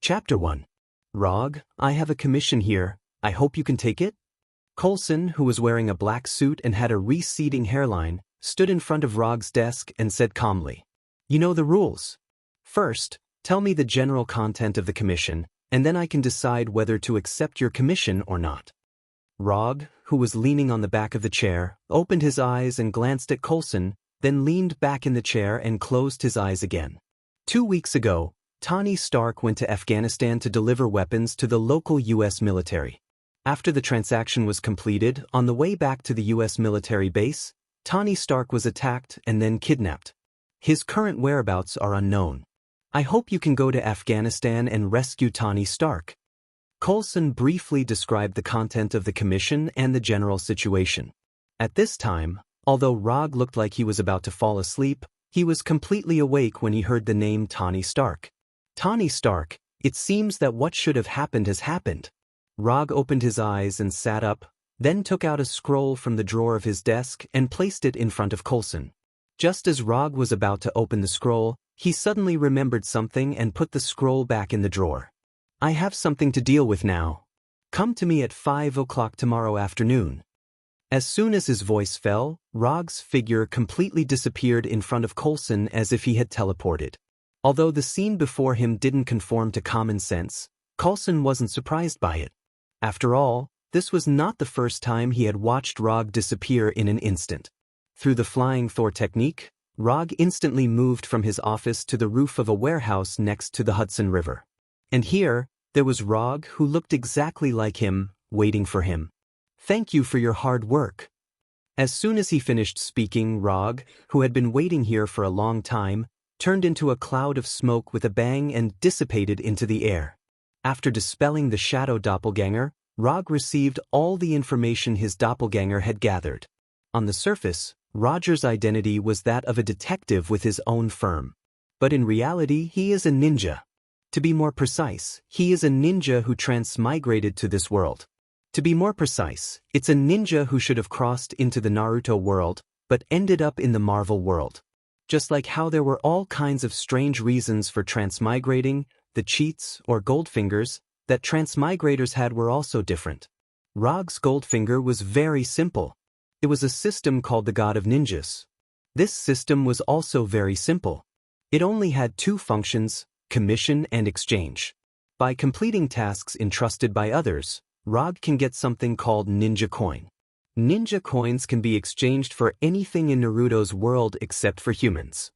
Chapter 1. Rog, I have a commission here. I hope you can take it? Coulson, who was wearing a black suit and had a receding hairline, stood in front of Rog's desk and said calmly, "You know the rules. First, tell me the general content of the commission, and then I can decide whether to accept your commission or not." Rog, who was leaning on the back of the chair, opened his eyes and glanced at Coulson, then leaned back in the chair and closed his eyes again. 2 weeks ago, Tony Stark went to Afghanistan to deliver weapons to the local U.S. military. After the transaction was completed, on the way back to the U.S. military base, Tony Stark was attacked and then kidnapped. His current whereabouts are unknown. I hope you can go to Afghanistan and rescue Tony Stark. Coulson briefly described the content of the commission and the general situation. At this time, although Rog looked like he was about to fall asleep, he was completely awake when he heard the name Tony Stark. Tony Stark, it seems that what should have happened has happened. Rog opened his eyes and sat up, then took out a scroll from the drawer of his desk and placed it in front of Coulson. Just as Rog was about to open the scroll, he suddenly remembered something and put the scroll back in the drawer. "I have something to deal with now. Come to me at 5 o'clock tomorrow afternoon." As soon as his voice fell, Rog's figure completely disappeared in front of Coulson as if he had teleported. Although the scene before him didn't conform to common sense, Coulson wasn't surprised by it. After all, this was not the first time he had watched Rog disappear in an instant. Through the flying Thor technique, Rog instantly moved from his office to the roof of a warehouse next to the Hudson River. And here, there was Rog who looked exactly like him, waiting for him. "Thank you for your hard work." As soon as he finished speaking, Rog, who had been waiting here for a long time, turned into a cloud of smoke with a bang and dissipated into the air. After dispelling the shadow doppelganger, Rog received all the information his doppelganger had gathered. On the surface, Roger's identity was that of a detective with his own firm. But in reality, he is a ninja. To be more precise, he is a ninja who transmigrated to this world. To be more precise, it's a ninja who should have crossed into the Naruto world, but ended up in the Marvel world. Just like how there were all kinds of strange reasons for transmigrating, the cheats, or Goldfingers, that transmigrators had were also different. Rog's Goldfinger was very simple. It was a system called the God of Ninjas. This system was also very simple. It only had 2 functions, commission and exchange. By completing tasks entrusted by others, Rog can get something called Ninja Coin. Ninja coins can be exchanged for anything in Naruto's world except for humans.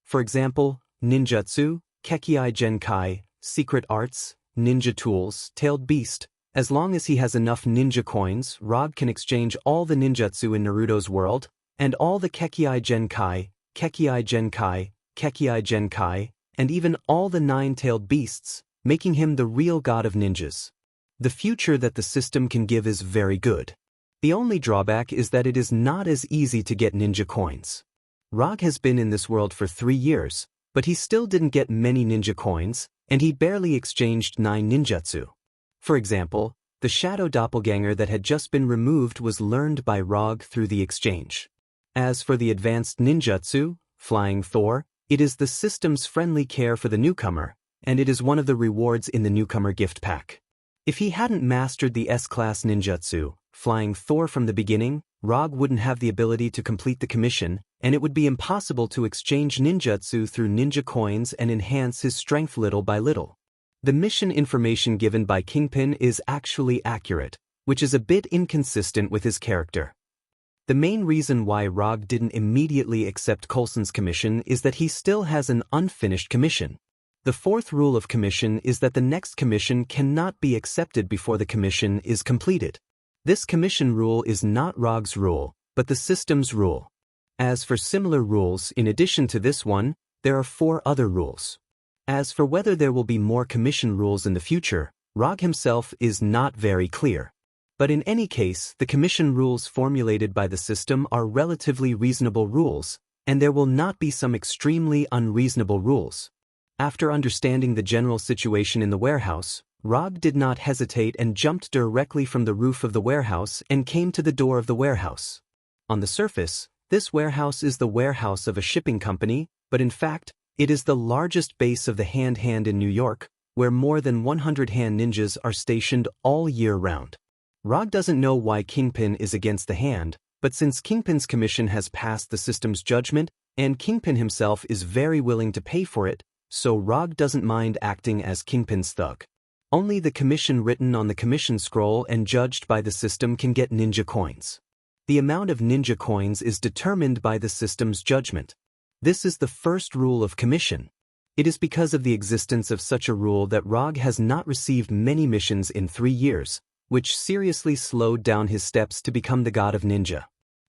For example, ninjutsu, Kekkei Genkai, secret arts, ninja tools, tailed beast. As long as he has enough ninja coins, Rog can exchange all the ninjutsu in Naruto's world, and all the Kekkei Genkai, Kekkei Genkai, Kekkei Genkai, and even all the 9-tailed beasts, making him the real god of ninjas. The future that the system can give is very good. The only drawback is that it is not as easy to get ninja coins. Rog has been in this world for 3 years, but he still didn't get many ninja coins, and he barely exchanged 9 ninjutsu. For example, the shadow doppelganger that had just been removed was learned by Rog through the exchange. As for the advanced ninjutsu, Flying Thor, it is the system's friendly care for the newcomer, and it is one of the rewards in the newcomer gift pack. If he hadn't mastered the S-class ninjutsu, Flying Thor from the beginning, Rog wouldn't have the ability to complete the commission, and it would be impossible to exchange ninjutsu through ninja coins and enhance his strength little by little. The mission information given by Kingpin is actually accurate, which is a bit inconsistent with his character. The main reason why Rog didn't immediately accept Coulson's commission is that he still has an unfinished commission. The 4th rule of commission is that the next commission cannot be accepted before the commission is completed. This commission rule is not Rog's rule, but the system's rule. As for similar rules, in addition to this one, there are 4 other rules. As for whether there will be more commission rules in the future, Rog himself is not very clear. But in any case, the commission rules formulated by the system are relatively reasonable rules, and there will not be some extremely unreasonable rules. After understanding the general situation in the warehouse, Rog did not hesitate and jumped directly from the roof of the warehouse and came to the door of the warehouse. On the surface, this warehouse is the warehouse of a shipping company, but in fact, It is the largest base of the hand in New York, where more than 100 hand ninjas are stationed all year round. Rog doesn't know why Kingpin is against the hand, but since Kingpin's commission has passed the system's judgment, and Kingpin himself is very willing to pay for it, so Rog doesn't mind acting as Kingpin's thug. Only the commission written on the commission scroll and judged by the system can get ninja coins. The amount of ninja coins is determined by the system's judgment. This is the first rule of commission. It is because of the existence of such a rule that Rog has not received many missions in 3 years, which seriously slowed down his steps to become the god of ninja.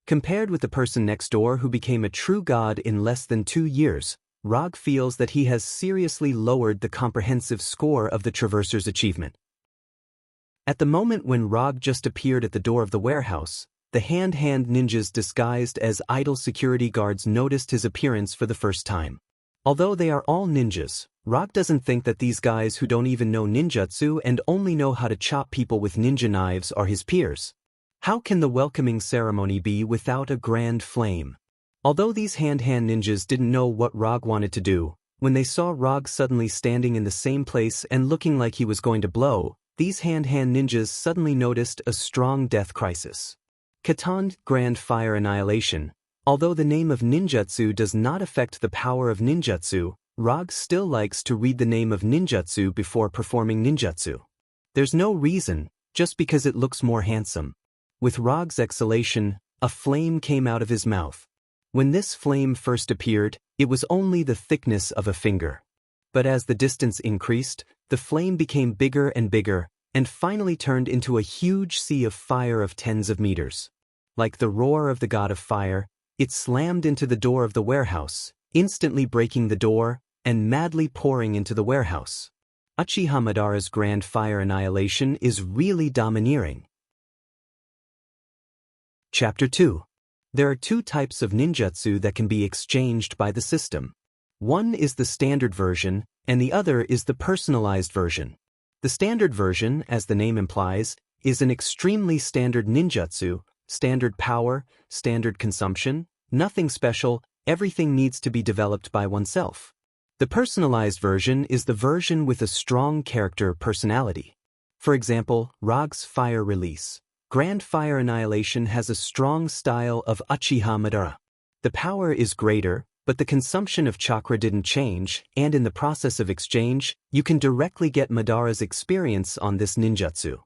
Compared with the person next door who became a true god in less than 2 years, Rog feels that he has seriously lowered the comprehensive score of the Traverser's achievement. At the moment when Rog just appeared at the door of the warehouse, the hand ninjas disguised as idle security guards noticed his appearance for the first time. Although they are all ninjas, Rog doesn't think that these guys who don't even know ninjutsu and only know how to chop people with ninja knives are his peers. How can the welcoming ceremony be without a grand flame? Although these hand ninjas didn't know what Rog wanted to do, when they saw Rog suddenly standing in the same place and looking like he was going to blow, these hand ninjas suddenly noticed a strong death crisis. Katan Grand Fire Annihilation. Although the name of ninjutsu does not affect the power of ninjutsu, Rog still likes to read the name of ninjutsu before performing ninjutsu. There's no reason, just because it looks more handsome. With Rog's exhalation, a flame came out of his mouth. When this flame first appeared, it was only the thickness of a finger. But as the distance increased, the flame became bigger and bigger, and finally turned into a huge sea of fire of tens of meters. Like the roar of the god of fire, it slammed into the door of the warehouse, instantly breaking the door, and madly pouring into the warehouse. Uchiha Madara's Grand Fire Annihilation is really domineering. Chapter 2. There are 2 types of ninjutsu that can be exchanged by the system. One is the standard version, and the other is the personalized version. The standard version, as the name implies, is an extremely standard ninjutsu, standard power, standard consumption, nothing special, everything needs to be developed by oneself. The personalized version is the version with a strong character personality. For example, Rog's Fire Release. Grand Fire Annihilation has a strong style of Uchiha Madara. The power is greater, but the consumption of chakra didn't change, and in the process of exchange, you can directly get Madara's experience on this ninjutsu.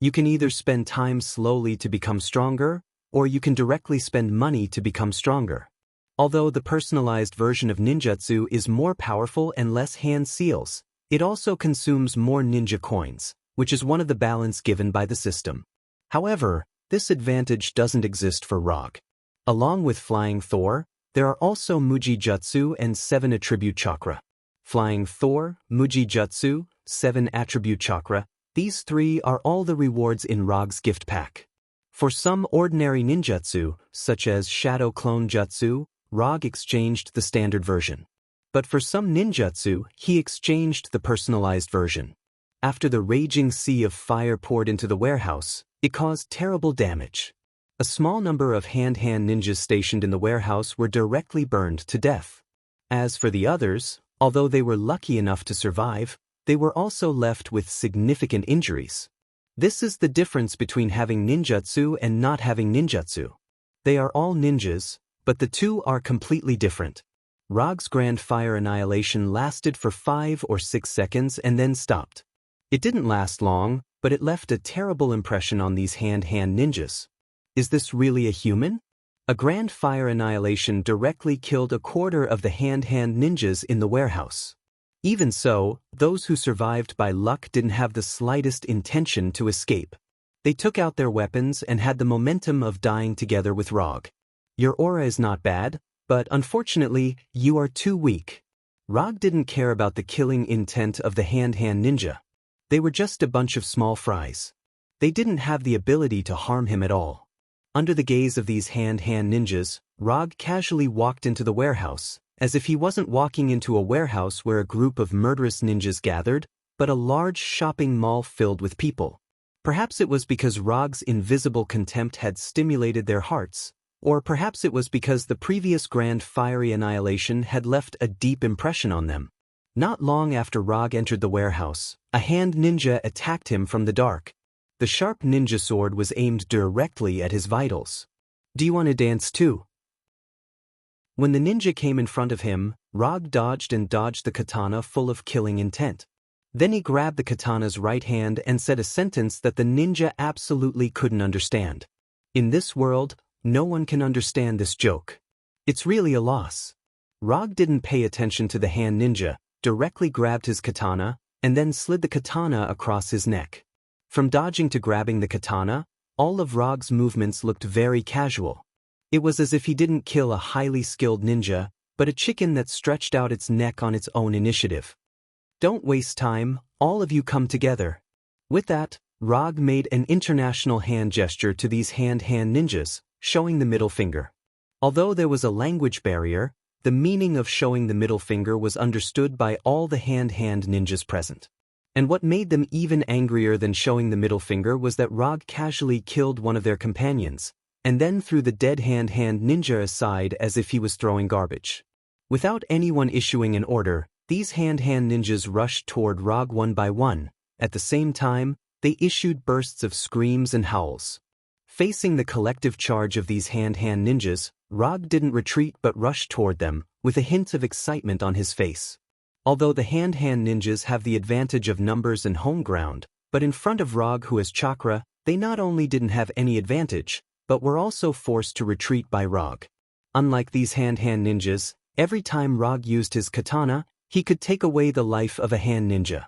You can either spend time slowly to become stronger, or you can directly spend money to become stronger. Although the personalized version of ninjutsu is more powerful and less hand seals, it also consumes more ninja coins, which is one of the balance given by the system. However, this advantage doesn't exist for Rog. Along with Flying Thor, there are also Muji Jutsu and 7 Attribute Chakra. Flying Thor, Muji Jutsu, 7 Attribute Chakra, these 3 are all the rewards in Rog's gift pack. For some ordinary ninjutsu, such as Shadow Clone Jutsu, Rog exchanged the standard version. But for some ninjutsu, he exchanged the personalized version. After the raging sea of fire poured into the warehouse, it caused terrible damage. A small number of hand ninjas stationed in the warehouse were directly burned to death. As for the others, although they were lucky enough to survive, they were also left with significant injuries. This is the difference between having ninjutsu and not having ninjutsu. They are all ninjas, but the 2 are completely different. Rog's Grand Fire Annihilation lasted for 5 or 6 seconds and then stopped. It didn't last long, but it left a terrible impression on these hand ninjas. Is this really a human? A Grand Fire Annihilation directly killed a quarter of the hand ninjas in the warehouse. Even so, those who survived by luck didn't have the slightest intention to escape. They took out their weapons and had the momentum of dying together with Rog. Your aura is not bad, but unfortunately, you are too weak. Rog didn't care about the killing intent of the hand ninja. They were just a bunch of small fries. They didn't have the ability to harm him at all. Under the gaze of these hand ninjas, Rog casually walked into the warehouse, as if he wasn't walking into a warehouse where a group of murderous ninjas gathered, but a large shopping mall filled with people. Perhaps it was because Rog's invisible contempt had stimulated their hearts, Or perhaps it was because the previous grand fiery annihilation had left a deep impression on them. Not long after Rog entered the warehouse, a hand ninja attacked him from the dark. The sharp ninja sword was aimed directly at his vitals. "Do you want to dance too?" When the ninja came in front of him, Rog dodged the katana full of killing intent. Then he grabbed the katana's right hand and said a sentence that the ninja absolutely couldn't understand. "In this world, no one can understand this joke. It's really a loss." Rog didn't pay attention to the hand ninja, directly grabbed his katana, and then slid the katana across his neck. From dodging to grabbing the katana, all of Rog's movements looked very casual. It was as if he didn't kill a highly skilled ninja, but a chicken that stretched out its neck on its own initiative. "Don't waste time, all of you come together." With that, Rog made an international hand gesture to these hand ninjas, showing the middle finger. Although there was a language barrier, the meaning of showing the middle finger was understood by all the hand ninjas present. And what made them even angrier than showing the middle finger was that Rog casually killed one of their companions, and then threw the dead hand ninja aside as if he was throwing garbage. Without anyone issuing an order, these hand ninjas rushed toward Rog one by one. At the same time, they issued bursts of screams and howls. Facing the collective charge of these hand ninjas, Rog didn't retreat but rushed toward them, with a hint of excitement on his face. Although the hand ninjas have the advantage of numbers and home ground, but in front of Rog who has chakra, they not only didn't have any advantage, but were also forced to retreat by Rog. Unlike these hand ninjas, every time Rog used his katana, he could take away the life of a hand ninja.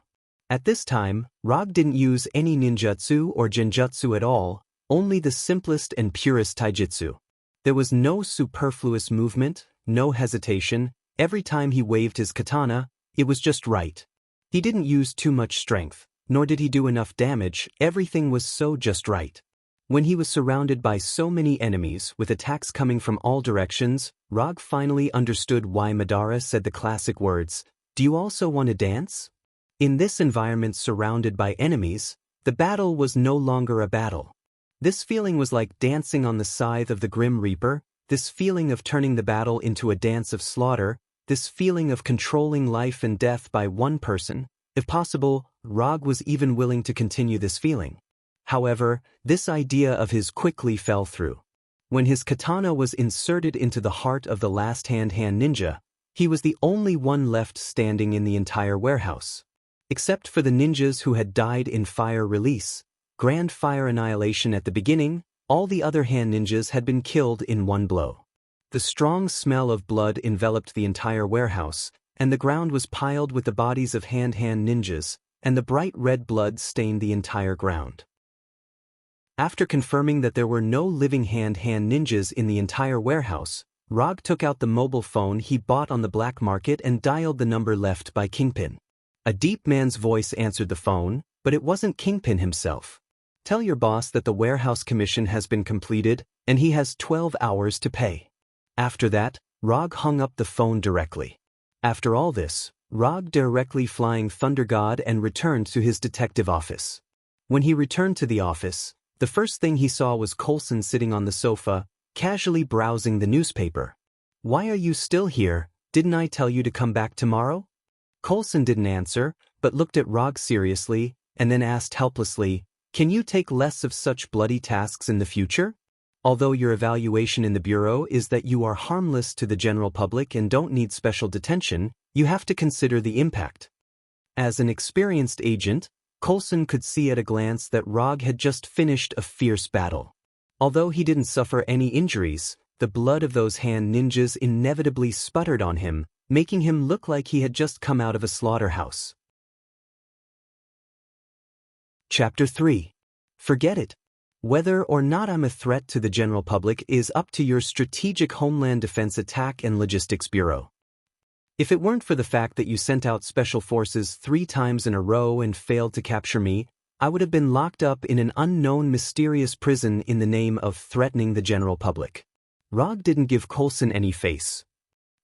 At this time, Rog didn't use any ninjutsu or genjutsu at all, only the simplest and purest taijutsu. There was no superfluous movement, no hesitation. Every time he waved his katana, it was just right. He didn't use too much strength, nor did he do enough damage. Everything was so just right. When he was surrounded by so many enemies with attacks coming from all directions, Rog finally understood why Madara said the classic words, "Do you also want to dance?" In this environment surrounded by enemies, the battle was no longer a battle. This feeling was like dancing on the scythe of the Grim Reaper, this feeling of turning the battle into a dance of slaughter, this feeling of controlling life and death by one person. If possible, Rog was even willing to continue this feeling. However, this idea of his quickly fell through. When his katana was inserted into the heart of the last hand ninja, he was the only one left standing in the entire warehouse. Except for the ninjas who had died in fire release, grand fire annihilation at the beginning, all the other hand ninjas had been killed in one blow. The strong smell of blood enveloped the entire warehouse, and the ground was piled with the bodies of hand ninjas, and the bright red blood stained the entire ground. After confirming that there were no living hand ninjas in the entire warehouse, Rog took out the mobile phone he bought on the black market and dialed the number left by Kingpin. A deep man's voice answered the phone, but it wasn't Kingpin himself. "Tell your boss that the warehouse commission has been completed, and he has 12 hours to pay." After that, Rog hung up the phone directly. After all this, Rog directly flying Thunder God and returned to his detective office. When he returned to the office, the first thing he saw was Coulson sitting on the sofa, casually browsing the newspaper. "Why are you still here? Didn't I tell you to come back tomorrow?" Coulson didn't answer, but looked at Rog seriously, and then asked helplessly, "Can you take less of such bloody tasks in the future? Although your evaluation in the Bureau is that you are harmless to the general public and don't need special detention, you have to consider the impact." As an experienced agent, Coulson could see at a glance that Rog had just finished a fierce battle. Although he didn't suffer any injuries, the blood of those hand ninjas inevitably sputtered on him, making him look like he had just come out of a slaughterhouse. Chapter 3. Forget it. Whether or not I'm a threat to the general public is up to your Strategic Homeland Defense Attack and Logistics Bureau. If it weren't for the fact that you sent out special forces 3 times in a row and failed to capture me, I would have been locked up in an unknown mysterious prison in the name of threatening the general public. Rog didn't give Coulson any face.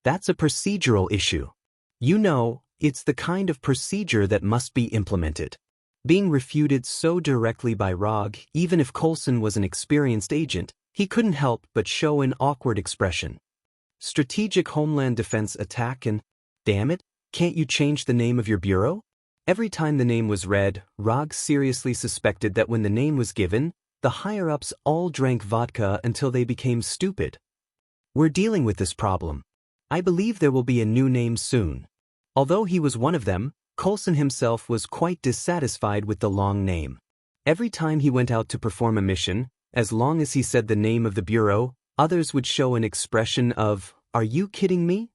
That's a procedural issue. You know, it's the kind of procedure that must be implemented. Being refuted so directly by Rog, even if Coulson was an experienced agent, He couldn't help but show an awkward expression. Strategic Homeland Defense Attack and, damn it, can't you change the name of your bureau? Every time the name was read, Rog seriously suspected that when the name was given, the higher-ups all drank vodka until they became stupid. We're dealing with this problem. I believe there will be a new name soon. Although he was one of them, Coulson himself was quite dissatisfied with the long name. Every time he went out to perform a mission, as long as he said the name of the bureau, others would show an expression of, "Are you kidding me?"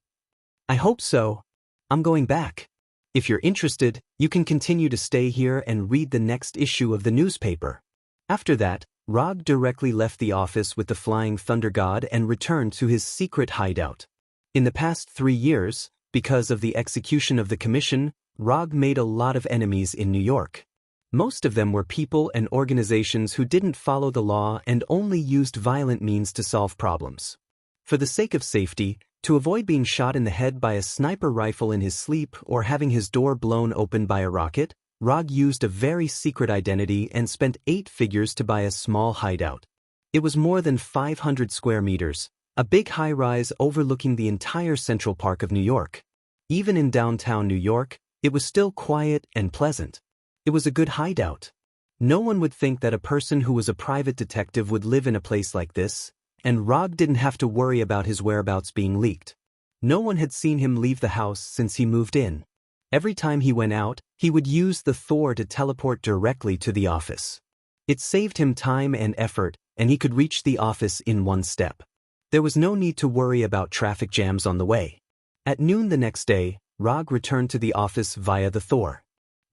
I hope so. I'm going back. If you're interested, you can continue to stay here and read the next issue of the newspaper. After that, Rog directly left the office with the Flying Thunder God and returned to his secret hideout. In the past 3 years, because of the execution of the commission, Rog made a lot of enemies in New York. Most of them were people and organizations who didn't follow the law and only used violent means to solve problems. For the sake of safety, to avoid being shot in the head by a sniper rifle in his sleep or having his door blown open by a rocket, Rog used a very secret identity and spent 8 figures to buy a small hideout. It was more than 500 square meters, a big high-rise overlooking the entire Central Park of New York. Even in downtown New York, it was still quiet and pleasant. It was a good hideout. No one would think that a person who was a private detective would live in a place like this, and Rog didn't have to worry about his whereabouts being leaked. No one had seen him leave the house since he moved in. Every time he went out, he would use the Thor to teleport directly to the office. It saved him time and effort, and he could reach the office in 1 step. There was no need to worry about traffic jams on the way. At noon the next day, Rog returned to the office via the Thor.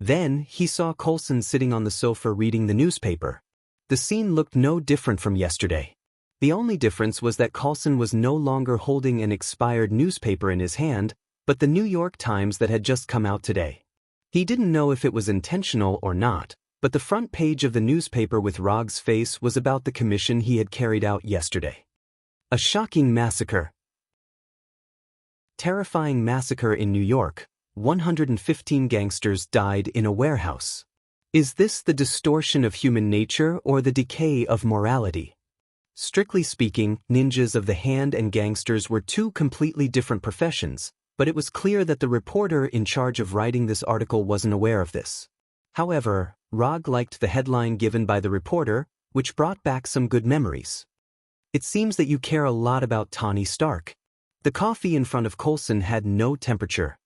Then, he saw Coulson sitting on the sofa reading the newspaper. The scene looked no different from yesterday. The only difference was that Coulson was no longer holding an expired newspaper in his hand, but the New York Times that had just come out today. He didn't know if it was intentional or not, but the front page of the newspaper with Rog's face was about the commission he had carried out yesterday. A shocking massacre. Terrifying massacre in New York. 115 gangsters died in a warehouse. Is this the distortion of human nature or the decay of morality? Strictly speaking, ninjas of the hand and gangsters were 2 completely different professions, but it was clear that the reporter in charge of writing this article wasn't aware of this. However, Rog liked the headline given by the reporter, which brought back some good memories. It seems that you care a lot about Tony Stark. The coffee in front of Coulson had no temperature.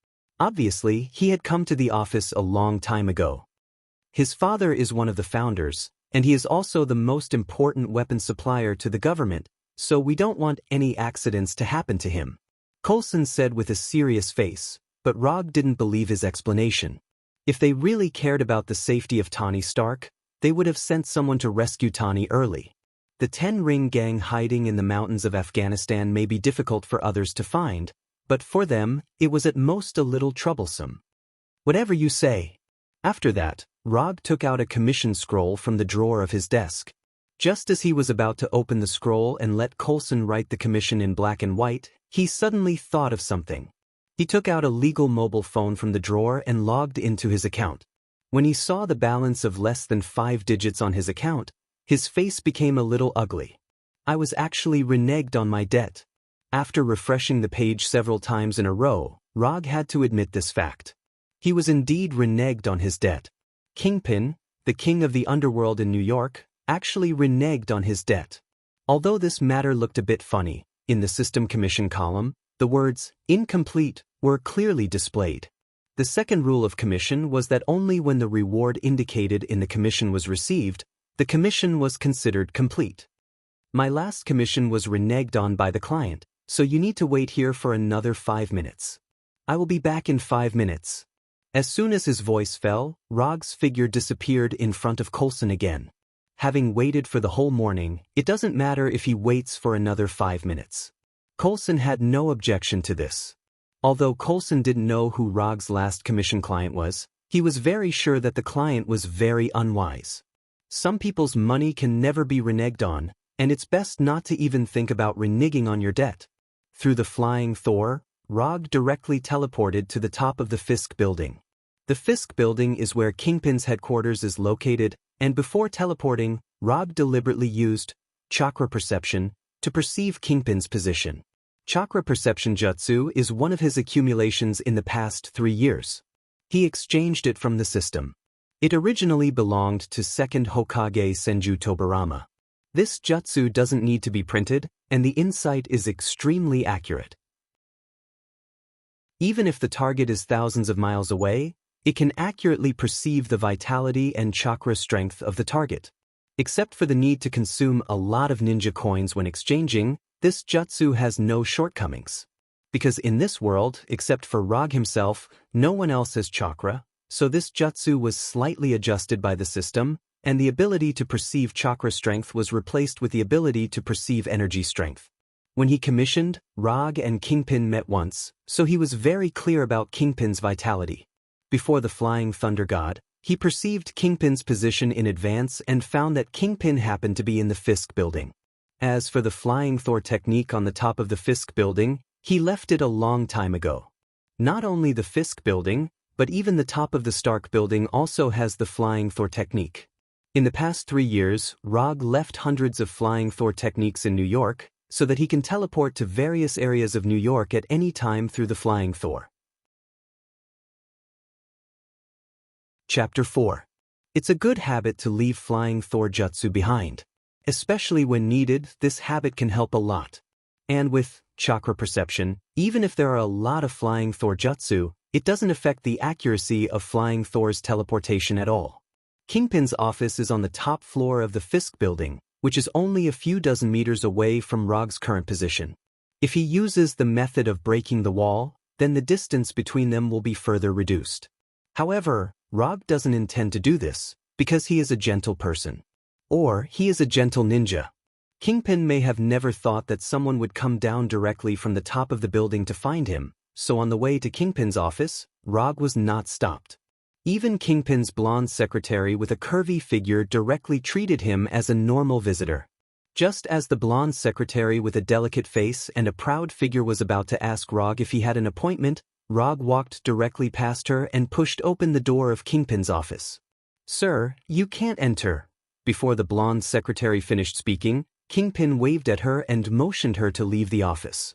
Obviously, he had come to the office a long time ago. His father is one of the founders, and he is also the most important weapon supplier to the government, so we don't want any accidents to happen to him, Coulson said with a serious face, but Rog didn't believe his explanation. If they really cared about the safety of Tony Stark, they would have sent someone to rescue Tony early. The 10-ring gang hiding in the mountains of Afghanistan may be difficult for others to find, but for them, it was at most a little troublesome. Whatever you say. After that, Rog took out a commission scroll from the drawer of his desk. Just as he was about to open the scroll and let Coulson write the commission in black and white, he suddenly thought of something. He took out a legal mobile phone from the drawer and logged into his account. When he saw the balance of less than 5 digits on his account, his face became a little ugly. I was actually reneged on my debt. After refreshing the page several times in a row, Rog had to admit this fact. He was indeed reneged on his debt. Kingpin, the king of the underworld in New York, actually reneged on his debt. Although this matter looked a bit funny, in the System Commission column, the words, incomplete, were clearly displayed. The second rule of commission was that only when the reward indicated in the commission was received, the commission was considered complete. My last commission was reneged on by the client, so you need to wait here for another 5 minutes. I will be back in 5 minutes. As soon as his voice fell, Rog's figure disappeared in front of Coulson again. Having waited for the whole morning, it doesn't matter if he waits for another 5 minutes. Coulson had no objection to this. Although Coulson didn't know who Rog's last commission client was, he was very sure that the client was very unwise. Some people's money can never be reneged on, and it's best not to even think about reneging on your debt. Through the flying Thor, Rog directly teleported to the top of the Fisk building. The Fisk building is where Kingpin's headquarters is located, and before teleporting, Rog deliberately used chakra perception, to perceive Kingpin's position. Chakra perception jutsu is one of his accumulations in the past 3 years. He exchanged it from the system. It originally belonged to 2nd Hokage Senju Tobarama. This jutsu doesn't need to be printed, and the insight is extremely accurate. Even if the target is thousands of miles away, it can accurately perceive the vitality and chakra strength of the target. Except for the need to consume a lot of ninja coins when exchanging, this jutsu has no shortcomings. Because in this world, except for Rog himself, no one else has chakra, so this jutsu was slightly adjusted by the system, and the ability to perceive chakra strength was replaced with the ability to perceive energy strength. When he commissioned, Rog and Kingpin met once, so he was very clear about Kingpin's vitality. Before the Flying Thunder God, he perceived Kingpin's position in advance and found that Kingpin happened to be in the Fisk building. As for the Flying Thor technique on the top of the Fisk building, he left it a long time ago. Not only the Fisk building, but even the top of the Stark building also has the Flying Thor technique. In the past 3 years, Rog left hundreds of Flying Thor techniques in New York, so that he can teleport to various areas of New York at any time through the Flying Thor. Chapter 4. It's a good habit to leave Flying Thor jutsu behind. Especially when needed, this habit can help a lot. And with chakra perception, even if there are a lot of Flying Thor jutsu, it doesn't affect the accuracy of Flying Thor's teleportation at all. Kingpin's office is on the top floor of the Fisk building, which is only a few dozen meters away from Rog's current position. If he uses the method of breaking the wall, then the distance between them will be further reduced. However, Rog doesn't intend to do this, because he is a gentle person. Or he is a gentle ninja. Kingpin may have never thought that someone would come down directly from the top of the building to find him, so on the way to Kingpin's office, Rog was not stopped. Even Kingpin's blonde secretary with a curvy figure directly treated him as a normal visitor. Just as the blonde secretary with a delicate face and a proud figure was about to ask Rog if he had an appointment, Rog walked directly past her and pushed open the door of Kingpin's office. "Sir, you can't enter." Before the blonde secretary finished speaking, Kingpin waved at her and motioned her to leave the office.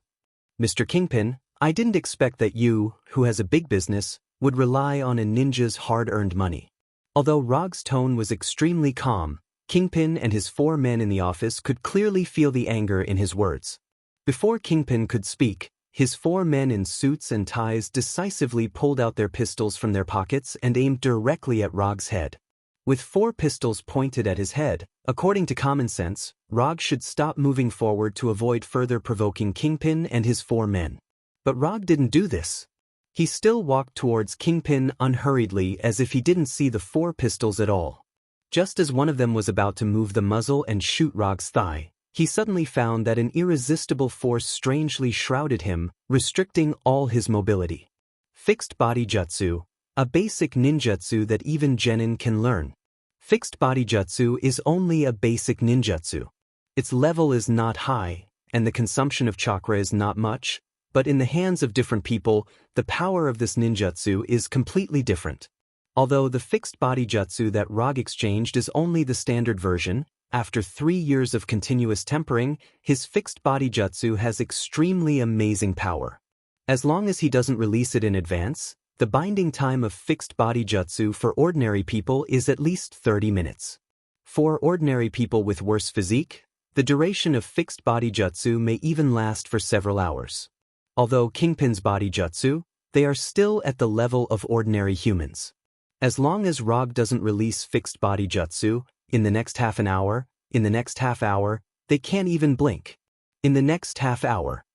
"Mr. Kingpin, I didn't expect that you, who has a big business, would rely on a ninja's hard-earned money." Although Rog's tone was extremely calm, Kingpin and his 4 men in the office could clearly feel the anger in his words. Before Kingpin could speak, his 4 men in suits and ties decisively pulled out their pistols from their pockets and aimed directly at Rog's head. With 4 pistols pointed at his head, according to common sense, Rog should stop moving forward to avoid further provoking Kingpin and his 4 men. But Rog didn't do this. He still walked towards Kingpin unhurriedly as if he didn't see the 4 pistols at all. Just as one of them was about to move the muzzle and shoot Rog's thigh, he suddenly found that an irresistible force strangely shrouded him, restricting all his mobility. Fixed body jutsu, a basic ninjutsu that even genin can learn. Fixed body jutsu is only a basic ninjutsu. Its level is not high, and the consumption of chakra is not much, but in the hands of different people, the power of this ninjutsu is completely different. Although the fixed body jutsu that Rog exchanged is only the standard version, after 3 years of continuous tempering, his fixed body jutsu has extremely amazing power. As long as he doesn't release it in advance, the binding time of fixed body jutsu for ordinary people is at least 30 minutes. For ordinary people with worse physique, the duration of fixed body jutsu may even last for several hours. Although Kingpin's body jutsu, they are still at the level of ordinary humans. As long as Rog doesn't release fixed body jutsu, in the next half an hour, in the next half hour, they can't even blink. In the next half hour.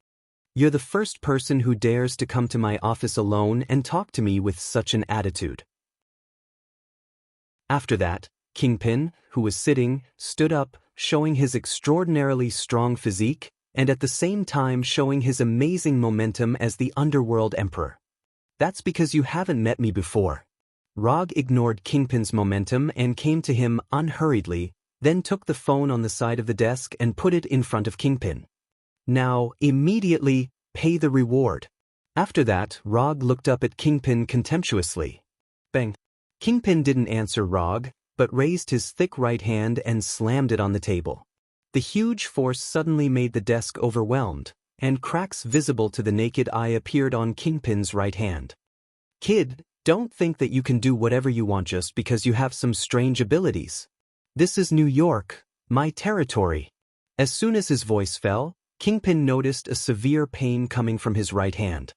You're the first person who dares to come to my office alone and talk to me with such an attitude. After that, Kingpin, who was sitting, stood up, showing his extraordinarily strong physique, and at the same time showing his amazing momentum as the Underworld Emperor. "That's because you haven't met me before." Rog ignored Kingpin's momentum and came to him unhurriedly, then took the phone on the side of the desk and put it in front of Kingpin. "Now, immediately, pay the reward." After that, Rog looked up at Kingpin contemptuously. Bang. Kingpin didn't answer Rog, but raised his thick right hand and slammed it on the table. The huge force suddenly made the desk overwhelmed, and cracks visible to the naked eye appeared on Kingpin's right hand. Kid, don't think that you can do whatever you want just because you have some strange abilities. This is New York, my territory. As soon as his voice fell, Kingpin noticed a severe pain coming from his right hand.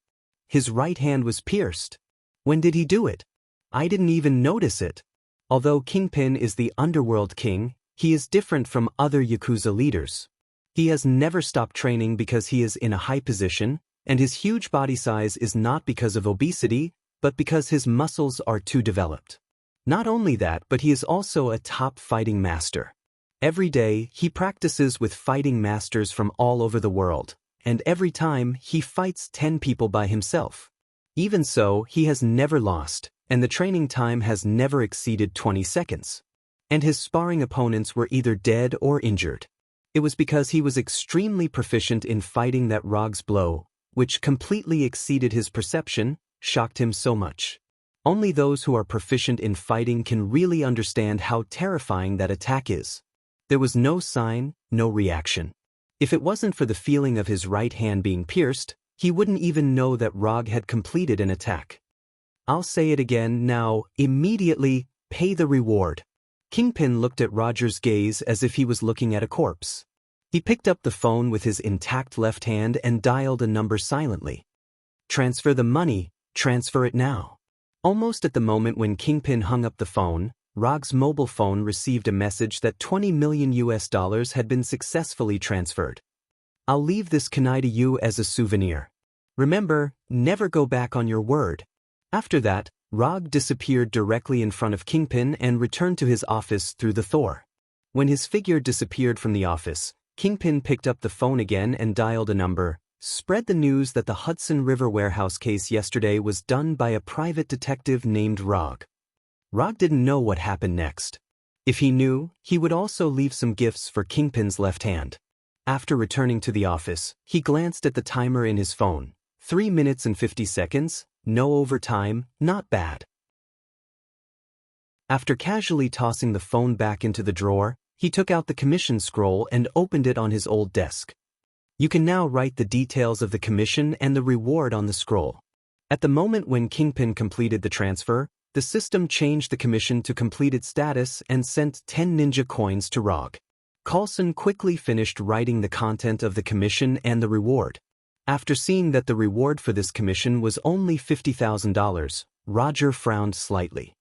His right hand was pierced. When did he do it? I didn't even notice it. Although Kingpin is the underworld king, he is different from other Yakuza leaders. He has never stopped training because he is in a high position, and his huge body size is not because of obesity, but because his muscles are too developed. Not only that, but he is also a top fighting master. Every day, he practices with fighting masters from all over the world, and every time, he fights 10 people by himself. Even so, he has never lost, and the training time has never exceeded 20 seconds. And his sparring opponents were either dead or injured. It was because he was extremely proficient in fighting that Rog's blow, which completely exceeded his perception, shocked him so much. Only those who are proficient in fighting can really understand how terrifying that attack is. There was no sign, no reaction. If it wasn't for the feeling of his right hand being pierced, he wouldn't even know that Rog had completed an attack. I'll say it again now, immediately, pay the reward. Kingpin looked at Roger's gaze as if he was looking at a corpse. He picked up the phone with his intact left hand and dialed a number silently. Transfer the money, transfer it now. Almost at the moment when Kingpin hung up the phone, Rog's mobile phone received a message that $20 million had been successfully transferred. I'll leave this kunai to you as a souvenir. Remember, never go back on your word. After that, Rog disappeared directly in front of Kingpin and returned to his office through the door. When his figure disappeared from the office, Kingpin picked up the phone again and dialed a number. Spread the news that the Hudson River warehouse case yesterday was done by a private detective named Rog. Rog didn't know what happened next. If he knew, he would also leave some gifts for Kingpin's left hand. After returning to the office, he glanced at the timer in his phone. 3 minutes and 50 seconds, no overtime, not bad. After casually tossing the phone back into the drawer, he took out the commission scroll and opened it on his old desk. You can now write the details of the commission and the reward on the scroll. At the moment when Kingpin completed the transfer, the system changed the commission to completed status and sent 10 ninja coins to Rog. Coulson quickly finished writing the content of the commission and the reward. After seeing that the reward for this commission was only $50,000, Roger frowned slightly.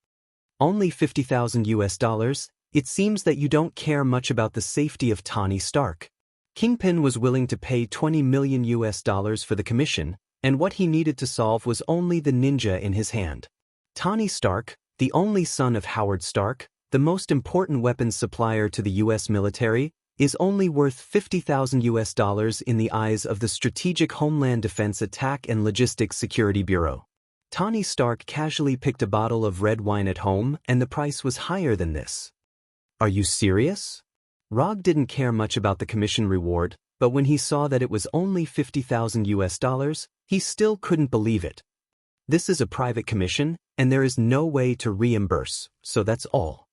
Only $50,000? It seems that you don't care much about the safety of Tony Stark. Kingpin was willing to pay $20 million for the commission, and what he needed to solve was only the ninja in his hand. Tony Stark, the only son of Howard Stark, the most important weapons supplier to the U.S. military, is only worth $50,000 in the eyes of the Strategic Homeland Defense Attack and Logistics Security Bureau. Tony Stark casually picked a bottle of red wine at home, and the price was higher than this. Are you serious? Rog didn't care much about the commission reward, but when he saw that it was only $50,000, he still couldn't believe it. This is a private commission, and there is no way to reimburse, so that's all.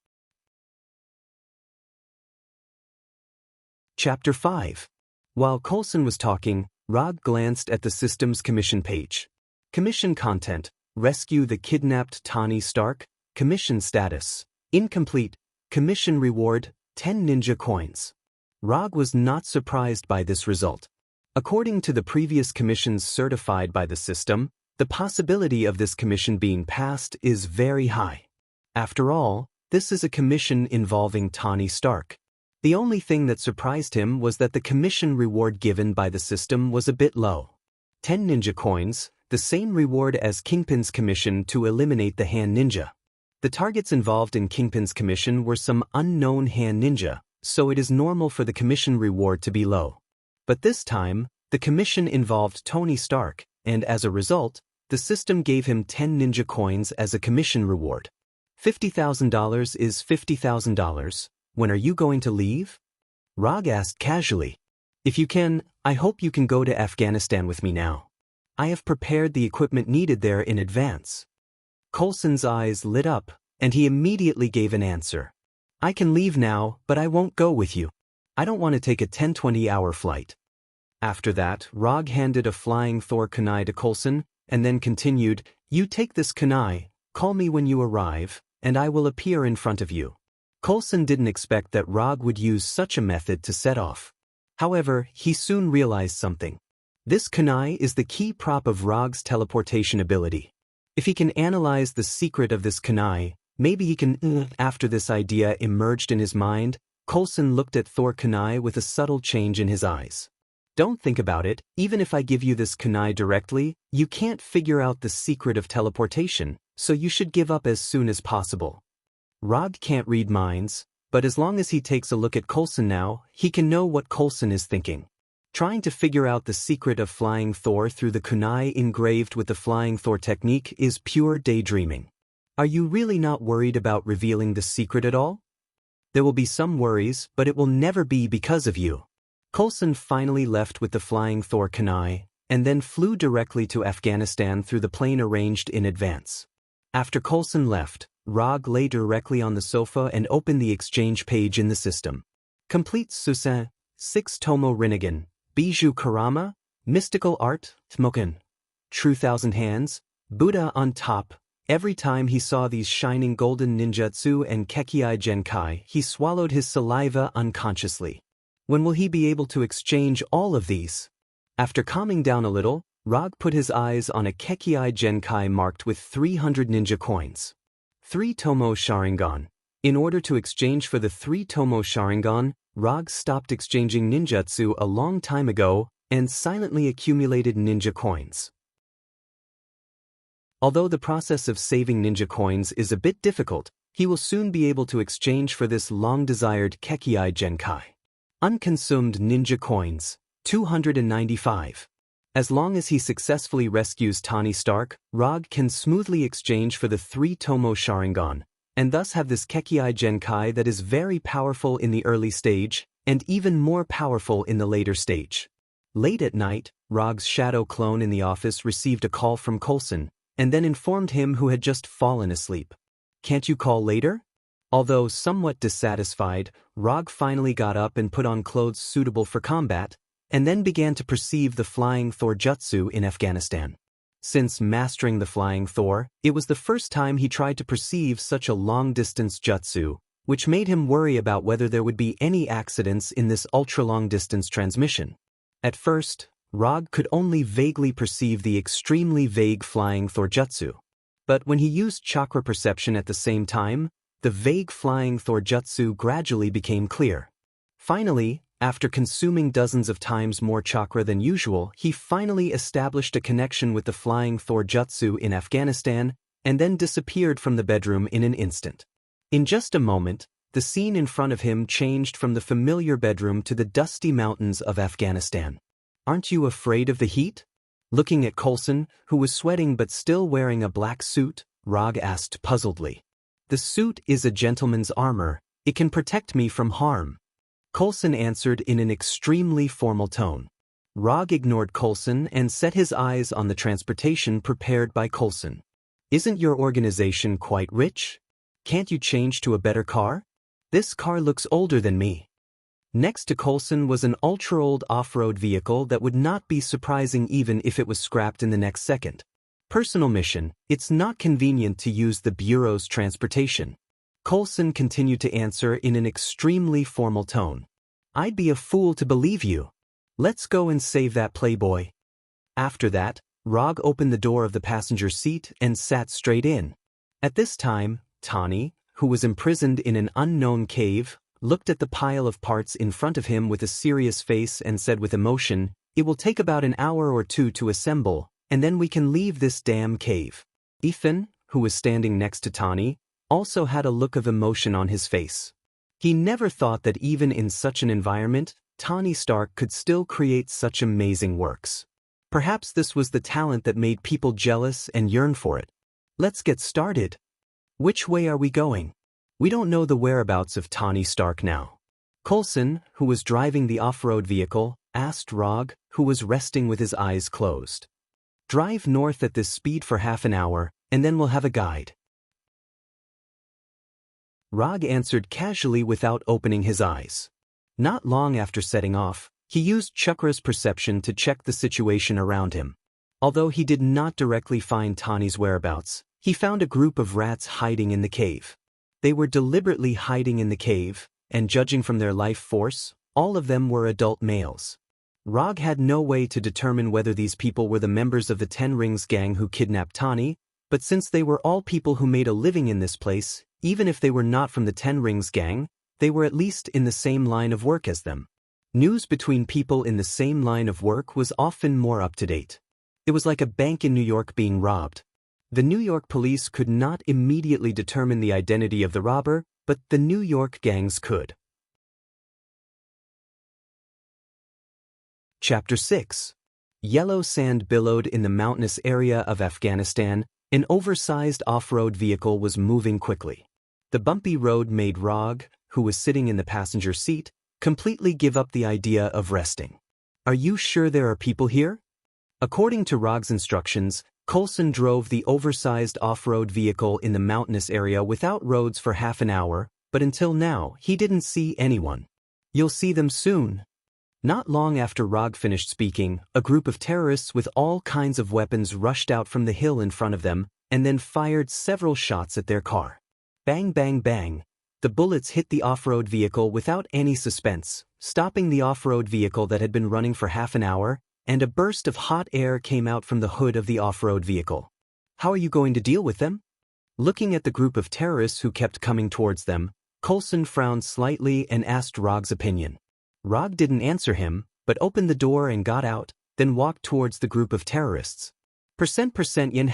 Chapter 5. While Coulson was talking, Rog glanced at the system's commission page. Commission content: rescue the kidnapped Tony Stark. Commission status: incomplete. Commission reward: 10 ninja coins. Rog was not surprised by this result. According to the previous commissions certified by the system, the possibility of this commission being passed is very high. After all, this is a commission involving Tony Stark. The only thing that surprised him was that the commission reward given by the system was a bit low. 10 ninja coins, the same reward as Kingpin's commission to eliminate the hand ninja. The targets involved in Kingpin's commission were some unknown hand ninja, so it is normal for the commission reward to be low. But this time, the commission involved Tony Stark, and as a result, the system gave him 10 ninja coins as a commission reward. $50,000 is $50,000. When are you going to leave? Rog asked casually. If you can, I hope you can go to Afghanistan with me now. I have prepared the equipment needed there in advance. Coulson's eyes lit up, and he immediately gave an answer. I can leave now, but I won't go with you. I don't want to take a 10-20 hour flight. After that, Rog handed a flying Thor kunai to Coulson, and then continued, You take this kunai, call me when you arrive, and I will appear in front of you. Coulson didn't expect that Rog would use such a method to set off. However, he soon realized something. This kunai is the key prop of Rog's teleportation ability. If he can analyze the secret of this kunai, maybe he can. After this idea emerged in his mind, Coulson looked at Thor kunai with a subtle change in his eyes. Don't think about it, even if I give you this kunai directly, you can't figure out the secret of teleportation, so you should give up as soon as possible. Rog can't read minds, but as long as he takes a look at Coulson now, he can know what Coulson is thinking. Trying to figure out the secret of flying Thor through the kunai engraved with the flying Thor technique is pure daydreaming. Are you really not worried about revealing the secret at all? There will be some worries, but it will never be because of you. Coulson finally left with the flying Thor kunai, and then flew directly to Afghanistan through the plane arranged in advance. After Coulson left, Rog lay directly on the sofa and opened the exchange page in the system. Complete Susan, 6 Tomo Rinnegan, Bijou Karama, Mystical Art, Tmoken, True Thousand Hands, Buddha on top. Every time he saw these shining golden ninjutsu and Kekiai Genkai, he swallowed his saliva unconsciously. When will he be able to exchange all of these? After calming down a little, Rog put his eyes on a Kekiai Genkai marked with 300 ninja coins. 3 Tomo Sharingan. In order to exchange for the 3 Tomo Sharingan, Rog stopped exchanging ninjutsu a long time ago and silently accumulated ninja coins. Although the process of saving ninja coins is a bit difficult, he will soon be able to exchange for this long-desired Kekiai Genkai. Unconsumed ninja coins, 295. As long as he successfully rescues Tony Stark, Rog can smoothly exchange for the 3 Tomo Sharingan, and thus have this Kekiai Genkai that is very powerful in the early stage, and even more powerful in the later stage. Late at night, Rog's shadow clone in the office received a call from Coulson, and then informed him who had just fallen asleep. Can't you call later? Although somewhat dissatisfied, Rog finally got up and put on clothes suitable for combat, and then began to perceive the flying Thor jutsu in Afghanistan. Since mastering the flying Thor, it was the first time he tried to perceive such a long-distance jutsu, which made him worry about whether there would be any accidents in this ultra-long-distance transmission. At first, Rog could only vaguely perceive the extremely vague flying Thor jutsu. But when he used chakra perception at the same time, the vague flying Thor jutsu gradually became clear. Finally, after consuming dozens of times more chakra than usual, he finally established a connection with the flying Thor jutsu in Afghanistan, and then disappeared from the bedroom in an instant. In just a moment, the scene in front of him changed from the familiar bedroom to the dusty mountains of Afghanistan. Aren't you afraid of the heat? Looking at Coulson, who was sweating but still wearing a black suit, Rog asked puzzledly. The suit is a gentleman's armor. It can protect me from harm. Coulson answered in an extremely formal tone. Rog ignored Coulson and set his eyes on the transportation prepared by Coulson. Isn't your organization quite rich? Can't you change to a better car? This car looks older than me. Next to Coulson was an ultra-old off-road vehicle that would not be surprising even if it was scrapped in the next second. Personal mission, it's not convenient to use the Bureau's transportation. Coulson continued to answer in an extremely formal tone. I'd be a fool to believe you. Let's go and save that playboy. After that, Rog opened the door of the passenger seat and sat straight in. At this time, Tani, who was imprisoned in an unknown cave, looked at the pile of parts in front of him with a serious face and said with emotion, It will take about an hour or two to assemble, and then we can leave this damn cave. Ethan, who was standing next to Tani, also had a look of emotion on his face. He never thought that even in such an environment, Tony Stark could still create such amazing works. Perhaps this was the talent that made people jealous and yearn for it. Let's get started. Which way are we going? We don't know the whereabouts of Tony Stark now. Coulson, who was driving the off-road vehicle, asked Rog, who was resting with his eyes closed. Drive north at this speed for half an hour, and then we'll have a guide. Rog answered casually without opening his eyes. Not long after setting off, he used Chakra's perception to check the situation around him. Although he did not directly find Tani's whereabouts, he found a group of rats hiding in the cave. They were deliberately hiding in the cave, and judging from their life force, all of them were adult males. Rog had no way to determine whether these people were the members of the Ten Rings gang who kidnapped Tani, but since they were all people who made a living in this place, even if they were not from the Ten Rings gang, they were at least in the same line of work as them. News between people in the same line of work was often more up-to-date. It was like a bank in New York being robbed. The New York police could not immediately determine the identity of the robber, but the New York gangs could. Chapter 6. Yellow sand billowed in the mountainous area of Afghanistan. An oversized off-road vehicle was moving quickly. The bumpy road made Rog, who was sitting in the passenger seat, completely give up the idea of resting. "Are you sure there are people here?" According to Rog's instructions, Coulson drove the oversized off-road vehicle in the mountainous area without roads for half an hour, but until now, he didn't see anyone. "You'll see them soon." Not long after Rog finished speaking, a group of terrorists with all kinds of weapons rushed out from the hill in front of them and then fired several shots at their car. Bang, bang, bang. The bullets hit the off-road vehicle without any suspense, stopping the off-road vehicle that had been running for half an hour, and a burst of hot air came out from the hood of the off-road vehicle. "How are you going to deal with them?" Looking at the group of terrorists who kept coming towards them, Coulson frowned slightly and asked Rog's opinion. Rog didn't answer him, but opened the door and got out, then walked towards the group of terrorists. %yen ******.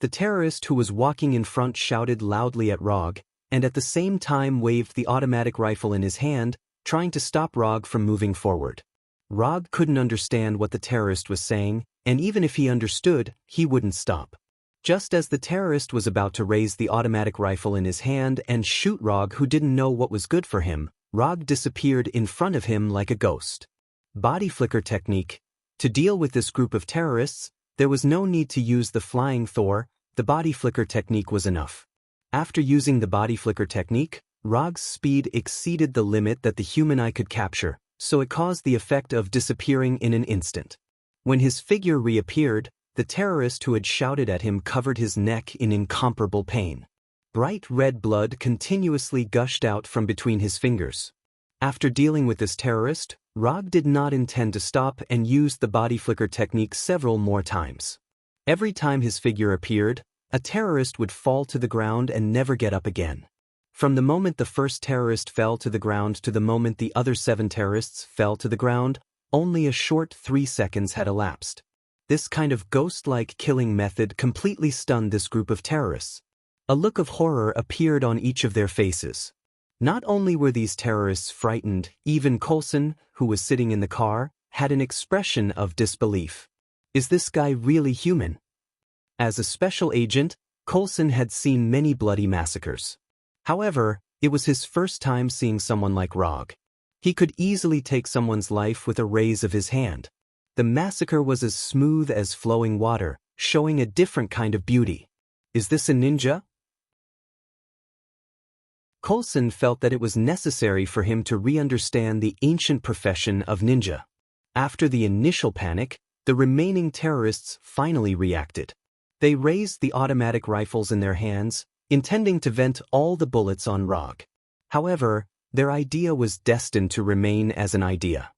The terrorist who was walking in front shouted loudly at Rog, and at the same time waved the automatic rifle in his hand, trying to stop Rog from moving forward. Rog couldn't understand what the terrorist was saying, and even if he understood, he wouldn't stop. Just as the terrorist was about to raise the automatic rifle in his hand and shoot Rog, who didn't know what was good for him, Rog disappeared in front of him like a ghost. Body flicker technique. To deal with this group of terrorists, there was no need to use the flying Thor, the body flicker technique was enough. After using the body flicker technique, Rog's speed exceeded the limit that the human eye could capture, so it caused the effect of disappearing in an instant. When his figure reappeared, the terrorist who had shouted at him covered his neck in incomparable pain. Bright red blood continuously gushed out from between his fingers. After dealing with this terrorist, Rog did not intend to stop and used the body flicker technique several more times. Every time his figure appeared, a terrorist would fall to the ground and never get up again. From the moment the first terrorist fell to the ground to the moment the other 7 terrorists fell to the ground, only a short 3 seconds had elapsed. This kind of ghost-like killing method completely stunned this group of terrorists. A look of horror appeared on each of their faces. Not only were these terrorists frightened, even Coulson, who was sitting in the car, had an expression of disbelief. Is this guy really human? As a special agent, Coulson had seen many bloody massacres. However, it was his first time seeing someone like Rog. He could easily take someone's life with a raise of his hand. The massacre was as smooth as flowing water, showing a different kind of beauty. Is this a ninja? Coulson felt that it was necessary for him to re-understand the ancient profession of ninja. After the initial panic, the remaining terrorists finally reacted. They raised the automatic rifles in their hands, intending to vent all the bullets on Rog. However, their idea was destined to remain as an idea.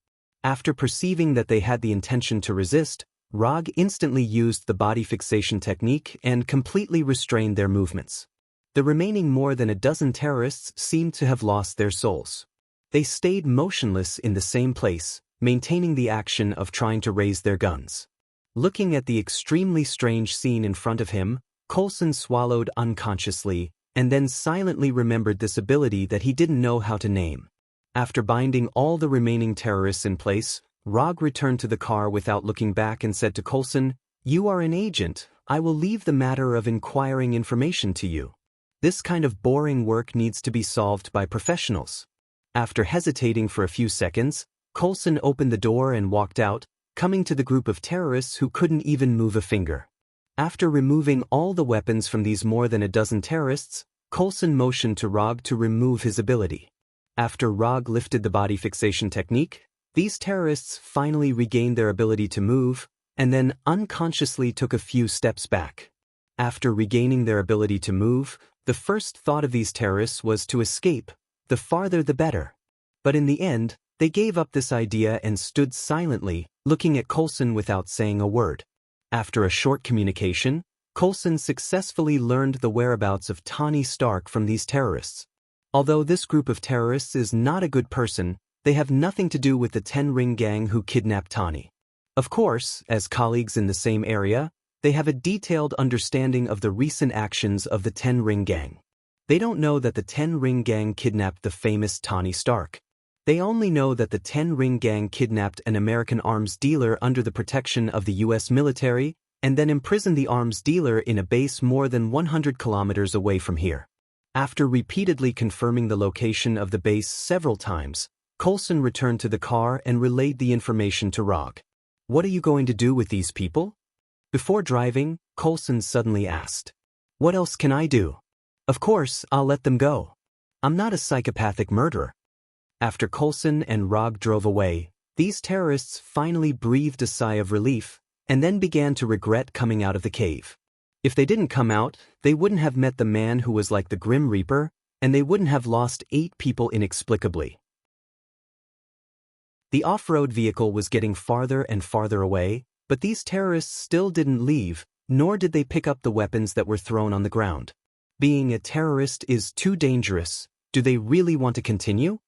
After perceiving that they had the intention to resist, Rog instantly used the body fixation technique and completely restrained their movements. The remaining more than a dozen terrorists seemed to have lost their souls. They stayed motionless in the same place, maintaining the action of trying to raise their guns. Looking at the extremely strange scene in front of him, Coulson swallowed unconsciously, and then silently remembered this ability that he didn't know how to name. After binding all the remaining terrorists in place, Rog returned to the car without looking back and said to Coulson, "You are an agent. I will leave the matter of inquiring information to you. This kind of boring work needs to be solved by professionals." After hesitating for a few seconds, Coulson opened the door and walked out, coming to the group of terrorists who couldn't even move a finger. After removing all the weapons from these more than a dozen terrorists, Coulson motioned to Rog to remove his ability. After Rog lifted the body fixation technique, these terrorists finally regained their ability to move, and then unconsciously took a few steps back. After regaining their ability to move, the first thought of these terrorists was to escape, the farther the better. But in the end, they gave up this idea and stood silently, looking at Coulson without saying a word. After a short communication, Coulson successfully learned the whereabouts of Tawny Stark from these terrorists. Although this group of terrorists is not a good person, they have nothing to do with the Ten Ring Gang who kidnapped Tawny. Of course, as colleagues in the same area, they have a detailed understanding of the recent actions of the Ten Ring Gang. They don't know that the Ten Ring Gang kidnapped the famous Tawny Stark. They only know that the Ten Ring Gang kidnapped an American arms dealer under the protection of the U.S. military and then imprisoned the arms dealer in a base more than 100 kilometers away from here. After repeatedly confirming the location of the base several times, Coulson returned to the car and relayed the information to Rog. "What are you going to do with these people?" Before driving, Coulson suddenly asked. "What else can I do? Of course, I'll let them go. I'm not a psychopathic murderer." After Coulson and Rog drove away, these terrorists finally breathed a sigh of relief and then began to regret coming out of the cave. If they didn't come out, they wouldn't have met the man who was like the Grim Reaper, and they wouldn't have lost 8 people inexplicably. The off-road vehicle was getting farther and farther away, but these terrorists still didn't leave, nor did they pick up the weapons that were thrown on the ground. Being a terrorist is too dangerous. Do they really want to continue?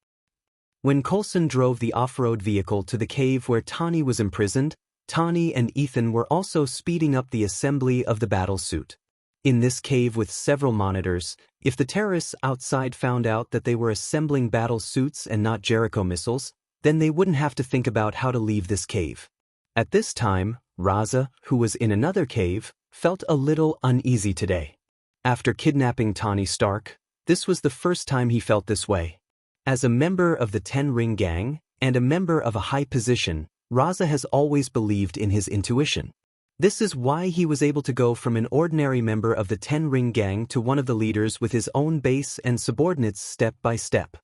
When Coulson drove the off-road vehicle to the cave where Tawny was imprisoned, Tawny and Ethan were also speeding up the assembly of the battle suit. In this cave with several monitors, if the terrorists outside found out that they were assembling battle suits and not Jericho missiles, then they wouldn't have to think about how to leave this cave. At this time, Raza, who was in another cave, felt a little uneasy today. After kidnapping Tawny Stark, this was the first time he felt this way. As a member of the Ten Ring Gang, and a member of a high position, Raza has always believed in his intuition. This is why he was able to go from an ordinary member of the Ten Ring Gang to one of the leaders with his own base and subordinates step by step.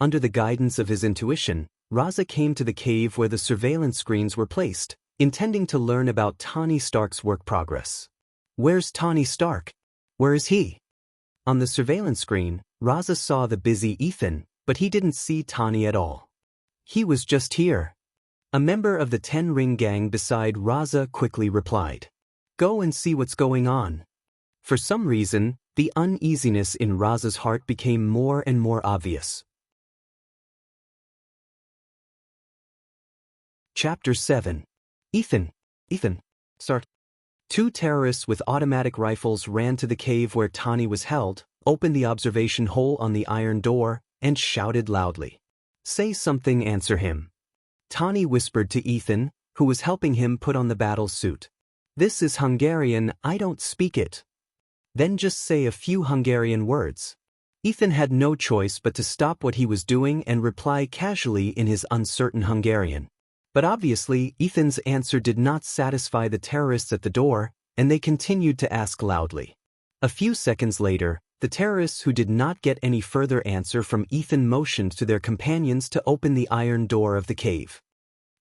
Under the guidance of his intuition, Raza came to the cave where the surveillance screens were placed, intending to learn about Tawny Stark's work progress. Where's Tawny Stark? Where is he? On the surveillance screen, Raza saw the busy Ethan, but he didn't see Tawny at all. He was just here. A member of the Ten Ring Gang beside Raza quickly replied. Go and see what's going on. For some reason, the uneasiness in Raza's heart became more and more obvious. Chapter 7. Ethan, start. 2 terrorists with automatic rifles ran to the cave where Tawny was held, opened the observation hole on the iron door, and shouted loudly. Say something, answer him. Tawny whispered to Ethan, who was helping him put on the battle suit. This is Hungarian, I don't speak it. Then just say a few Hungarian words. Ethan had no choice but to stop what he was doing and reply casually in his uncertain Hungarian. But obviously, Ethan's answer did not satisfy the terrorists at the door, and they continued to ask loudly. A few seconds later, the terrorists who did not get any further answer from Ethan motioned to their companions to open the iron door of the cave.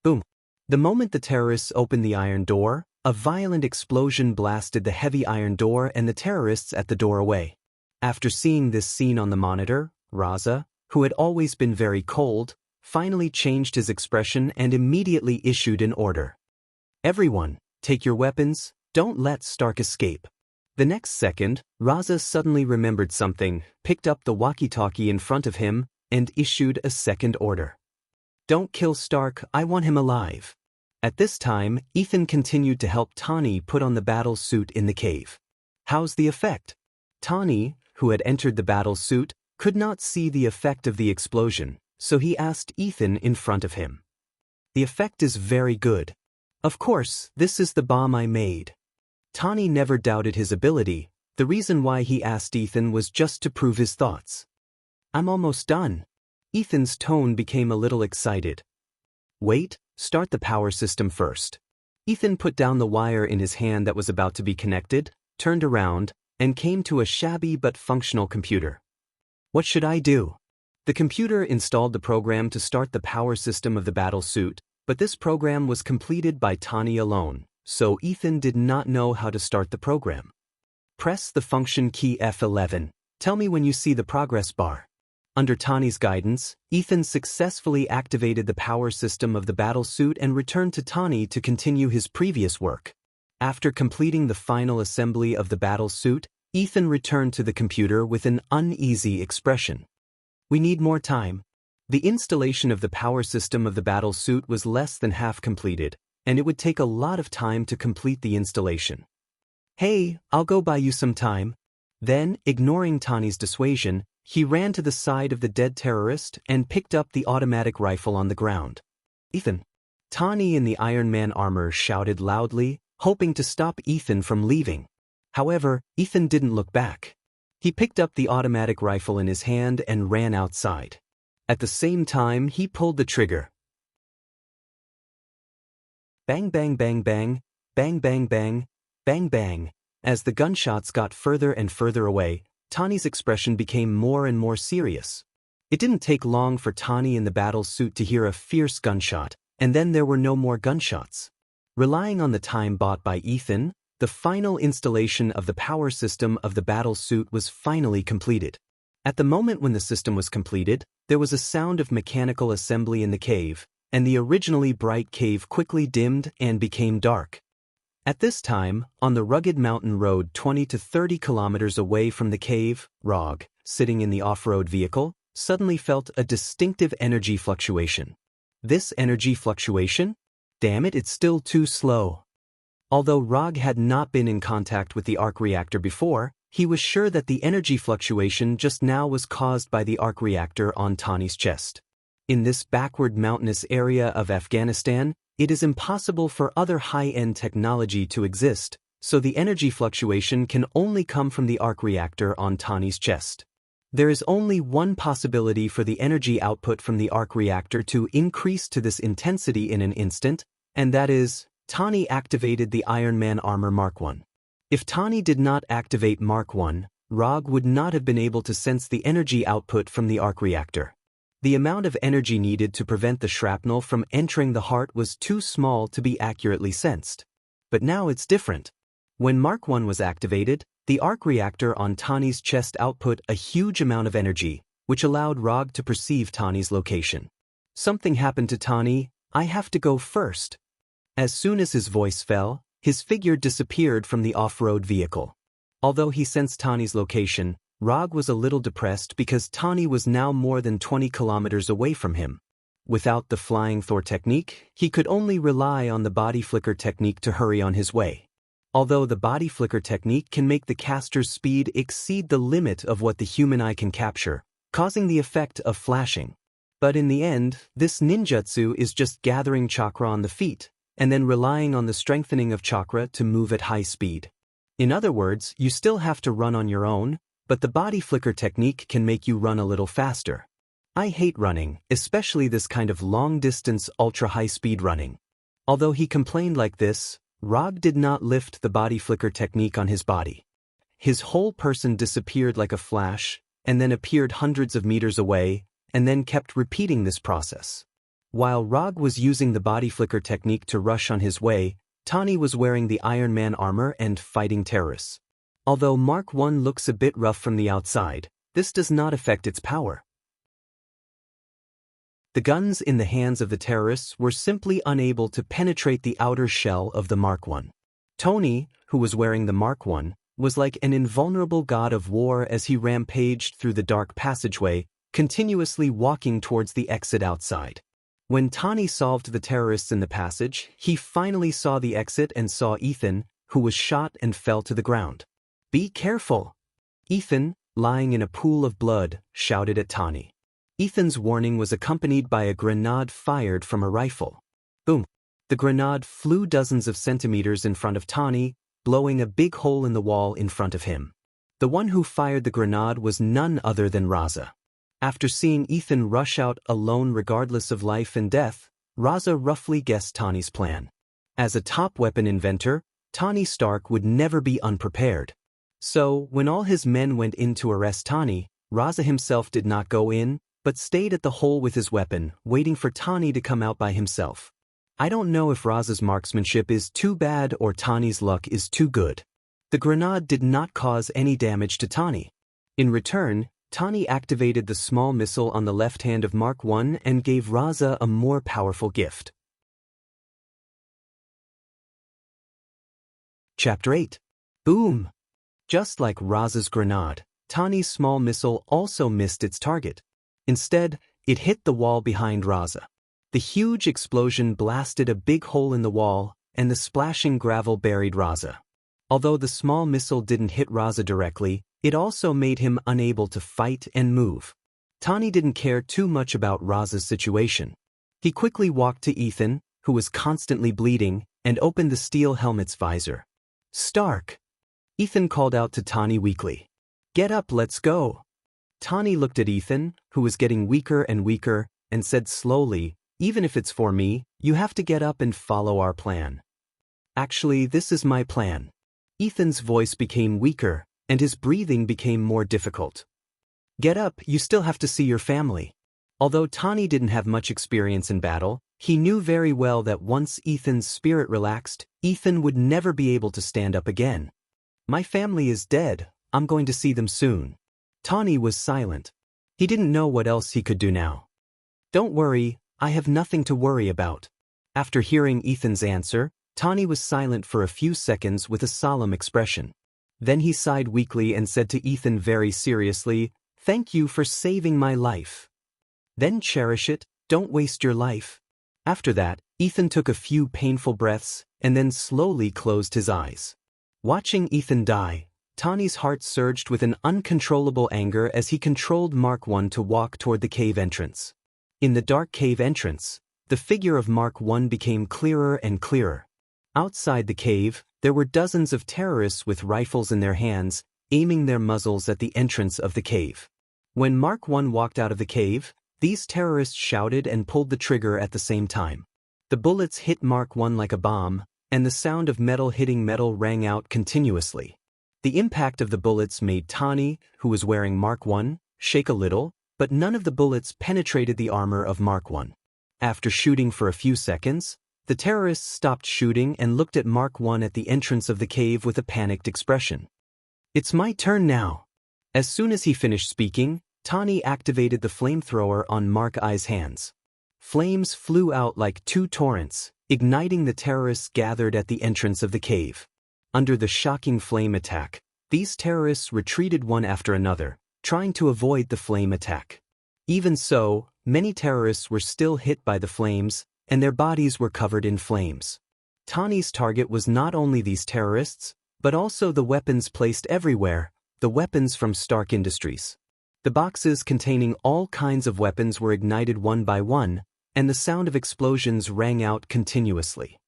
Boom! The moment the terrorists opened the iron door, a violent explosion blasted the heavy iron door and the terrorists at the door away. After seeing this scene on the monitor, Raza, who had always been very cold, finally changed his expression and immediately issued an order. Everyone, take your weapons, don't let Stark escape. The next second, Raza suddenly remembered something, picked up the walkie-talkie in front of him, and issued a second order. Don't kill Stark, I want him alive. At this time, Ethan continued to help Tawny put on the battle suit in the cave. How's the effect? Tawny, who had entered the battle suit, could not see the effect of the explosion, so he asked Ethan in front of him. The effect is very good. Of course, this is the bomb I made. Tawny never doubted his ability. The reason why he asked Ethan was just to prove his thoughts. I'm almost done. Ethan's tone became a little excited. Wait, start the power system first. Ethan put down the wire in his hand that was about to be connected, turned around, and came to a shabby but functional computer. What should I do? The computer installed the program to start the power system of the battle suit, but this program was completed by Tani alone, so Ethan did not know how to start the program. Press the function key F11. Tell me when you see the progress bar. Under Tani's guidance, Ethan successfully activated the power system of the battle suit and returned to Tani to continue his previous work. After completing the final assembly of the battle suit, Ethan returned to the computer with an uneasy expression. We need more time. The installation of the power system of the battle suit was less than half completed, and it would take a lot of time to complete the installation. Hey, I'll go buy you some time. Then, ignoring Tani's dissuasion, he ran to the side of the dead terrorist and picked up the automatic rifle on the ground. Ethan! Tani in the Iron Man armor shouted loudly, hoping to stop Ethan from leaving. However, Ethan didn't look back. He picked up the automatic rifle in his hand and ran outside. At the same time, he pulled the trigger. Bang bang bang bang, bang bang bang, bang bang. As the gunshots got further and further away, Tani's expression became more and more serious. It didn't take long for Tani in the battle suit to hear a fierce gunshot, and then there were no more gunshots. Relying on the time bought by Ethan, the final installation of the power system of the battle suit was finally completed. At the moment when the system was completed, there was a sound of mechanical assembly in the cave, and the originally bright cave quickly dimmed and became dark. At this time, on the rugged mountain road 20 to 30 kilometers away from the cave, Rog, sitting in the off-road vehicle, suddenly felt a distinctive energy fluctuation. This energy fluctuation? Damn it, it's still too slow. Although Rog had not been in contact with the arc reactor before, he was sure that the energy fluctuation just now was caused by the arc reactor on Tani's chest. In this backward mountainous area of Afghanistan, it is impossible for other high-end technology to exist, so the energy fluctuation can only come from the arc reactor on Tani's chest. There is only one possibility for the energy output from the arc reactor to increase to this intensity in an instant, and that is, Tani activated the Iron Man armor Mark I. If Tani did not activate Mark I, Rog would not have been able to sense the energy output from the arc reactor. The amount of energy needed to prevent the shrapnel from entering the heart was too small to be accurately sensed. But now it's different. When Mark I was activated, the arc reactor on Tani's chest output a huge amount of energy, which allowed Rog to perceive Tani's location. Something happened to Tani, I have to go first. As soon as his voice fell, his figure disappeared from the off-road vehicle. Although he sensed Tani's location, Rog was a little depressed because Tani was now more than 20 kilometers away from him. Without the Flying Thor technique, he could only rely on the body flicker technique to hurry on his way. Although the body flicker technique can make the caster's speed exceed the limit of what the human eye can capture, causing the effect of flashing. But in the end, this ninjutsu is just gathering chakra on the feet, and then relying on the strengthening of chakra to move at high speed. In other words, you still have to run on your own, but the body flicker technique can make you run a little faster. I hate running, especially this kind of long-distance ultra-high-speed running. Although he complained like this, Rog did not lift the body flicker technique on his body. His whole person disappeared like a flash, and then appeared hundreds of meters away, and then kept repeating this process. While Rog was using the body flicker technique to rush on his way, Tani was wearing the Iron Man armor and fighting terrorists. Although Mark I looks a bit rough from the outside, this does not affect its power. The guns in the hands of the terrorists were simply unable to penetrate the outer shell of the Mark I. Tony, who was wearing the Mark I, was like an invulnerable god of war as he rampaged through the dark passageway, continuously walking towards the exit outside. When Tani solved the terrorists in the passage, he finally saw the exit and saw Ethan, who was shot and fell to the ground. Be careful! Ethan, lying in a pool of blood, shouted at Tani. Ethan's warning was accompanied by a grenade fired from a rifle. Boom! The grenade flew dozens of centimeters in front of Tani, blowing a big hole in the wall in front of him. The one who fired the grenade was none other than Raza. After seeing Ethan rush out alone regardless of life and death, Raza roughly guessed Tani's plan. As a top weapon inventor, Tony Stark would never be unprepared. So, when all his men went in to arrest Tani, Raza himself did not go in, but stayed at the hole with his weapon, waiting for Tani to come out by himself. I don't know if Raza's marksmanship is too bad or Tani's luck is too good. The grenade did not cause any damage to Tani. In return, Tani activated the small missile on the left hand of Mark I and gave Raza a more powerful gift. Chapter 8. Boom! Just like Raza's grenade, Tani's small missile also missed its target. Instead, it hit the wall behind Raza. The huge explosion blasted a big hole in the wall, and the splashing gravel buried Raza. Although the small missile didn't hit Raza directly, it also made him unable to fight and move. Tani didn't care too much about Raza's situation. He quickly walked to Ethan, who was constantly bleeding, and opened the steel helmet's visor. "Stark!" Ethan called out to Tani weakly. "Get up, let's go." Tani looked at Ethan, who was getting weaker and weaker, and said slowly, "Even if it's for me, you have to get up and follow our plan." "Actually, this is my plan." Ethan's voice became weaker, and his breathing became more difficult. "Get up, you still have to see your family." Although Tani didn't have much experience in battle, he knew very well that once Ethan's spirit relaxed, Ethan would never be able to stand up again. "My family is dead, I'm going to see them soon." Tani was silent. He didn't know what else he could do now. "Don't worry, I have nothing to worry about." After hearing Ethan's answer, Tani was silent for a few seconds with a solemn expression. Then he sighed weakly and said to Ethan very seriously, "Thank you for saving my life. Then cherish it, don't waste your life." After that, Ethan took a few painful breaths and then slowly closed his eyes. Watching Ethan die, Tani's heart surged with an uncontrollable anger as he controlled Mark I to walk toward the cave entrance. In the dark cave entrance, the figure of Mark I became clearer and clearer. Outside the cave, there were dozens of terrorists with rifles in their hands, aiming their muzzles at the entrance of the cave. When Mark I walked out of the cave, these terrorists shouted and pulled the trigger at the same time. The bullets hit Mark I like a bomb, and the sound of metal hitting metal rang out continuously. The impact of the bullets made Tani, who was wearing Mark I, shake a little, but none of the bullets penetrated the armor of Mark I. After shooting for a few seconds, the terrorists stopped shooting and looked at Mark I at the entrance of the cave with a panicked expression. "It's my turn now." As soon as he finished speaking, Tani activated the flamethrower on Mark I's hands. Flames flew out like two torrents, igniting the terrorists gathered at the entrance of the cave. Under the shocking flame attack, these terrorists retreated one after another, trying to avoid the flame attack. Even so, many terrorists were still hit by the flames, and their bodies were covered in flames. Tani's target was not only these terrorists, but also the weapons placed everywhere, the weapons from Stark Industries. The boxes containing all kinds of weapons were ignited one by one, and the sound of explosions rang out continuously.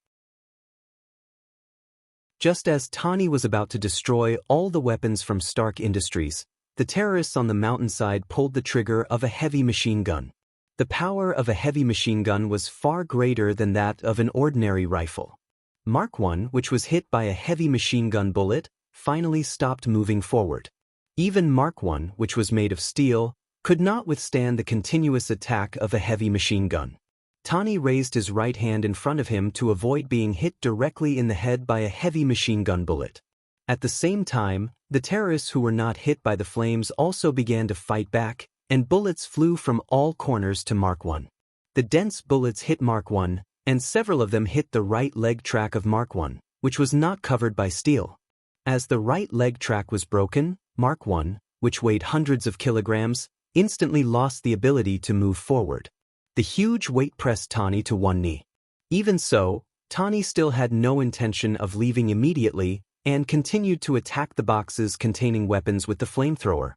Just as Tani was about to destroy all the weapons from Stark Industries, the terrorists on the mountainside pulled the trigger of a heavy machine gun. The power of a heavy machine gun was far greater than that of an ordinary rifle. Mark I, which was hit by a heavy machine gun bullet, finally stopped moving forward. Even Mark I, which was made of steel, could not withstand the continuous attack of a heavy machine gun. Tani raised his right hand in front of him to avoid being hit directly in the head by a heavy machine gun bullet. At the same time, the terrorists who were not hit by the flames also began to fight back, and bullets flew from all corners to Mark I. The dense bullets hit Mark I, and several of them hit the right leg track of Mark I, which was not covered by steel. As the right leg track was broken, Mark I, which weighed hundreds of kilograms, instantly lost the ability to move forward. The huge weight pressed Tani to one knee. Even so, Tani still had no intention of leaving immediately and continued to attack the boxes containing weapons with the flamethrower.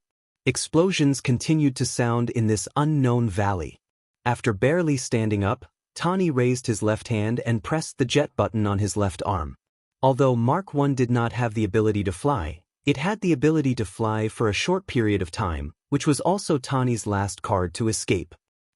Explosions continued to sound in this unknown valley. After barely standing up, Tani raised his left hand and pressed the jet button on his left arm. Although Mark I did not have the ability to fly, it had the ability to fly for a short period of time, which was also Tani's last card to escape.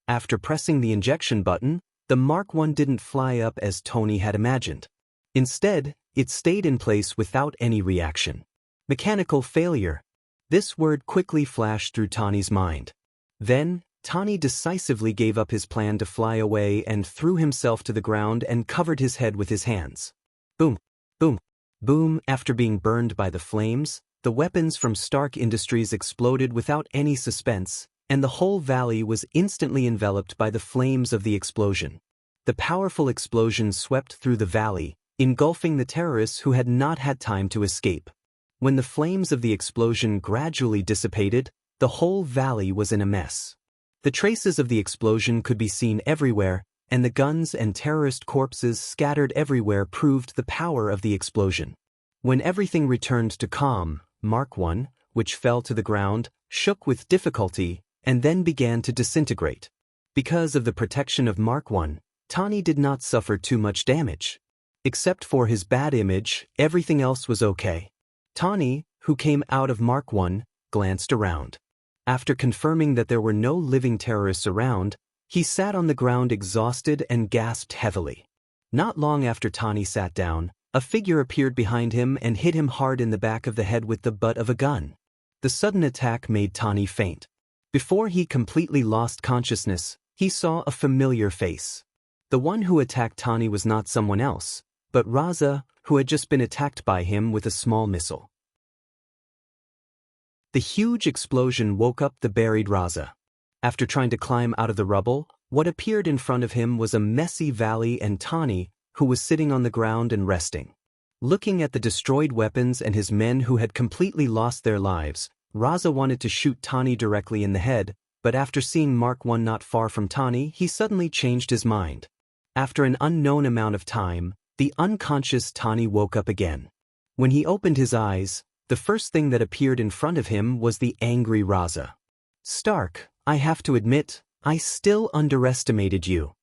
After pressing the injection button, the Mark I didn't fly up as Tony had imagined. Instead, it stayed in place without any reaction. Mechanical failure. This word quickly flashed through Tani's mind. Then, Tani decisively gave up his plan to fly away and threw himself to the ground and covered his head with his hands. Boom, boom, boom. After being burned by the flames, the weapons from Stark Industries exploded without any suspense, and the whole valley was instantly enveloped by the flames of the explosion. The powerful explosion swept through the valley, engulfing the terrorists who had not had time to escape. When the flames of the explosion gradually dissipated, the whole valley was in a mess. The traces of the explosion could be seen everywhere, and the guns and terrorist corpses scattered everywhere proved the power of the explosion. When everything returned to calm, Mark I, which fell to the ground, shook with difficulty, and then began to disintegrate. Because of the protection of Mark I, Tani did not suffer too much damage. Except for his bad image, everything else was okay. Tani, who came out of Mark I, glanced around. After confirming that there were no living terrorists around, he sat on the ground exhausted and gasped heavily. Not long after Tani sat down, a figure appeared behind him and hit him hard in the back of the head with the butt of a gun. The sudden attack made Tani faint. Before he completely lost consciousness, he saw a familiar face. The one who attacked Tani was not someone else, but Raza, who had just been attacked by him with a small missile. The huge explosion woke up the buried Raza. After trying to climb out of the rubble, what appeared in front of him was a messy valley and Tani, who was sitting on the ground and resting. Looking at the destroyed weapons and his men who had completely lost their lives, Raza wanted to shoot Tani directly in the head, but after seeing Mark I not far from Tani, he suddenly changed his mind. After an unknown amount of time, the unconscious Tani woke up again. When he opened his eyes, the first thing that appeared in front of him was the angry Raza. "Stark, I have to admit, I still underestimated you,"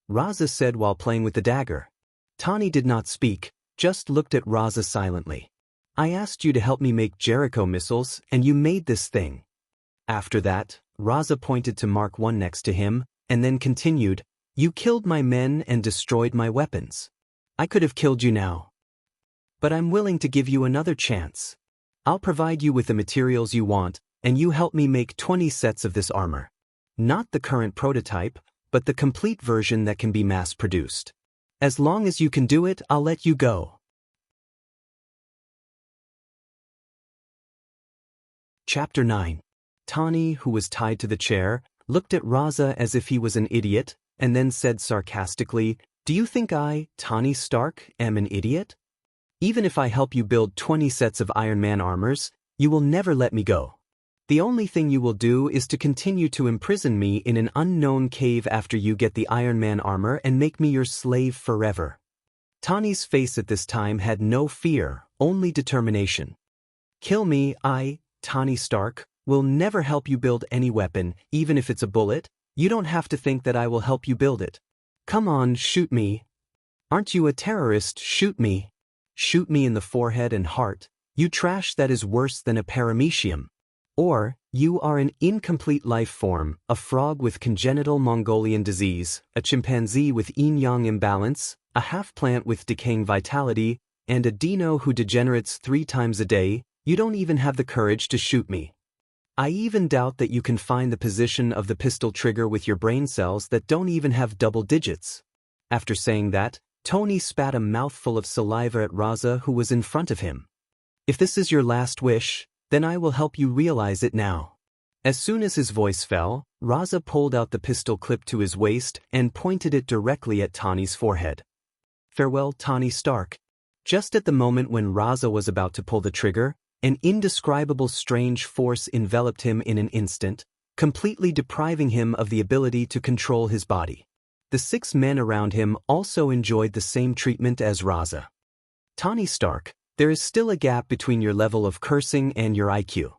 Raza said while playing with the dagger. Tani did not speak, just looked at Raza silently. "I asked you to help me make Jericho missiles, and you made this thing." After that, Raza pointed to Mark I next to him, and then continued, "You killed my men and destroyed my weapons. I could have killed you now. But I'm willing to give you another chance. I'll provide you with the materials you want, and you help me make 20 sets of this armor. Not the current prototype, but the complete version that can be mass-produced. As long as you can do it, I'll let you go." Chapter 9. Tani, who was tied to the chair, looked at Raza as if he was an idiot, and then said sarcastically, "Do you think I, Tani Stark, am an idiot? Even if I help you build 20 sets of Iron Man armors, you will never let me go. The only thing you will do is to continue to imprison me in an unknown cave after you get the Iron Man armor and make me your slave forever." Tani's face at this time had no fear, only determination. "Kill me, I, Tani Stark, will never help you build any weapon, even if it's a bullet. You don't have to think that I will help you build it. Come on, shoot me. Aren't you a terrorist? Shoot me. Shoot me in the forehead and heart, you trash that is worse than a paramecium. Or, you are an incomplete life form, a frog with congenital Mongolian disease, a chimpanzee with yin-yang imbalance, a half-plant with decaying vitality, and a dino who degenerates 3 times a day. You don't even have the courage to shoot me. I even doubt that you can find the position of the pistol trigger with your brain cells that don't even have double digits." After saying that, Tony spat a mouthful of saliva at Raza, who was in front of him. "If this is your last wish, then I will help you realize it now." As soon as his voice fell, Raza pulled out the pistol clip to his waist and pointed it directly at Tani's forehead. "Farewell, Tani Stark." Just at the moment when Raza was about to pull the trigger, an indescribable strange force enveloped him in an instant, completely depriving him of the ability to control his body. The 6 men around him also enjoyed the same treatment as Raza. "Tani Stark, there is still a gap between your level of cursing and your IQ.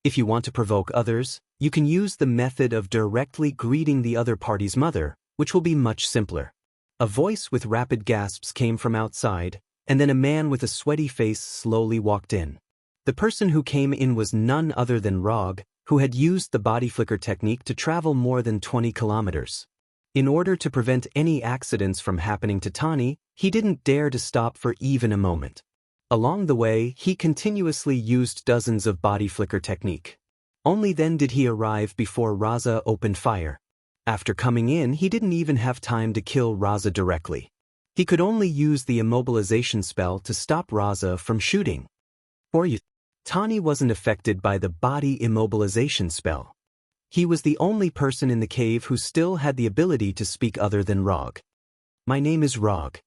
If you want to provoke others, you can use the method of directly greeting the other party's mother, which will be much simpler." A voice with rapid gasps came from outside, and then a man with a sweaty face slowly walked in. The person who came in was none other than Rog, who had used the body flicker technique to travel more than 20 kilometers. In order to prevent any accidents from happening to Tani, he didn't dare to stop for even a moment. Along the way, he continuously used dozens of body flicker technique. Only then did he arrive before Raza opened fire. After coming in, he didn't even have time to kill Raza directly. He could only use the immobilization spell to stop Raza from shooting. Tani wasn't affected by the body immobilization spell. He was the only person in the cave who still had the ability to speak other than Rog. My name is Rog.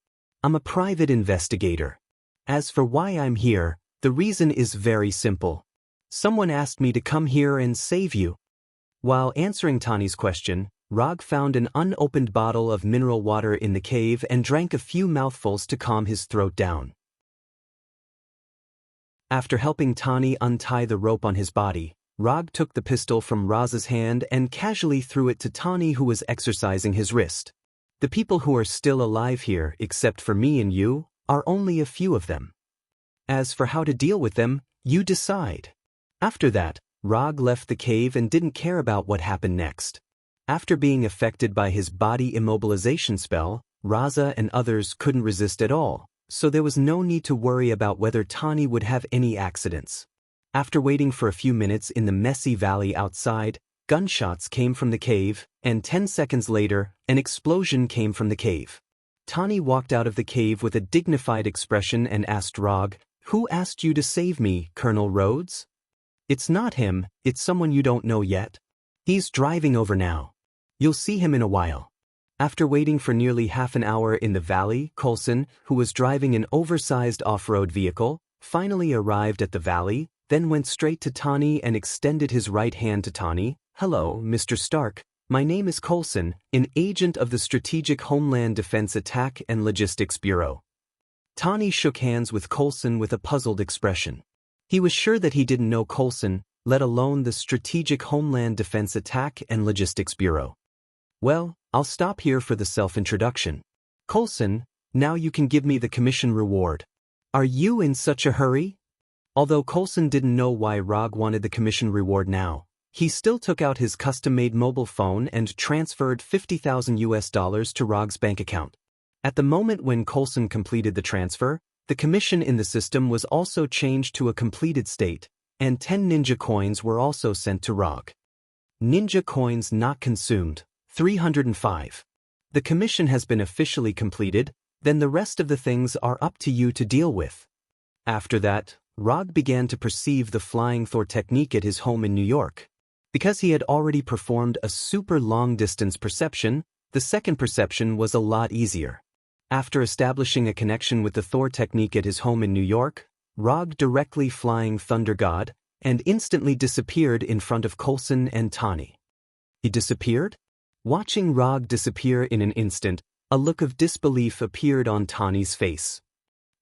I'm a private investigator. As for why I'm here, the reason is very simple. Someone asked me to come here and save you. While answering Tani's question, Rog found an unopened bottle of mineral water in the cave and drank a few mouthfuls to calm his throat down. After helping Tani untie the rope on his body, Rog took the pistol from Raza's hand and casually threw it to Tani, who was exercising his wrist. The people who are still alive here, except for me and you, are only a few of them. As for how to deal with them, you decide. After that, Rog left the cave and didn't care about what happened next. After being affected by his body immobilization spell, Raza and others couldn't resist at all, so there was no need to worry about whether Tani would have any accidents. After waiting for a few minutes in the messy valley outside, gunshots came from the cave, and 10 seconds later, an explosion came from the cave. Tani walked out of the cave with a dignified expression and asked Rog, "Who asked you to save me, Colonel Rhodes?" "It's not him, it's someone you don't know yet. He's driving over now. You'll see him in a while." After waiting for nearly half an hour in the valley, Coulson, who was driving an oversized off-road vehicle, finally arrived at the valley, then went straight to Tani and extended his right hand to Tani. "Hello, Mr. Stark. My name is Coulson, an agent of the Strategic Homeland Defense Attack and Logistics Bureau." Tani shook hands with Coulson with a puzzled expression. He was sure that he didn't know Coulson, let alone the Strategic Homeland Defense Attack and Logistics Bureau. "Well, I'll stop here for the self-introduction. Coulson, now you can give me the commission reward. Are you in such a hurry?" Although Coulson didn't know why Rog wanted the commission reward now, he still took out his custom-made mobile phone and transferred $50,000 to Rog's bank account. At the moment when Coulson completed the transfer, the commission in the system was also changed to a completed state, and 10 ninja coins were also sent to Rog. Ninja coins not consumed, 305. The commission has been officially completed, then the rest of the things are up to you to deal with. After that, Rog began to perceive the flying Thor technique at his home in New York. Because he had already performed a super long-distance perception, the second perception was a lot easier. After establishing a connection with the Thor technique at his home in New York, Rog directly flying Thunder God, and instantly disappeared in front of Coulson and Tani. He disappeared? Watching Rog disappear in an instant, a look of disbelief appeared on Tani's face.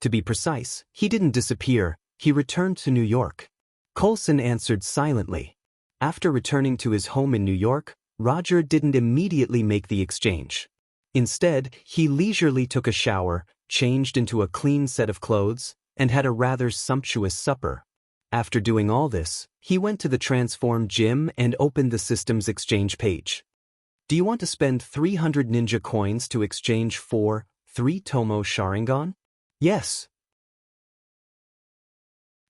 To be precise, he didn't disappear, he returned to New York. Coulson answered silently. After returning to his home in New York, Roger didn't immediately make the exchange. Instead, he leisurely took a shower, changed into a clean set of clothes, and had a rather sumptuous supper. After doing all this, he went to the Transform gym and opened the system's exchange page. "Do you want to spend 300 ninja coins to exchange for 3 Tomo Sharingan?" "Yes."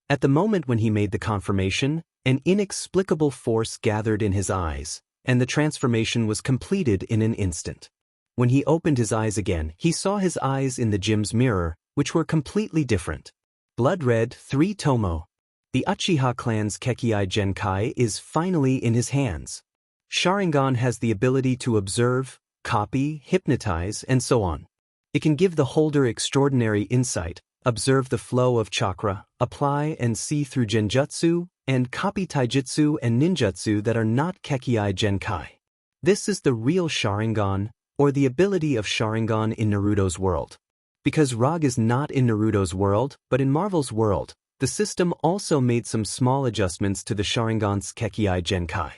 At the moment when he made the confirmation, an inexplicable force gathered in his eyes, and the transformation was completed in an instant. When he opened his eyes again, he saw his eyes in the gym's mirror, which were completely different. Blood red 3 Tomo. The Uchiha clan's Kekkei Genkai is finally in his hands. Sharingan has the ability to observe, copy, hypnotize, and so on. It can give the holder extraordinary insight, observe the flow of chakra, apply and see through genjutsu, and copy taijutsu and ninjutsu that are not Kekkei Genkai. This is the real Sharingan, or the ability of Sharingan in Naruto's world. Because Rog is not in Naruto's world, but in Marvel's world, the system also made some small adjustments to the Sharingan's Kekkei Genkai.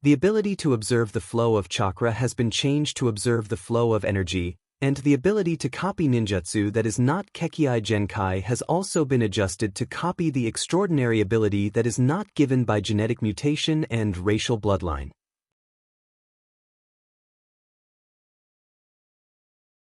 The ability to observe the flow of chakra has been changed to observe the flow of energy, and the ability to copy ninjutsu that is not Kekkei Genkai has also been adjusted to copy the extraordinary ability that is not given by genetic mutation and racial bloodline.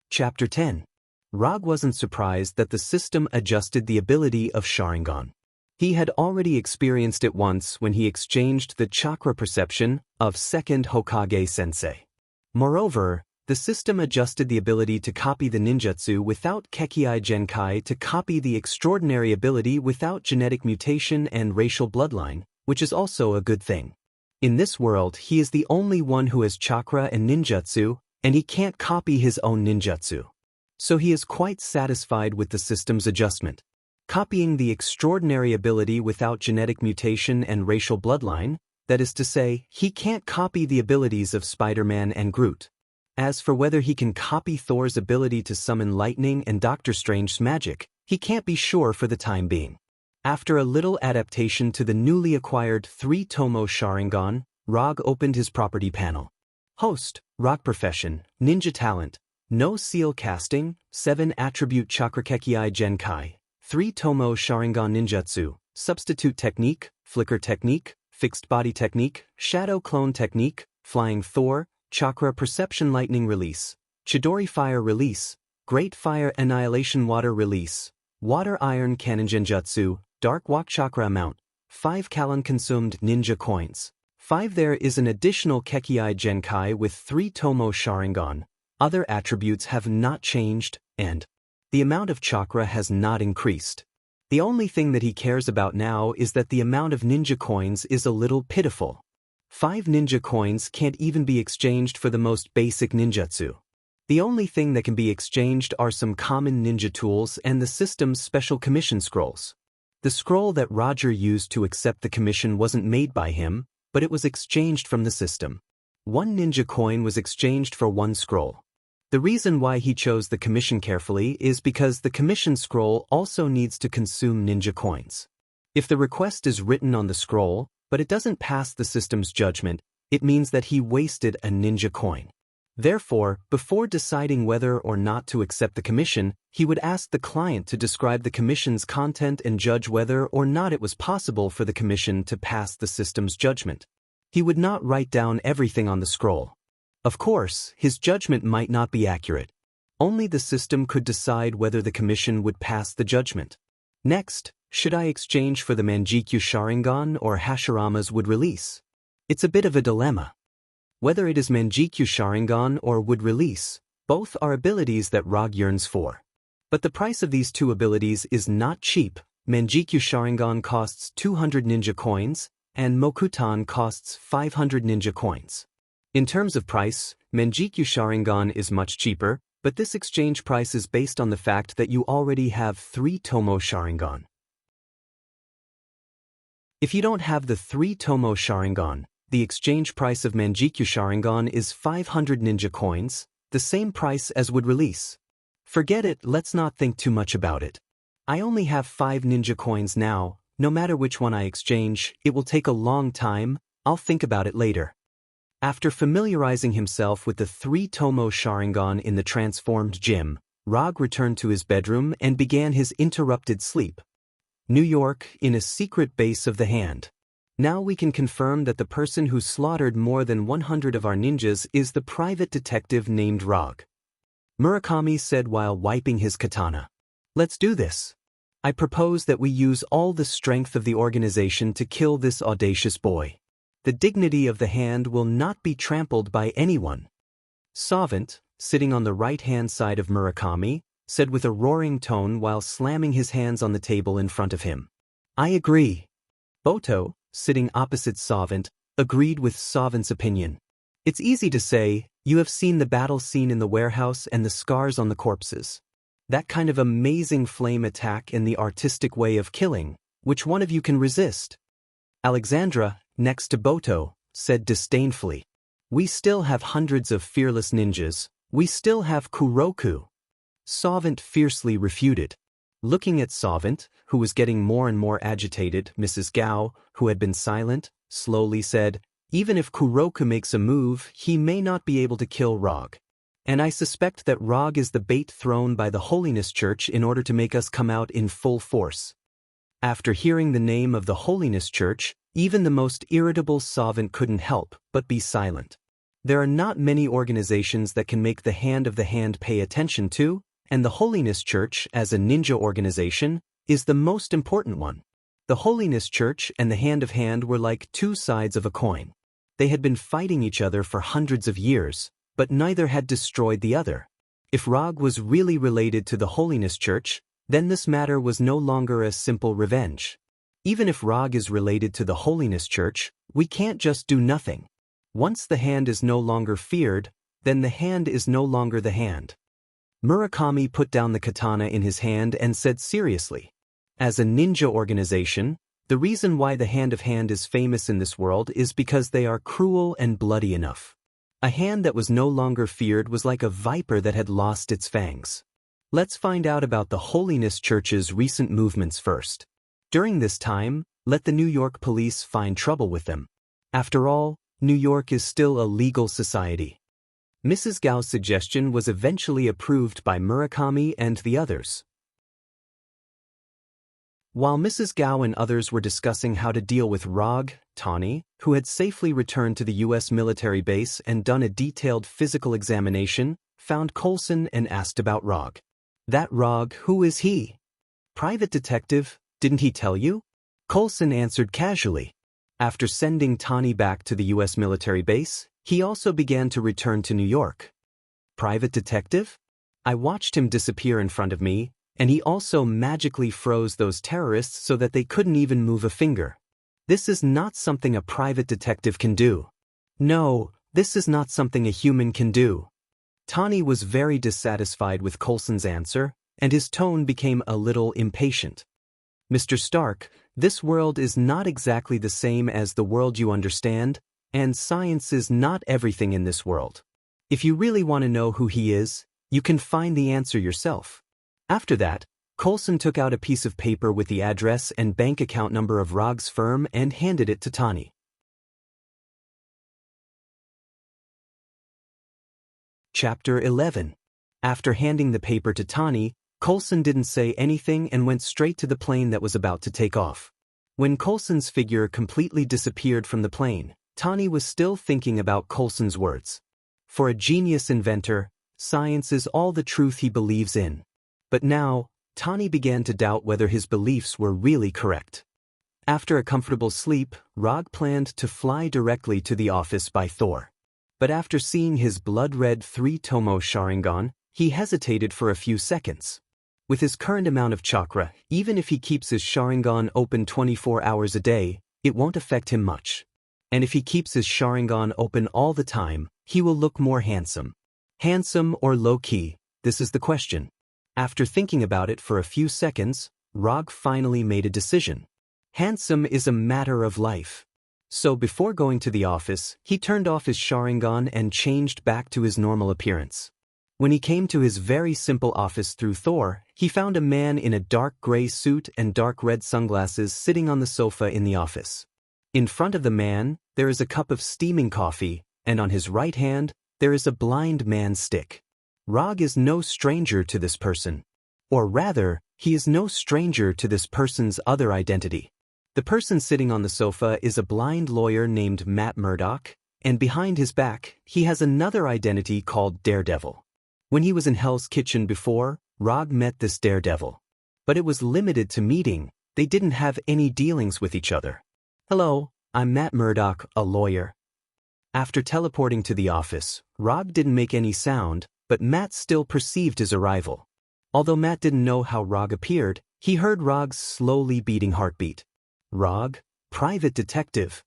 Chapter 10. Rog wasn't surprised that the system adjusted the ability of Sharingan. He had already experienced it once when he exchanged the chakra perception of second Hokage-sensei. Moreover, the system adjusted the ability to copy the ninjutsu without Kekkai Genkai to copy the extraordinary ability without genetic mutation and racial bloodline, which is also a good thing. In this world, he is the only one who has chakra and ninjutsu, and he can't copy his own ninjutsu. So he is quite satisfied with the system's adjustment. Copying the extraordinary ability without genetic mutation and racial bloodline, that is to say, he can't copy the abilities of Spider-Man and Groot. As for whether he can copy Thor's ability to summon lightning and Doctor Strange's magic, he can't be sure for the time being. After a little adaptation to the newly acquired 3-Tomo Sharingan, Rog opened his property panel. Host, Rog Profession, Ninja Talent, No Seal Casting, 7 Attribute Chakra Kekkai Genkai, 3-Tomo Sharingan Ninjutsu, Substitute Technique, Flicker Technique, Fixed Body Technique, Shadow Clone Technique, Flying Thor, Chakra Perception Lightning Release, Chidori Fire Release, Great Fire Annihilation Water Release, Water Iron Cannon Genjutsu, Dark Walk Chakra Amount, 5 Kalon Consumed Ninja Coins. 5 There is an additional Kekkai Genkai with 3-Tomo Sharingan. Other attributes have not changed, and the amount of chakra has not increased. The only thing that he cares about now is that the amount of ninja coins is a little pitiful. 5 ninja coins can't even be exchanged for the most basic ninjutsu. The only thing that can be exchanged are some common ninja tools and the system's special commission scrolls. The scroll that Roger used to accept the commission wasn't made by him, but it was exchanged from the system. 1 ninja coin was exchanged for 1 scroll. The reason why he chose the commission carefully is because the commission scroll also needs to consume ninja coins. If the request is written on the scroll, but it doesn't pass the system's judgment, it means that he wasted a ninja coin. Therefore, before deciding whether or not to accept the commission, he would ask the client to describe the commission's content and judge whether or not it was possible for the commission to pass the system's judgment. He would not write down everything on the scroll. Of course, his judgment might not be accurate. Only the system could decide whether the commission would pass the judgment. Next, should I exchange for the Manjikyu Sharingan or Hashirama's Wood Release? It's a bit of a dilemma. Whether it is Manjikyu Sharingan or Wood Release, both are abilities that Rog yearns for. But the price of these 2 abilities is not cheap. Manjikyu Sharingan costs 200 ninja coins, and Mokutan costs 500 ninja coins. In terms of price, Manjikyu Sharingan is much cheaper, but this exchange price is based on the fact that you already have 3-Tomo Sharingan. If you don't have the 3-Tomo Sharingan, the exchange price of Manjikyu Sharingan is 500 ninja coins, the same price as Wood Release. Forget it, let's not think too much about it. I only have 5 ninja coins now, no matter which one I exchange, it will take a long time, I'll think about it later. After familiarizing himself with the 3-Tomo Sharingan in the transformed gym, Rog returned to his bedroom and began his interrupted sleep. New York, in a secret base of the hand. Now we can confirm that the person who slaughtered more than 100 of our ninjas is the private detective named Rog. Murakami said while wiping his katana. Let's do this. I propose that we use all the strength of the organization to kill this audacious boy. The dignity of the hand will not be trampled by anyone. Savant, sitting on the right-hand side of Murakami, said with a roaring tone while slamming his hands on the table in front of him. I agree. Boto, sitting opposite Savant, agreed with Savant's opinion. It's easy to say, you have seen the battle scene in the warehouse and the scars on the corpses. That kind of amazing flame attack and the artistic way of killing, which one of you can resist? Alexandra, next to Boto, said disdainfully. We still have hundreds of fearless ninjas. We still have Kuroku. Savant fiercely refuted. Looking at Savant, who was getting more and more agitated, Mrs. Gao, who had been silent, slowly said, even if Kuroku makes a move, he may not be able to kill Rog. And I suspect that Rog is the bait thrown by the Holiness Church in order to make us come out in full force. After hearing the name of the Holiness Church, even the most irritable Savant couldn't help but be silent. There are not many organizations that can make the hand of the hand pay attention to, And the Holiness Church, as a ninja organization, is the most important one. The Holiness Church and the Hand of Hand were like two sides of a coin. They had been fighting each other for hundreds of years, but neither had destroyed the other. If Rog was really related to the Holiness Church, then this matter was no longer a simple revenge. Even if Rog is related to the Holiness Church, we can't just do nothing. Once the hand is no longer feared, then the hand is no longer the hand. Murakami put down the katana in his hand and said seriously, as a ninja organization, the reason why the Hand of Hand is famous in this world is because they are cruel and bloody enough. A hand that was no longer feared was like a viper that had lost its fangs. Let's find out about the Holiness Church's recent movements first. During this time, let the New York police find trouble with them. After all, New York is still a legal society. Mrs. Gao's suggestion was eventually approved by Murakami and the others. While Mrs. Gao and others were discussing how to deal with Rog, Tawny, who had safely returned to the U.S. military base and done a detailed physical examination, found Coulson and asked about Rog. That Rog, who is he? Private detective, didn't he tell you? Coulson answered casually. After sending Tawny back to the U.S. military base, he also began to return to New York. Private detective? I watched him disappear in front of me, and he also magically froze those terrorists so that they couldn't even move a finger. This is not something a private detective can do. No, this is not something a human can do. Tawny was very dissatisfied with Coulson's answer, and his tone became a little impatient. Mr. Stark, this world is not exactly the same as the world you understand, and science is not everything in this world. If you really want to know who he is, you can find the answer yourself. After that, Coulson took out a piece of paper with the address and bank account number of Rog's firm and handed it to Tawny. Chapter 11. After handing the paper to Tawny, Coulson didn't say anything and went straight to the plane that was about to take off. When Coulson's figure completely disappeared from the plane, Tawny was still thinking about Coulson's words. For a genius inventor, science is all the truth he believes in. But now, Tawny began to doubt whether his beliefs were really correct. After a comfortable sleep, Rog planned to fly directly to the office by Thor. But after seeing his blood-red 3-tomo Sharingan, he hesitated for a few seconds. With his current amount of chakra, even if he keeps his Sharingan open 24 hours a day, it won't affect him much. And if he keeps his Sharingan open all the time, he will look more handsome. Handsome or low-key, this is the question. After thinking about it for a few seconds, Rog finally made a decision. Handsome is a matter of life. So before going to the office, he turned off his Sharingan and changed back to his normal appearance. When he came to his very simple office through Thor, he found a man in a dark gray suit and dark red sunglasses sitting on the sofa in the office. In front of the man, there is a cup of steaming coffee, and on his right hand, there is a blind man's stick. Rog is no stranger to this person. Or rather, he is no stranger to this person's other identity. The person sitting on the sofa is a blind lawyer named Matt Murdock, and behind his back, he has another identity called Daredevil. When he was in Hell's Kitchen before, Rog met this Daredevil. But it was limited to meeting, they didn't have any dealings with each other. Hello, I'm Matt Murdock, a lawyer. After teleporting to the office, Rog didn't make any sound, but Matt still perceived his arrival. Although Matt didn't know how Rog appeared, he heard Rog's slowly beating heartbeat. Rog, private detective.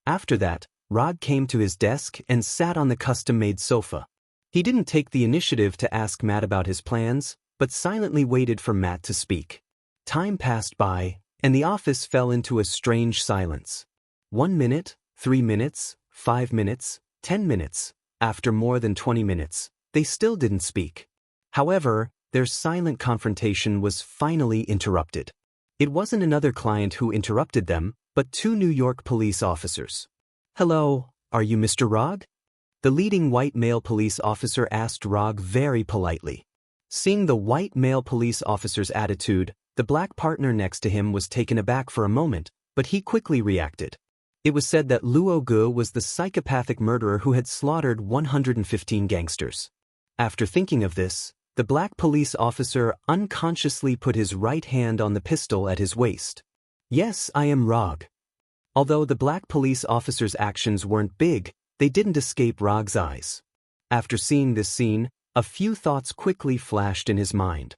After that, Rog came to his desk and sat on the custom-made sofa. He didn't take the initiative to ask Matt about his plans, but silently waited for Matt to speak. Time passed by, and the office fell into a strange silence. 1 minute, 3 minutes, 5 minutes, 10 minutes. After more than 20 minutes, they still didn't speak. However, their silent confrontation was finally interrupted. It wasn't another client who interrupted them, but 2 New York police officers. Hello, are you Mr. Rog? The leading white male police officer asked Rog very politely. Seeing the white male police officer's attitude, the black partner next to him was taken aback for a moment, but he quickly reacted. It was said that Luo Gu was the psychopathic murderer who had slaughtered 115 gangsters. After thinking of this, The black police officer unconsciously put his right hand on the pistol at his waist. Yes, I am Rog. Although the black police officer's actions weren't big, they didn't escape Rog's eyes. After seeing this scene, a few thoughts quickly flashed in his mind.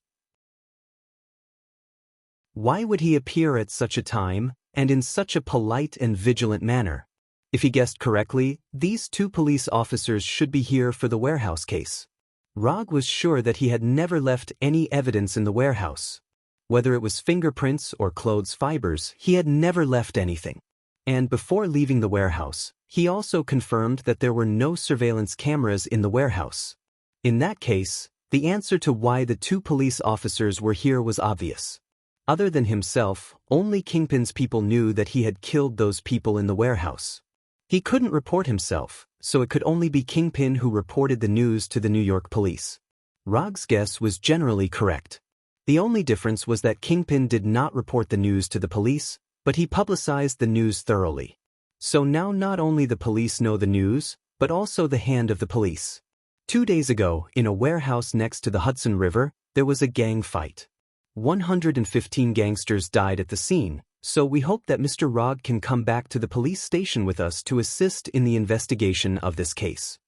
Why would he appear at such a time, and in such a polite and vigilant manner? If he guessed correctly, these two police officers should be here for the warehouse case. Rog was sure that he had never left any evidence in the warehouse. Whether it was fingerprints or clothes fibers, he had never left anything. And before leaving the warehouse, he also confirmed that there were no surveillance cameras in the warehouse. In that case, the answer to why the two police officers were here was obvious. Other than himself, only Kingpin's people knew that he had killed those people in the warehouse. He couldn't report himself, so it could only be Kingpin who reported the news to the New York police. Rog's guess was generally correct. The only difference was that Kingpin did not report the news to the police, but he publicized the news thoroughly. So now not only the police know the news, but also the hand of the police. 2 days ago, in a warehouse next to the Hudson River, there was a gang fight. 115 gangsters died at the scene, so we hope that Mr. Rog can come back to the police station with us to assist in the investigation of this case.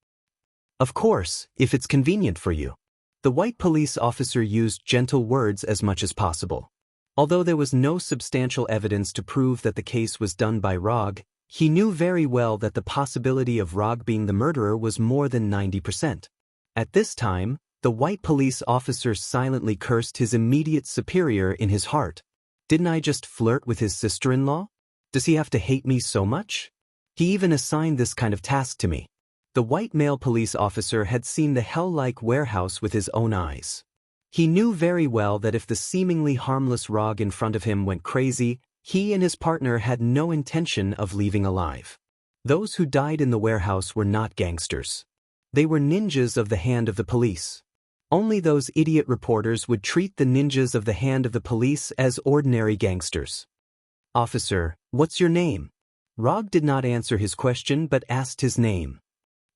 Of course, if it's convenient for you. The white police officer used gentle words as much as possible. Although there was no substantial evidence to prove that the case was done by Rog, he knew very well that the possibility of Rog being the murderer was more than 90%. At this time, the white police officer silently cursed his immediate superior in his heart. Didn't I just flirt with his sister-in-law? Does he have to hate me so much? He even assigned this kind of task to me. The white male police officer had seen the hell-like warehouse with his own eyes. He knew very well that if the seemingly harmless Rog in front of him went crazy, he and his partner had no intention of leaving alive. Those who died in the warehouse were not gangsters. They were ninjas of the hand of the police. Only those idiot reporters would treat the ninjas of the hand of the police as ordinary gangsters. Officer, what's your name? Rog did not answer his question but asked his name.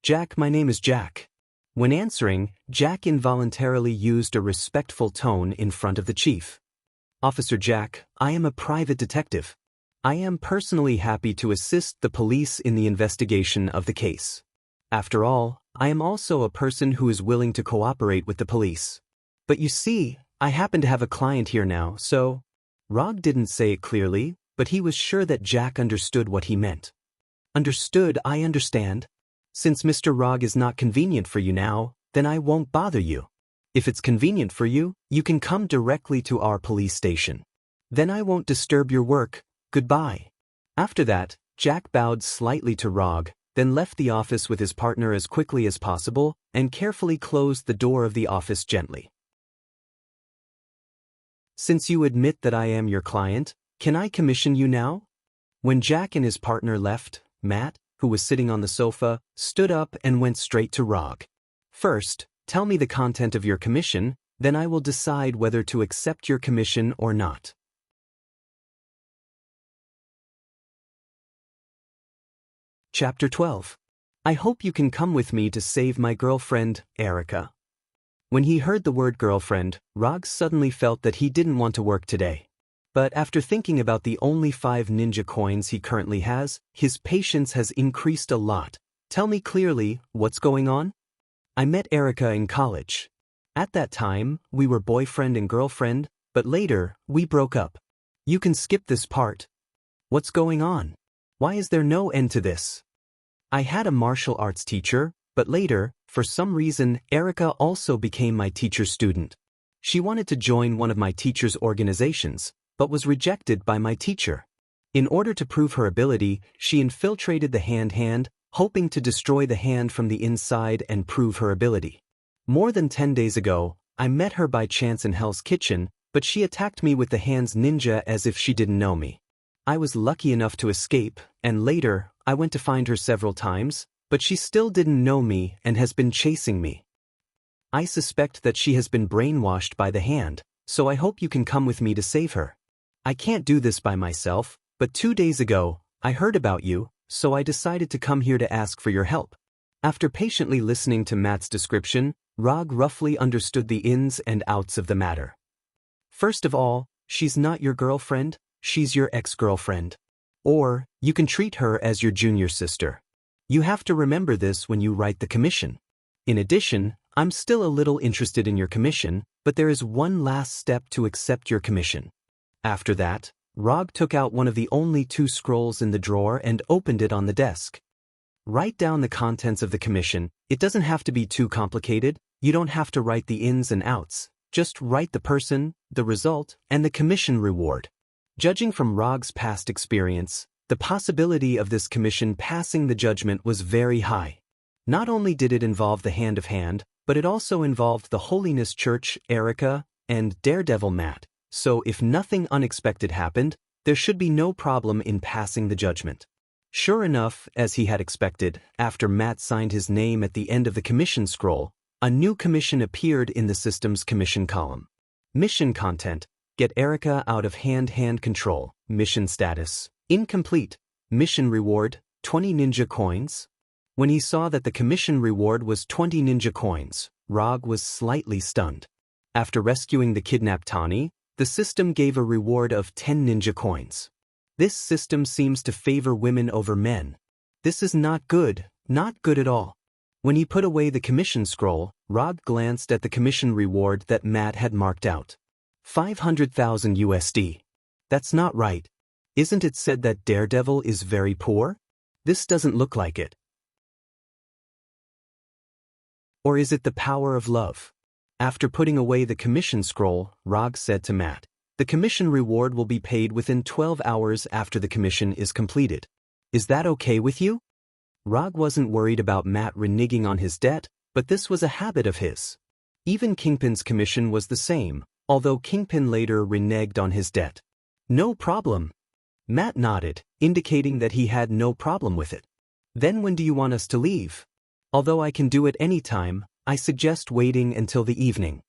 Jack, my name is Jack. When answering, Jack involuntarily used a respectful tone in front of the chief. Officer Jack, I am a private detective. I am personally happy to assist the police in the investigation of the case. After all, I am also a person who is willing to cooperate with the police. But you see, I happen to have a client here now, so... Rog didn't say it clearly, but he was sure that Jack understood what he meant. Understood, I understand. Since Mr. Rog is not convenient for you now, then I won't bother you. If it's convenient for you, you can come directly to our police station. Then I won't disturb your work. Goodbye. After that, Jack bowed slightly to Rog, then left the office with his partner as quickly as possible and carefully closed the door of the office gently. Since you admit that I am your client, can I commission you now? When Jack and his partner left, Matt, who was sitting on the sofa, stood up and went straight to Rog. First, tell me the content of your commission, then I will decide whether to accept your commission or not. Chapter 12. I hope you can come with me to save my girlfriend, Erica. When he heard the word girlfriend, Rog suddenly felt that he didn't want to work today. But after thinking about the only 5 ninja coins he currently has, his patience has increased a lot. Tell me clearly, what's going on? I met Erica in college. At that time, we were boyfriend and girlfriend, but later, we broke up. You can skip this part. What's going on? Why is there no end to this? I had a martial arts teacher, but later, for some reason, Erica also became my teacher's student. She wanted to join one of my teacher's organizations, but was rejected by my teacher. In order to prove her ability, she infiltrated the hand, hoping to destroy the hand from the inside and prove her ability. More than 10 days ago, I met her by chance in Hell's Kitchen, but she attacked me with the hand's ninja as if she didn't know me. I was lucky enough to escape, and later, I went to find her several times, but she still didn't know me and has been chasing me. I suspect that she has been brainwashed by the hand, so I hope you can come with me to save her. I can't do this by myself, but 2 days ago, I heard about you, so I decided to come here to ask for your help. After patiently listening to Matt's description, Rog roughly understood the ins and outs of the matter. First of all, she's not your girlfriend, she's your ex-girlfriend. Or, you can treat her as your junior sister. You have to remember this when you write the commission. In addition, I'm still a little interested in your commission, but there is one last step to accept your commission. After that, Rog took out one of the only 2 scrolls in the drawer and opened it on the desk. Write down the contents of the commission. It doesn't have to be too complicated. You don't have to write the ins and outs. Just write the person, the result, and the commission reward. Judging from Rog's past experience, the possibility of this commission passing the judgment was very high. Not only did it involve the Hand of Hand, but it also involved the Holiness Church, Erica, and Daredevil Matt, so if nothing unexpected happened, there should be no problem in passing the judgment. Sure enough, as he had expected, after Matt signed his name at the end of the commission scroll, a new commission appeared in the system's commission column. Mission content: get Erica out of hand control. Mission status: incomplete. Mission reward: 20 ninja coins. When he saw that the commission reward was 20 ninja coins, Rog was slightly stunned. After rescuing the kidnapped Tani, the system gave a reward of 10 ninja coins. This system seems to favor women over men. This is not good at all. When he put away the commission scroll, Rog glanced at the commission reward that Matt had marked out. 500,000 USD. That's not right. Isn't it said that Daredevil is very poor? This doesn't look like it. Or is it the power of love? After putting away the commission scroll, Rog said to Matt, "The commission reward will be paid within 12 hours after the commission is completed. Is that okay with you?" Rog wasn't worried about Matt reneging on his debt, but this was a habit of his. Even Kingpin's commission was the same, although Kingpin later reneged on his debt. "No problem." Matt nodded, indicating that he had no problem with it. "Then when do you want us to leave? Although I can do it any time, I suggest waiting until the evening."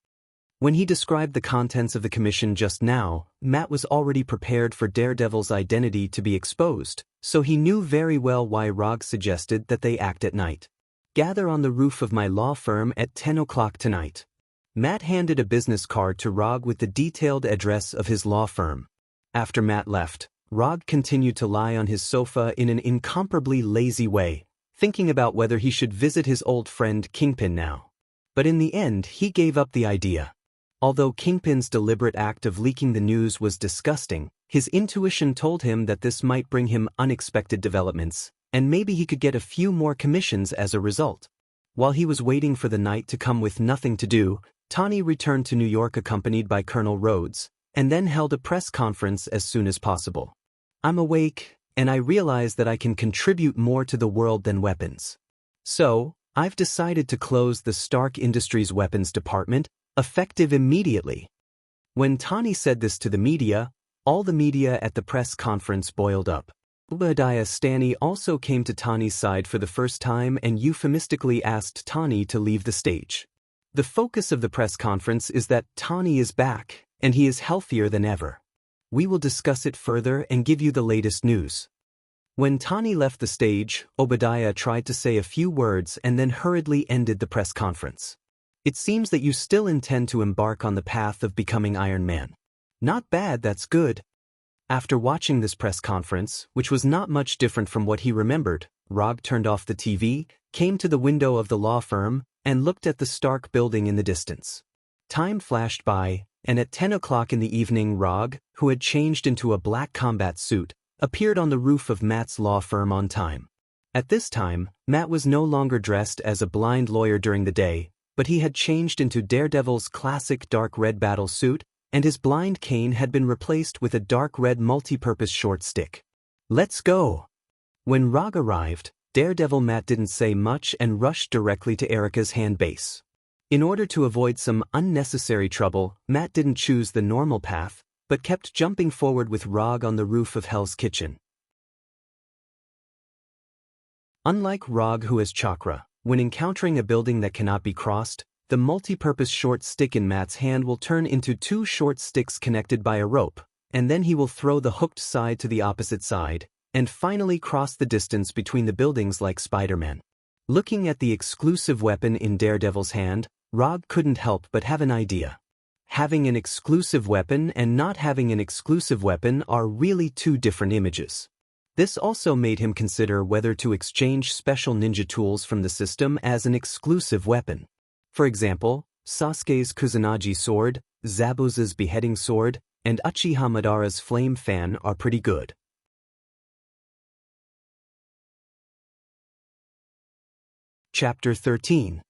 When he described the contents of the commission just now, Matt was already prepared for Daredevil's identity to be exposed, so he knew very well why Rog suggested that they act at night. "Gather on the roof of my law firm at 10 o'clock tonight." Matt handed a business card to Rog with the detailed address of his law firm. After Matt left, Rog continued to lie on his sofa in an incomparably lazy way, thinking about whether he should visit his old friend Kingpin now. But in the end, he gave up the idea. Although Kingpin's deliberate act of leaking the news was disgusting, his intuition told him that this might bring him unexpected developments, and maybe he could get a few more commissions as a result. While he was waiting for the night to come with nothing to do, Tani returned to New York accompanied by Colonel Rhodes, and then held a press conference as soon as possible. "I'm awake, and I realize that I can contribute more to the world than weapons. So, I've decided to close the Stark Industries weapons department, effective immediately." When Tani said this to the media, all the media at the press conference boiled up. Obadiah Stani also came to Tani's side for the first time and euphemistically asked Tani to leave the stage. The focus of the press conference is that Tani is back, and he is healthier than ever. We will discuss it further and give you the latest news. When Tani left the stage, Obadiah tried to say a few words and then hurriedly ended the press conference. "It seems that you still intend to embark on the path of becoming Iron Man. Not bad, that's good." After watching this press conference, which was not much different from what he remembered, Rog turned off the TV, came to the window of the law firm, and looked at the Stark building in the distance. Time flashed by, and at 10 o'clock in the evening Rog, who had changed into a black combat suit, appeared on the roof of Matt's law firm on time. At this time, Matt was no longer dressed as a blind lawyer during the day, but he had changed into Daredevil's classic dark red battle suit, and his blind cane had been replaced with a dark red multi-purpose short stick. "Let's go!" When Rog arrived, Daredevil Matt didn't say much and rushed directly to Erica's hand base. In order to avoid some unnecessary trouble, Matt didn't choose the normal path, but kept jumping forward with Rog on the roof of Hell's Kitchen. Unlike Rog, who has chakra, when encountering a building that cannot be crossed, the multi-purpose short stick in Matt's hand will turn into 2 short sticks connected by a rope, and then he will throw the hooked side to the opposite side, and finally cross the distance between the buildings like Spider-Man. Looking at the exclusive weapon in Daredevil's hand, Rog couldn't help but have an idea. Having an exclusive weapon and not having an exclusive weapon are really two different images. This also made him consider whether to exchange special ninja tools from the system as an exclusive weapon. For example, Sasuke's Kusanagi sword, Zabuza's beheading sword, and Uchiha Madara's flame fan are pretty good. Chapter 13.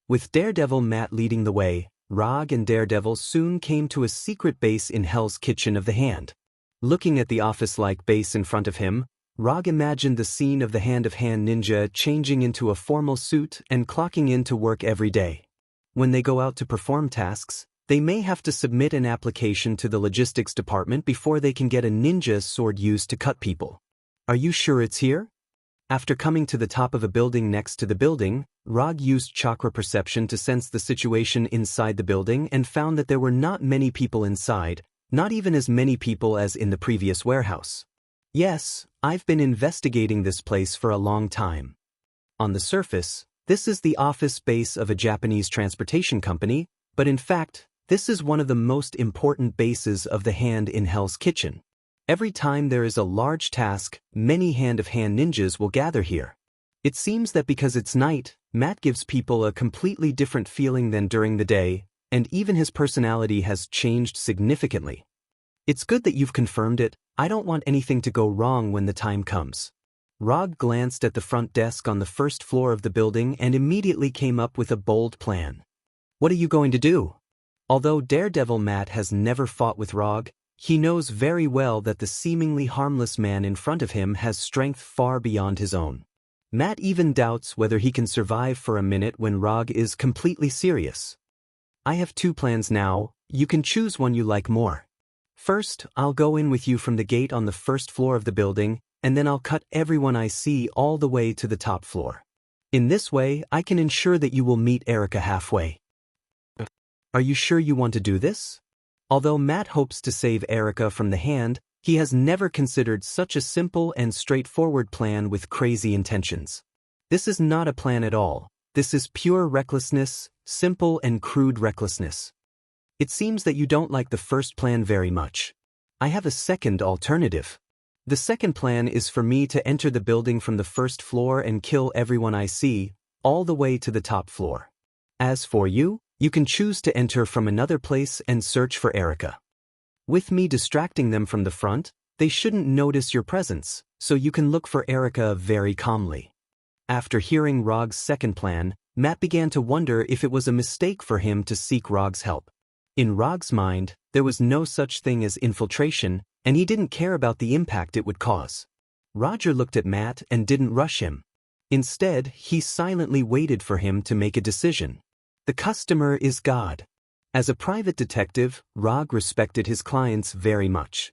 With Daredevil Matt leading the way, Rog and Daredevil soon came to a secret base in Hell's Kitchen of the Hand. Looking at the office-like base in front of him, Rog imagined the scene of the hand-of-hand ninja changing into a formal suit and clocking in to work every day. When they go out to perform tasks, they may have to submit an application to the logistics department before they can get a ninja sword used to cut people. Are you sure it's here? After coming to the top of a building next to the building, Rog used chakra perception to sense the situation inside the building and found that there were not many people inside, not even as many people as in the previous warehouse. Yes, I've been investigating this place for a long time. On the surface, this is the office base of a Japanese transportation company, but in fact, this is one of the most important bases of the Hand in Hell's Kitchen. Every time there is a large task, many hand-of-hand ninjas will gather here. It seems that because it's night, Matt gives people a completely different feeling than during the day, and even his personality has changed significantly. It's good that you've confirmed it. I don't want anything to go wrong when the time comes. Rog glanced at the front desk on the first floor of the building and immediately came up with a bold plan. What are you going to do? Although Daredevil Matt has never fought with Rog, he knows very well that the seemingly harmless man in front of him has strength far beyond his own. Matt even doubts whether he can survive for a minute when Rog is completely serious. I have two plans now, you can choose one you like more. First, I'll go in with you from the gate on the first floor of the building, and then I'll cut everyone I see all the way to the top floor. In this way, I can ensure that you will meet Erica halfway. Are you sure you want to do this? Although Matt hopes to save Erica from the Hand, he has never considered such a simple and straightforward plan with crazy intentions. This is not a plan at all. This is pure recklessness, simple and crude recklessness. It seems that you don't like the first plan very much. I have a second alternative. The second plan is for me to enter the building from the first floor and kill everyone I see, all the way to the top floor. As for you, you can choose to enter from another place and search for Erica. With me distracting them from the front, they shouldn't notice your presence, so you can look for Erica very calmly. After hearing Rog's second plan, Matt began to wonder if it was a mistake for him to seek Rog's help. In Rog's mind, there was no such thing as infiltration, and he didn't care about the impact it would cause. Roger looked at Matt and didn't rush him. Instead, he silently waited for him to make a decision. The customer is God. As a private detective, Rog respected his clients very much.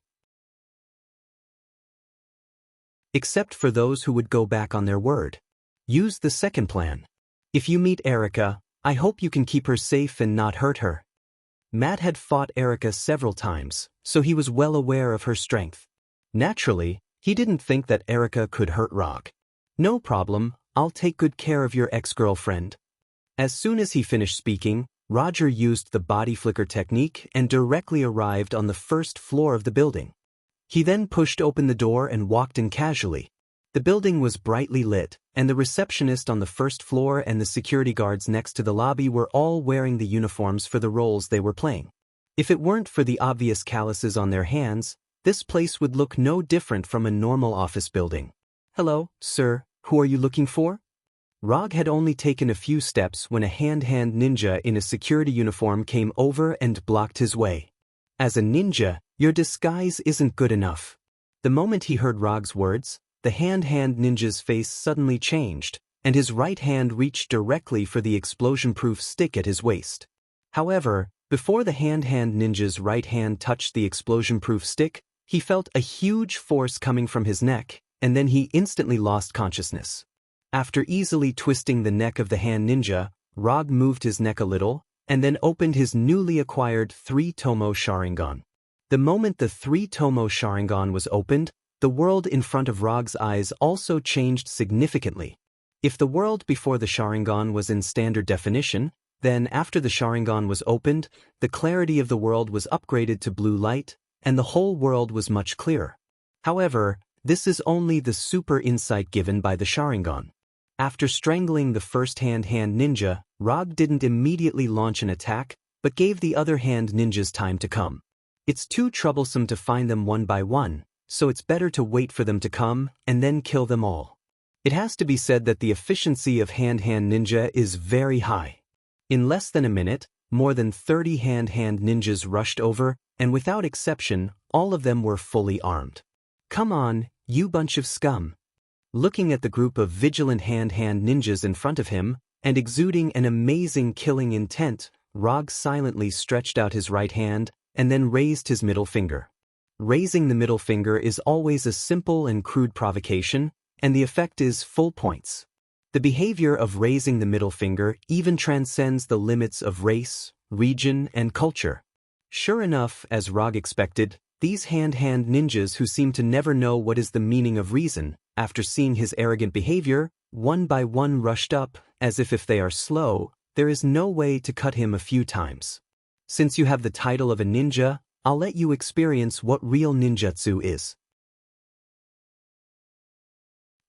Except for those who would go back on their word. Use the second plan. If you meet Erica, I hope you can keep her safe and not hurt her. Matt had fought Erica several times, so he was well aware of her strength. Naturally, he didn't think that Erica could hurt Rog. No problem, I'll take good care of your ex-girlfriend. As soon as he finished speaking, Roger used the body flicker technique and directly arrived on the first floor of the building. He then pushed open the door and walked in casually. The building was brightly lit, and the receptionist on the first floor and the security guards next to the lobby were all wearing the uniforms for the roles they were playing. If it weren't for the obvious calluses on their hands, this place would look no different from a normal office building. Hello, sir, who are you looking for? Rog had only taken a few steps when a hand-hand ninja in a security uniform came over and blocked his way. As a ninja, your disguise isn't good enough. The moment he heard Rog's words, the hand-hand ninja's face suddenly changed, and his right hand reached directly for the explosion-proof stick at his waist. However, before the hand-hand ninja's right hand touched the explosion-proof stick, he felt a huge force coming from his neck, and then he instantly lost consciousness. After easily twisting the neck of the hand ninja, Rog moved his neck a little, and then opened his newly acquired 3-tomo Sharingan. The moment the 3-tomo Sharingan was opened, the world in front of Rog's eyes also changed significantly. If the world before the Sharingan was in standard definition, Then, after the Sharingan was opened, the clarity of the world was upgraded to blue light, and the whole world was much clearer. However, this is only the super insight given by the Sharingan. After strangling the first hand ninja, Rog didn't immediately launch an attack, but gave the other hand ninjas time to come. It's too troublesome to find them one by one, so it's better to wait for them to come and then kill them all. It has to be said that the efficiency of hand ninja is very high. In less than a minute, more than 30 hand ninjas rushed over, and without exception, all of them were fully armed. Come on, you bunch of scum. Looking at the group of vigilant hand ninjas in front of him, and exuding an amazing killing intent, Rog silently stretched out his right hand, and then raised his middle finger. Raising the middle finger is always a simple and crude provocation, and the effect is full points. The behavior of raising the middle finger even transcends the limits of race, region, and culture. Sure enough, as Rog expected, these hand ninjas who seem to never know what is the meaning of reason, after seeing his arrogant behavior, one by one rushed up, as if they are slow, there is no way to cut him a few times. Since you have the title of a ninja, I'll let you experience what real ninjutsu is.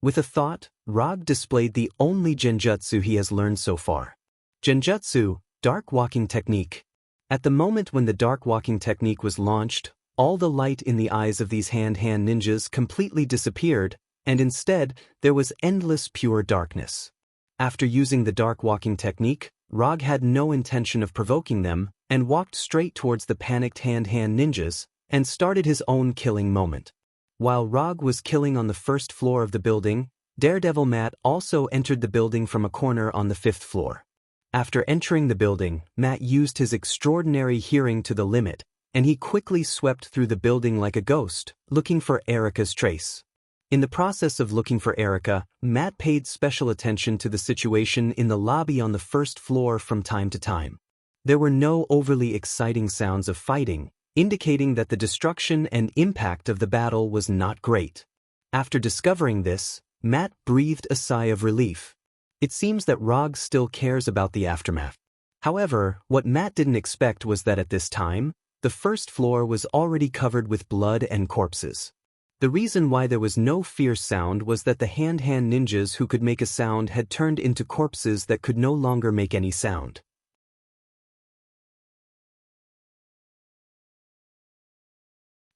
With a thought, Rog displayed the only genjutsu he has learned so far. Genjutsu, Dark Walking Technique. At the moment when the Dark Walking Technique was launched, all the light in the eyes of these hand ninjas completely disappeared, and instead, there was endless pure darkness. After using the Dark Walking Technique, Rog had no intention of provoking them, and walked straight towards the panicked hand ninjas, and started his own killing moment. While Rog was killing on the first floor of the building, Daredevil Matt also entered the building from a corner on the 5th floor. After entering the building, Matt used his extraordinary hearing to the limit, and he quickly swept through the building like a ghost, looking for Erica's trace. In the process of looking for Erica, Matt paid special attention to the situation in the lobby on the 1st floor from time to time. There were no overly exciting sounds of fighting, indicating that the destruction and impact of the battle was not great. After discovering this, Matt breathed a sigh of relief. It seems that Rog still cares about the aftermath. However, what Matt didn't expect was that at this time, the 1st floor was already covered with blood and corpses. The reason why there was no fierce sound was that the hand ninjas who could make a sound had turned into corpses that could no longer make any sound.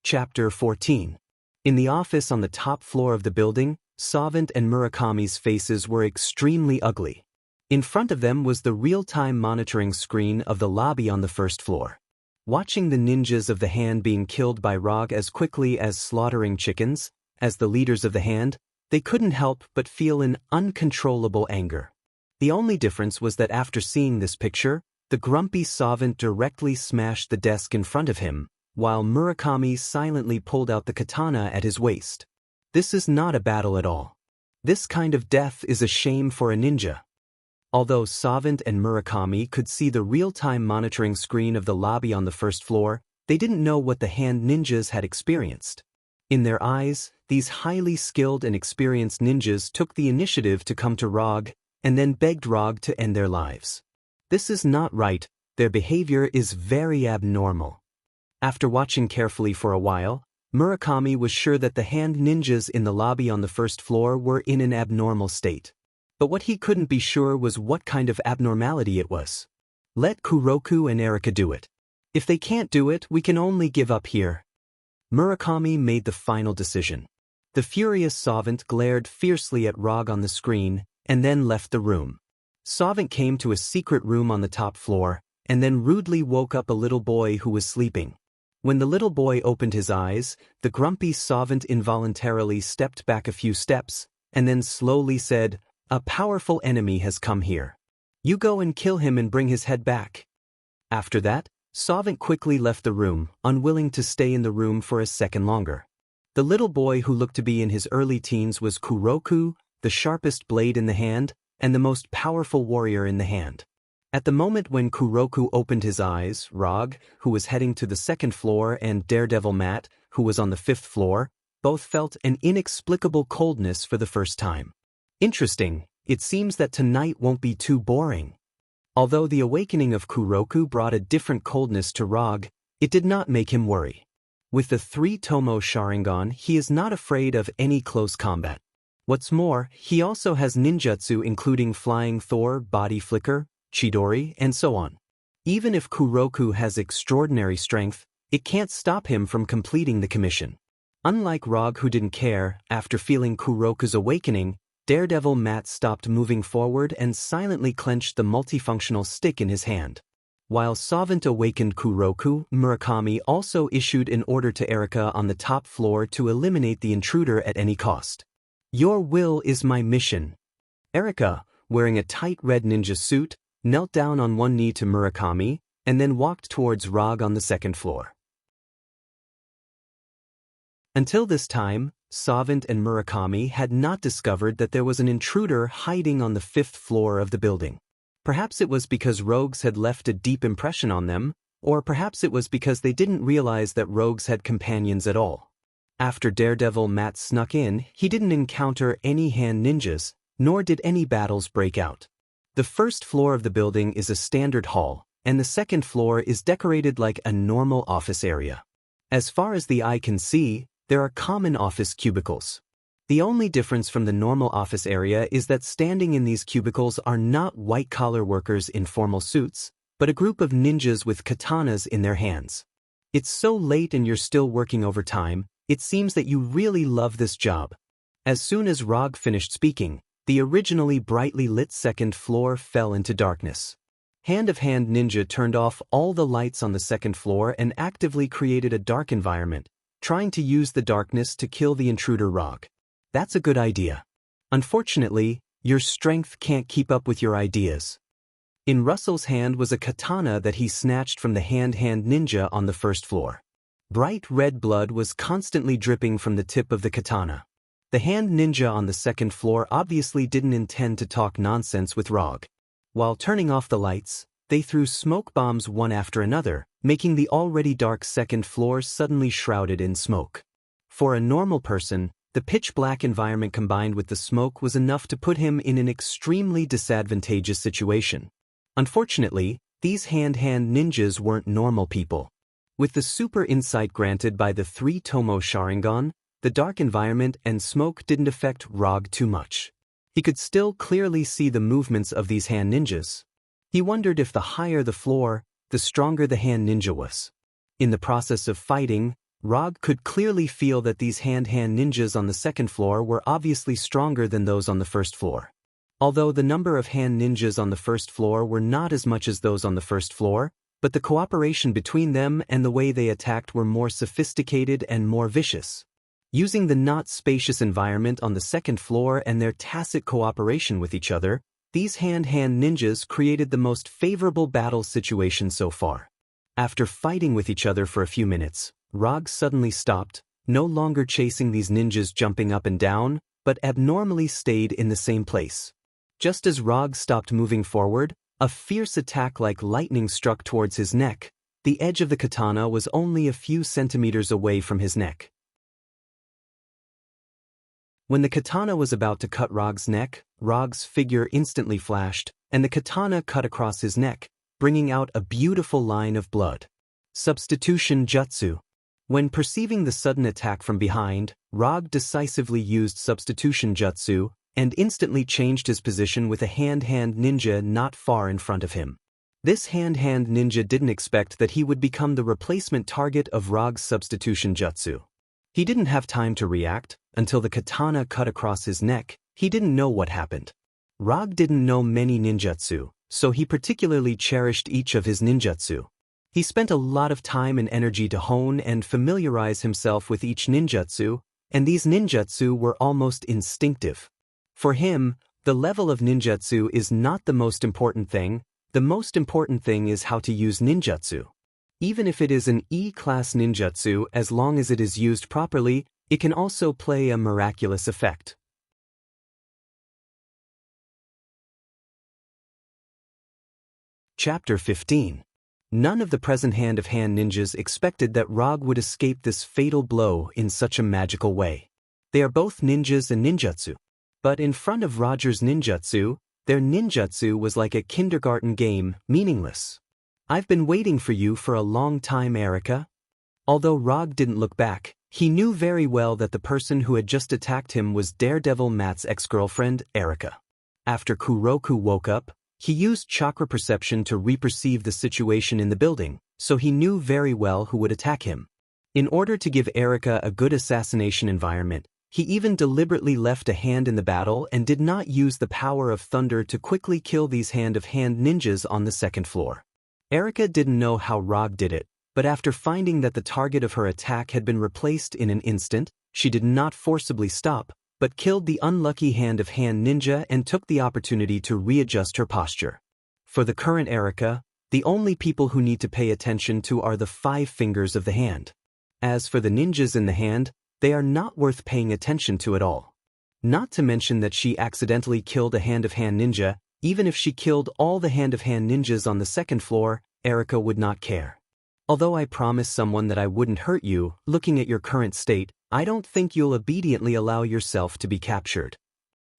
Chapter 14. In the office on the top floor of the building, Savant and Murakami's faces were extremely ugly. In front of them was the real-time monitoring screen of the lobby on the 1st floor. Watching the ninjas of the hand being killed by Rog as quickly as slaughtering chickens, as the leaders of the hand, they couldn't help but feel an uncontrollable anger. The only difference was that after seeing this picture, the grumpy Savant directly smashed the desk in front of him, while Murakami silently pulled out the katana at his waist. This is not a battle at all. This kind of death is a shame for a ninja. Although Savant and Murakami could see the real-time monitoring screen of the lobby on the 1st floor, they didn't know what the hand ninjas had experienced. In their eyes, these highly skilled and experienced ninjas took the initiative to come to Rog, and then begged Rog to end their lives. This is not right, their behavior is very abnormal. After watching carefully for a while, Murakami was sure that the hand ninjas in the lobby on the 1st floor were in an abnormal state. But what he couldn't be sure was what kind of abnormality it was. Let Kuroku and Erika do it. If they can't do it, we can only give up here. Murakami made the final decision. The furious Savant glared fiercely at Rog on the screen, and then left the room. Savant came to a secret room on the top floor, and then rudely woke up a little boy who was sleeping. When the little boy opened his eyes, the grumpy Savant involuntarily stepped back a few steps, and then slowly said, "A powerful enemy has come here. You go and kill him and bring his head back." After that, Savant quickly left the room, unwilling to stay in the room for a second longer. The little boy who looked to be in his early teens was Kuroku, the sharpest blade in the hand, and the most powerful warrior in the hand. At the moment when Kuroku opened his eyes, Rog, who was heading to the 2nd floor, and Daredevil Matt, who was on the 5th floor, both felt an inexplicable coldness for the first time. Interesting, it seems that tonight won't be too boring. Although the awakening of Kuroku brought a different coldness to Rog, it did not make him worry. With the 3 Tomo Sharingan, he is not afraid of any close combat. What's more, he also has ninjutsu including Flying Thor, Body Flicker, Chidori, and so on. Even if Kuroku has extraordinary strength, it can't stop him from completing the commission. Unlike Rog, who didn't care, after feeling Kuroku's awakening, Daredevil Matt stopped moving forward and silently clenched the multifunctional stick in his hand. While Savant awakened Kuroku, Murakami also issued an order to Erika on the top floor to eliminate the intruder at any cost. "Your will is my mission." Erika, wearing a tight red ninja suit, knelt down on one knee to Murakami, and then walked towards Rog on the second floor. Until this time, Savant and Murakami had not discovered that there was an intruder hiding on the 5th floor of the building. Perhaps it was because rogues had left a deep impression on them, or perhaps it was because they didn't realize that rogues had companions at all. After Daredevil Matt snuck in, he didn't encounter any hand ninjas, nor did any battles break out. The 1st floor of the building is a standard hall, and the 2nd floor is decorated like a normal office area. As far as the eye can see, there are common office cubicles. The only difference from the normal office area is that standing in these cubicles are not white-collar workers in formal suits, but a group of ninjas with katanas in their hands. It's so late and you're still working overtime, it seems that you really love this job. As soon as Rog finished speaking, the originally brightly lit 2nd floor fell into darkness. Hand of Hand Ninja turned off all the lights on the 2nd floor and actively created a dark environment, trying to use the darkness to kill the intruder Rog. That's a good idea. Unfortunately, your strength can't keep up with your ideas. In Russell's hand was a katana that he snatched from the Hand Ninja on the 1st floor. Bright red blood was constantly dripping from the tip of the katana. The Hand Ninja on the 2nd floor obviously didn't intend to talk nonsense with Rog. While turning off the lights, they threw smoke bombs one after another, making the already dark 2nd floor suddenly shrouded in smoke. For a normal person, the pitch-black environment combined with the smoke was enough to put him in an extremely disadvantageous situation. Unfortunately, these Hand Ninjas weren't normal people. With the super insight granted by the 3 Tomo Sharingan, the dark environment and smoke didn't affect Rog too much. He could still clearly see the movements of these Hand Ninjas. He wondered if the higher the floor, the stronger the Hand Ninja was. In the process of fighting, Rog could clearly feel that these Hand Ninjas on the 2nd floor were obviously stronger than those on the 1st floor. Although the number of Hand Ninjas on the 1st floor were not as much as those on the 1st floor, but the cooperation between them and the way they attacked were more sophisticated and more vicious. Using the not spacious environment on the 2nd floor and their tacit cooperation with each other, these Hand Ninjas created the most favorable battle situation so far. After fighting with each other for a few minutes, Rog suddenly stopped, no longer chasing these ninjas jumping up and down, but abnormally stayed in the same place. Just as Rog stopped moving forward, a fierce attack like lightning struck towards his neck. The edge of the katana was only a few centimeters away from his neck. When the katana was about to cut Rog's neck, Rog's figure instantly flashed, and the katana cut across his neck, bringing out a beautiful line of blood. Substitution Jutsu. When perceiving the sudden attack from behind, Rog decisively used Substitution Jutsu and instantly changed his position with a Hand Ninja not far in front of him. This Hand Ninja didn't expect that he would become the replacement target of Rog's Substitution Jutsu. He didn't have time to react. Until the katana cut across his neck, he didn't know what happened. Rog didn't know many ninjutsu, so he particularly cherished each of his ninjutsu. He spent a lot of time and energy to hone and familiarize himself with each ninjutsu, and these ninjutsu were almost instinctive. For him, the level of ninjutsu is not the most important thing. The most important thing is how to use ninjutsu. Even if it is an E-class ninjutsu, as long as it is used properly, it can also play a miraculous effect. Chapter 15. None of the present Hand ninjas expected that Rog would escape this fatal blow in such a magical way. They are both ninjas and ninjutsu. But in front of Roger's ninjutsu, Their ninjutsu was like a kindergarten game, meaningless. I've been waiting for you for a long time, Erica. Although Rog didn't look back, he knew very well that the person who had just attacked him was Daredevil Matt's ex-girlfriend, Erica. After Kuroku woke up, he used chakra perception to reperceive the situation in the building, so he knew very well who would attack him. In order to give Erica a good assassination environment, he even deliberately left a hand in the battle and did not use the power of thunder to quickly kill these hand-of-hand ninjas on the second floor. Erica didn't know how Rog did it, but after finding that the target of her attack had been replaced in an instant, she did not forcibly stop, but killed the unlucky hand-of-hand ninja and took the opportunity to readjust her posture. For the current Erica, the only people who need to pay attention to are the 5 fingers of the hand. As for the ninjas in the hand, they are not worth paying attention to at all. Not to mention that she accidentally killed a hand-of-hand ninja. Even if she killed all the hand-of-hand ninjas on the second floor, Erica would not care. Although I promised someone that I wouldn't hurt you, looking at your current state, I don't think you'll obediently allow yourself to be captured.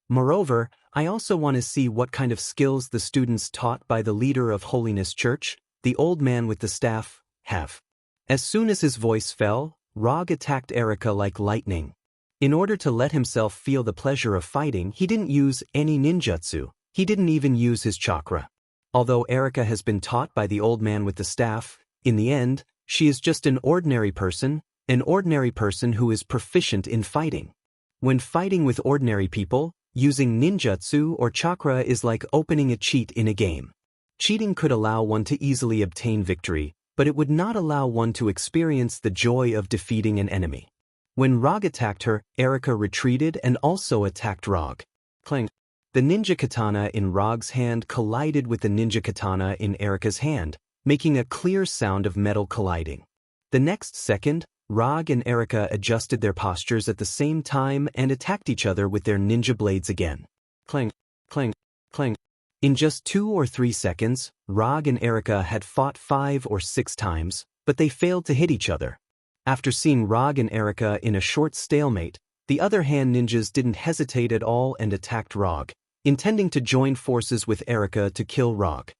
Moreover, I also want to see what kind of skills the students taught by the leader of Holiness Church, the old man with the staff, have. As soon as his voice fell, Rog attacked Erica like lightning. In order to let himself feel the pleasure of fighting, he didn't use any ninjutsu. He didn't even use his chakra. Although Erica has been taught by the old man with the staff, in the end, she is just an ordinary person who is proficient in fighting. When fighting with ordinary people, using ninjutsu or chakra is like opening a cheat in a game. Cheating could allow one to easily obtain victory, but it would not allow one to experience the joy of defeating an enemy. When Rog attacked her, Erica retreated and also attacked Rog. Clang. The ninja katana in Rog's hand collided with the ninja katana in Erica's hand, making a clear sound of metal colliding. The next second, Rog and Erica adjusted their postures at the same time and attacked each other with their ninja blades again. Clang, clang, clang. In just 2 or 3 seconds, Rog and Erica had fought 5 or 6 times, but they failed to hit each other. After seeing Rog and Erica in a short stalemate, the other hand ninjas didn't hesitate at all and attacked Rog, intending to join forces with Erica to kill Rog.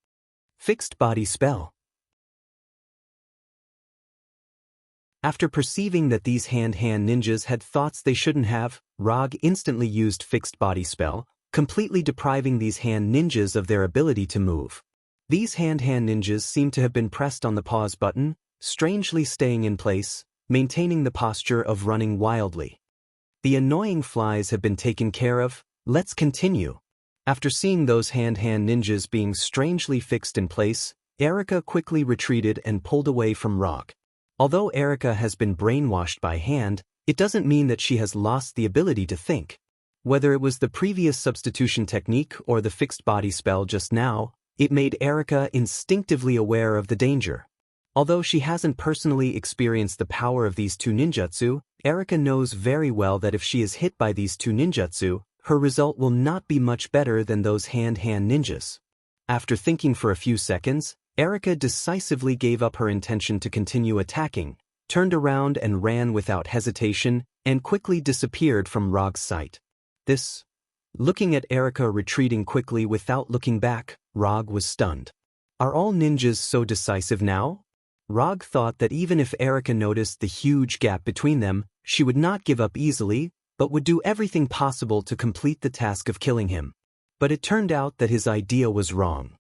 Fixed body spell. After perceiving that these hand ninjas had thoughts they shouldn't have, Rog instantly used fixed body spell, completely depriving these hand ninjas of their ability to move. These hand ninjas seem to have been pressed on the pause button, strangely staying in place, maintaining the posture of running wildly. The annoying flies have been taken care of. Let's continue. After seeing those hand ninjas being strangely fixed in place, Erica quickly retreated and pulled away from Rog. Although Erica has been brainwashed by hand, it doesn't mean that she has lost the ability to think. Whether it was the previous substitution technique or the fixed body spell just now, it made Erica instinctively aware of the danger. Although she hasn't personally experienced the power of these 2 ninjutsu, Erica knows very well that if she is hit by these 2 ninjutsu, her result will not be much better than those hand ninjas. After thinking for a few seconds, Erica decisively gave up her intention to continue attacking, turned around and ran without hesitation, and quickly disappeared from Rog's sight. Looking at Erica retreating quickly without looking back, Rog was stunned. Are all ninjas so decisive now? Rog thought that even if Erica noticed the huge gap between them, she would not give up easily, but would do everything possible to complete the task of killing him. But it turned out that his idea was wrong.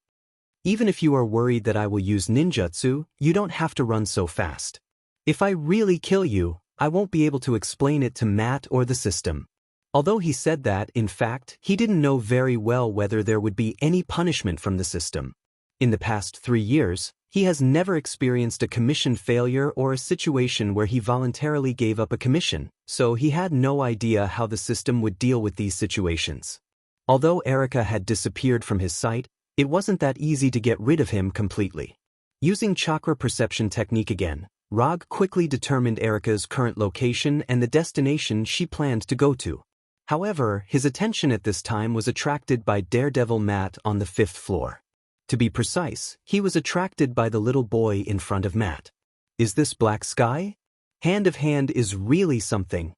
Even if you are worried that I will use ninjutsu, you don't have to run so fast. If I really kill you, I won't be able to explain it to Matt or the system. Although he said that, in fact, he didn't know very well whether there would be any punishment from the system. In the past 3 years, he has never experienced a commission failure or a situation where he voluntarily gave up a commission, so he had no idea how the system would deal with these situations. Although Erica had disappeared from his sight, it wasn't that easy to get rid of him completely. Using chakra perception technique again, Rog quickly determined Erica's current location and the destination she planned to go to. However, his attention at this time was attracted by Daredevil Matt on the 5th floor. To be precise, he was attracted by the little boy in front of Matt. Is this Black Sky? Hand of hand is really something.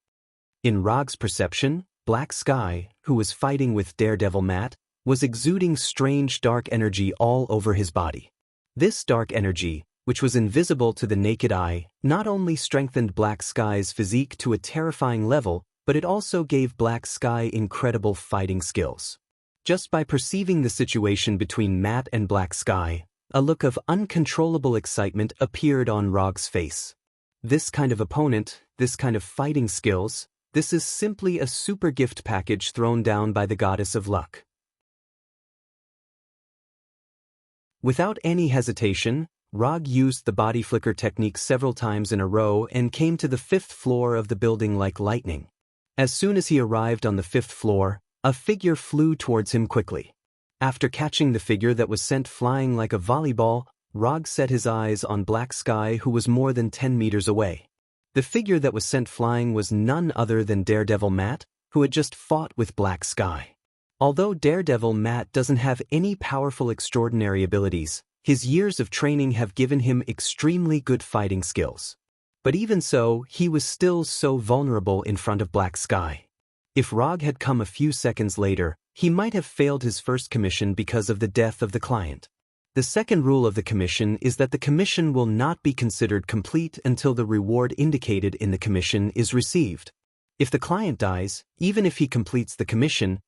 In Rog's perception, Black Sky, who was fighting with Daredevil Matt, was exuding strange dark energy all over his body. This dark energy, which was invisible to the naked eye, not only strengthened Black Sky's physique to a terrifying level, but it also gave Black Sky incredible fighting skills. Just by perceiving the situation between Matt and Black Sky, a look of uncontrollable excitement appeared on Rog's face. This kind of opponent, this kind of fighting skills, this is simply a super gift package thrown down by the goddess of luck. Without any hesitation, Rog used the body flicker technique several times in a row and came to the 5th floor of the building like lightning. As soon as he arrived on the 5th floor, a figure flew towards him quickly. After catching the figure that was sent flying like a volleyball, Rog set his eyes on Black Sky, who was more than 10 meters away. The figure that was sent flying was none other than Daredevil Matt, who had just fought with Black Sky. Although Daredevil Matt doesn't have any powerful extraordinary abilities, his years of training have given him extremely good fighting skills. But even so, he was still so vulnerable in front of Black Sky. If Rog had come a few seconds later, he might have failed his first commission because of the death of the client. The second rule of the commission is that the commission will not be considered complete until the reward indicated in the commission is received. If the client dies, even if he completes the commission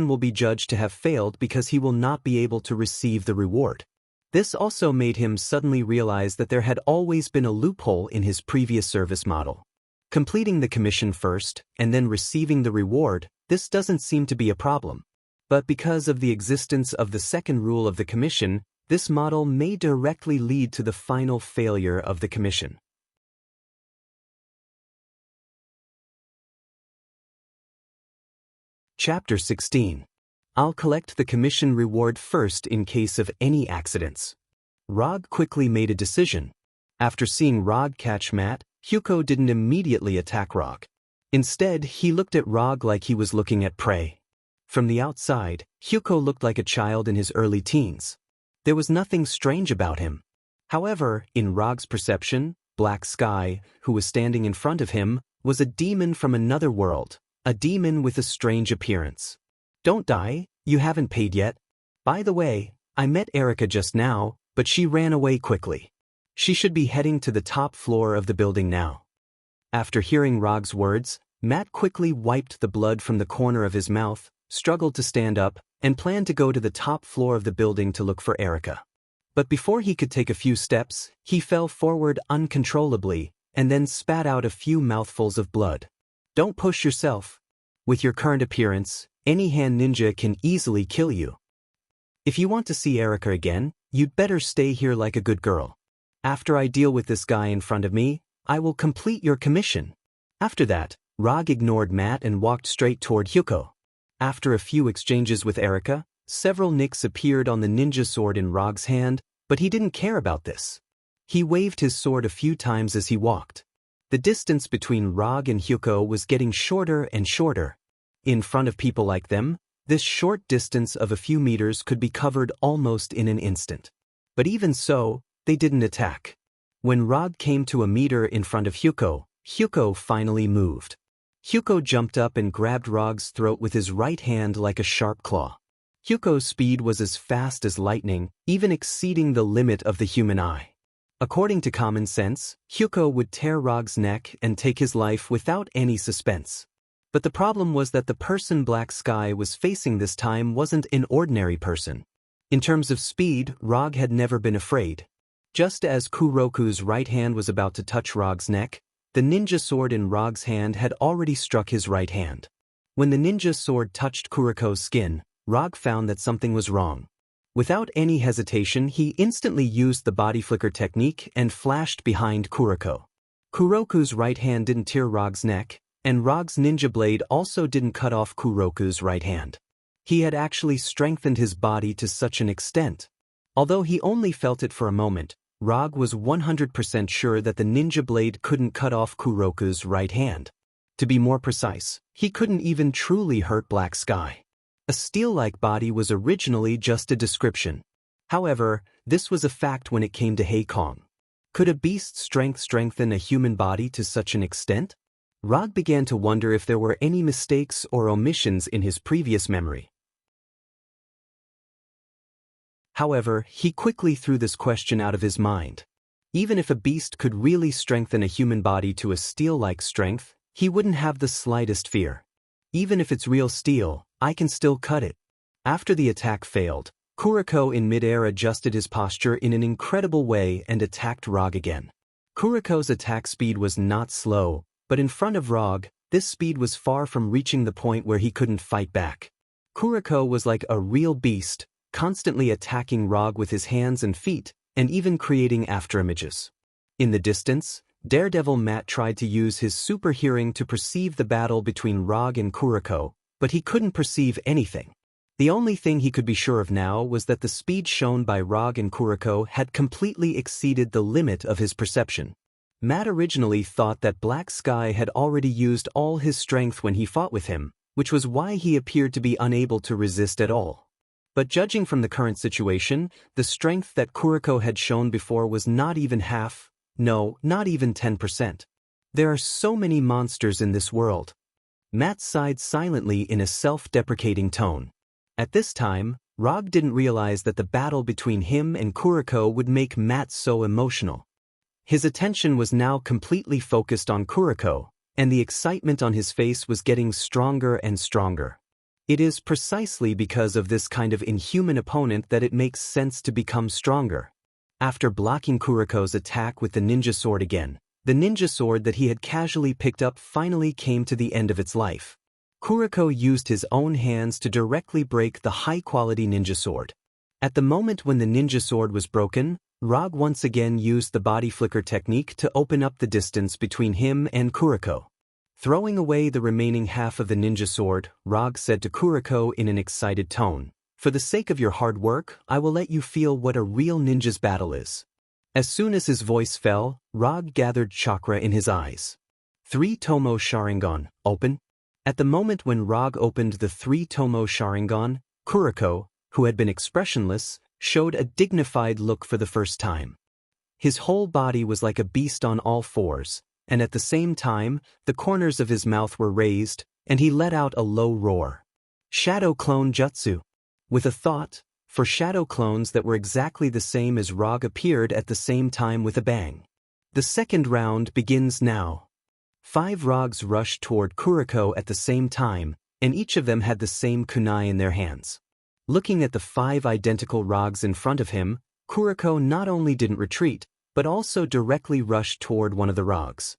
will be judged to have failed because he will not be able to receive the reward. This also made him suddenly realize that there had always been a loophole in his previous service model. Completing the commission first, and then receiving the reward, this doesn't seem to be a problem. But because of the existence of the second rule of the commission, this model may directly lead to the final failure of the commission. Chapter 16. I'll collect the commission reward first in case of any accidents. Rog quickly made a decision. After seeing Rog catch Matt, Hugo didn't immediately attack Rog. Instead, he looked at Rog like he was looking at prey. From the outside, Hugo looked like a child in his early teens. There was nothing strange about him. However, in Rog's perception, Black Sky, who was standing in front of him, was a demon from another world, a demon with a strange appearance. Don't die, you haven't paid yet. By the way, I met Erica just now, but she ran away quickly. She should be heading to the top floor of the building now. After hearing Rog's words, Matt quickly wiped the blood from the corner of his mouth, struggled to stand up, and planned to go to the top floor of the building to look for Erica. But before he could take a few steps, he fell forward uncontrollably, and then spat out a few mouthfuls of blood. Don't push yourself. With your current appearance, any hand ninja can easily kill you. If you want to see Erica again, you'd better stay here like a good girl. After I deal with this guy in front of me, I will complete your commission. After that, Rog ignored Matt and walked straight toward Hugo. After a few exchanges with Erica, several nicks appeared on the ninja sword in Rog's hand, but he didn't care about this. He waved his sword a few times as he walked. The distance between Rog and Hugo was getting shorter and shorter. In front of people like them, this short distance of a few meters could be covered almost in an instant. But even so, they didn't attack. When Rog came to a meter in front of Hugo finally moved. Hugo jumped up and grabbed Rog's throat with his right hand like a sharp claw. Hugo's speed was as fast as lightning, even exceeding the limit of the human eye. According to common sense, Hugo would tear Rog's neck and take his life without any suspense. But the problem was that the person Black Sky was facing this time wasn't an ordinary person. In terms of speed, Rog had never been afraid. Just as Kuroku's right hand was about to touch Rog's neck, the ninja sword in Rog's hand had already struck his right hand. When the ninja sword touched Kuroko's skin, Rog found that something was wrong. Without any hesitation, he instantly used the body flicker technique and flashed behind Kuroko. Kuroku's right hand didn't tear Rog's neck, and Rog's ninja blade also didn't cut off Kuroku's right hand. He had actually strengthened his body to such an extent. Although he only felt it for a moment, Rog was 100% sure that the ninja blade couldn't cut off Kuroku's right hand. To be more precise, he couldn't even truly hurt Black Sky. A steel-like body was originally just a description. However, this was a fact when it came to Heikong. Could a beast's strength strengthen a human body to such an extent? Rog began to wonder if there were any mistakes or omissions in his previous memory. However, he quickly threw this question out of his mind. Even if a beast could really strengthen a human body to a steel-like strength, he wouldn't have the slightest fear. Even if it's real steel, I can still cut it. After the attack failed, Kuriko in midair adjusted his posture in an incredible way and attacked Rog again. Kuriko's attack speed was not slow, but in front of Rog, this speed was far from reaching the point where he couldn't fight back. Kuriko was like a real beast, constantly attacking Rog with his hands and feet, and even creating afterimages. In the distance, Daredevil Matt tried to use his super hearing to perceive the battle between Rog and Kuriko, but he couldn't perceive anything. The only thing he could be sure of now was that the speed shown by Rog and Kuriko had completely exceeded the limit of his perception. Matt originally thought that Black Sky had already used all his strength when he fought with him, which was why he appeared to be unable to resist at all. But judging from the current situation, the strength that Kuriko had shown before was not even half, no, not even 10%. There are so many monsters in this world. Matt sighed silently in a self-deprecating tone. At this time, Rog didn't realize that the battle between him and Kuriko would make Matt so emotional. His attention was now completely focused on Kuriko, and the excitement on his face was getting stronger and stronger. It is precisely because of this kind of inhuman opponent that it makes sense to become stronger. After blocking Kuriko's attack with the ninja sword again, the ninja sword that he had casually picked up finally came to the end of its life. Kuriko used his own hands to directly break the high-quality ninja sword. At the moment when the ninja sword was broken, Rog once again used the body flicker technique to open up the distance between him and Kuriko. Throwing away the remaining half of the ninja sword, Rog said to Kuriko in an excited tone, "For the sake of your hard work, I will let you feel what a real ninja's battle is." As soon as his voice fell, Rog gathered chakra in his eyes. 3 Tomo Sharingan, open. At the moment when Rog opened the 3 Tomo Sharingan, Kuriko, who had been expressionless, showed a dignified look for the first time. His whole body was like a beast on all fours, and at the same time, the corners of his mouth were raised, and he let out a low roar. Shadow Clone Jutsu. With a thought, for shadow clones that were exactly the same as Rog appeared at the same time with a bang. The second round begins now. 5 Rogs rushed toward Kuriko at the same time, and each of them had the same kunai in their hands. Looking at the 5 identical Rogs in front of him, Kuriko not only didn't retreat, but also directly rushed toward one of the Rogs.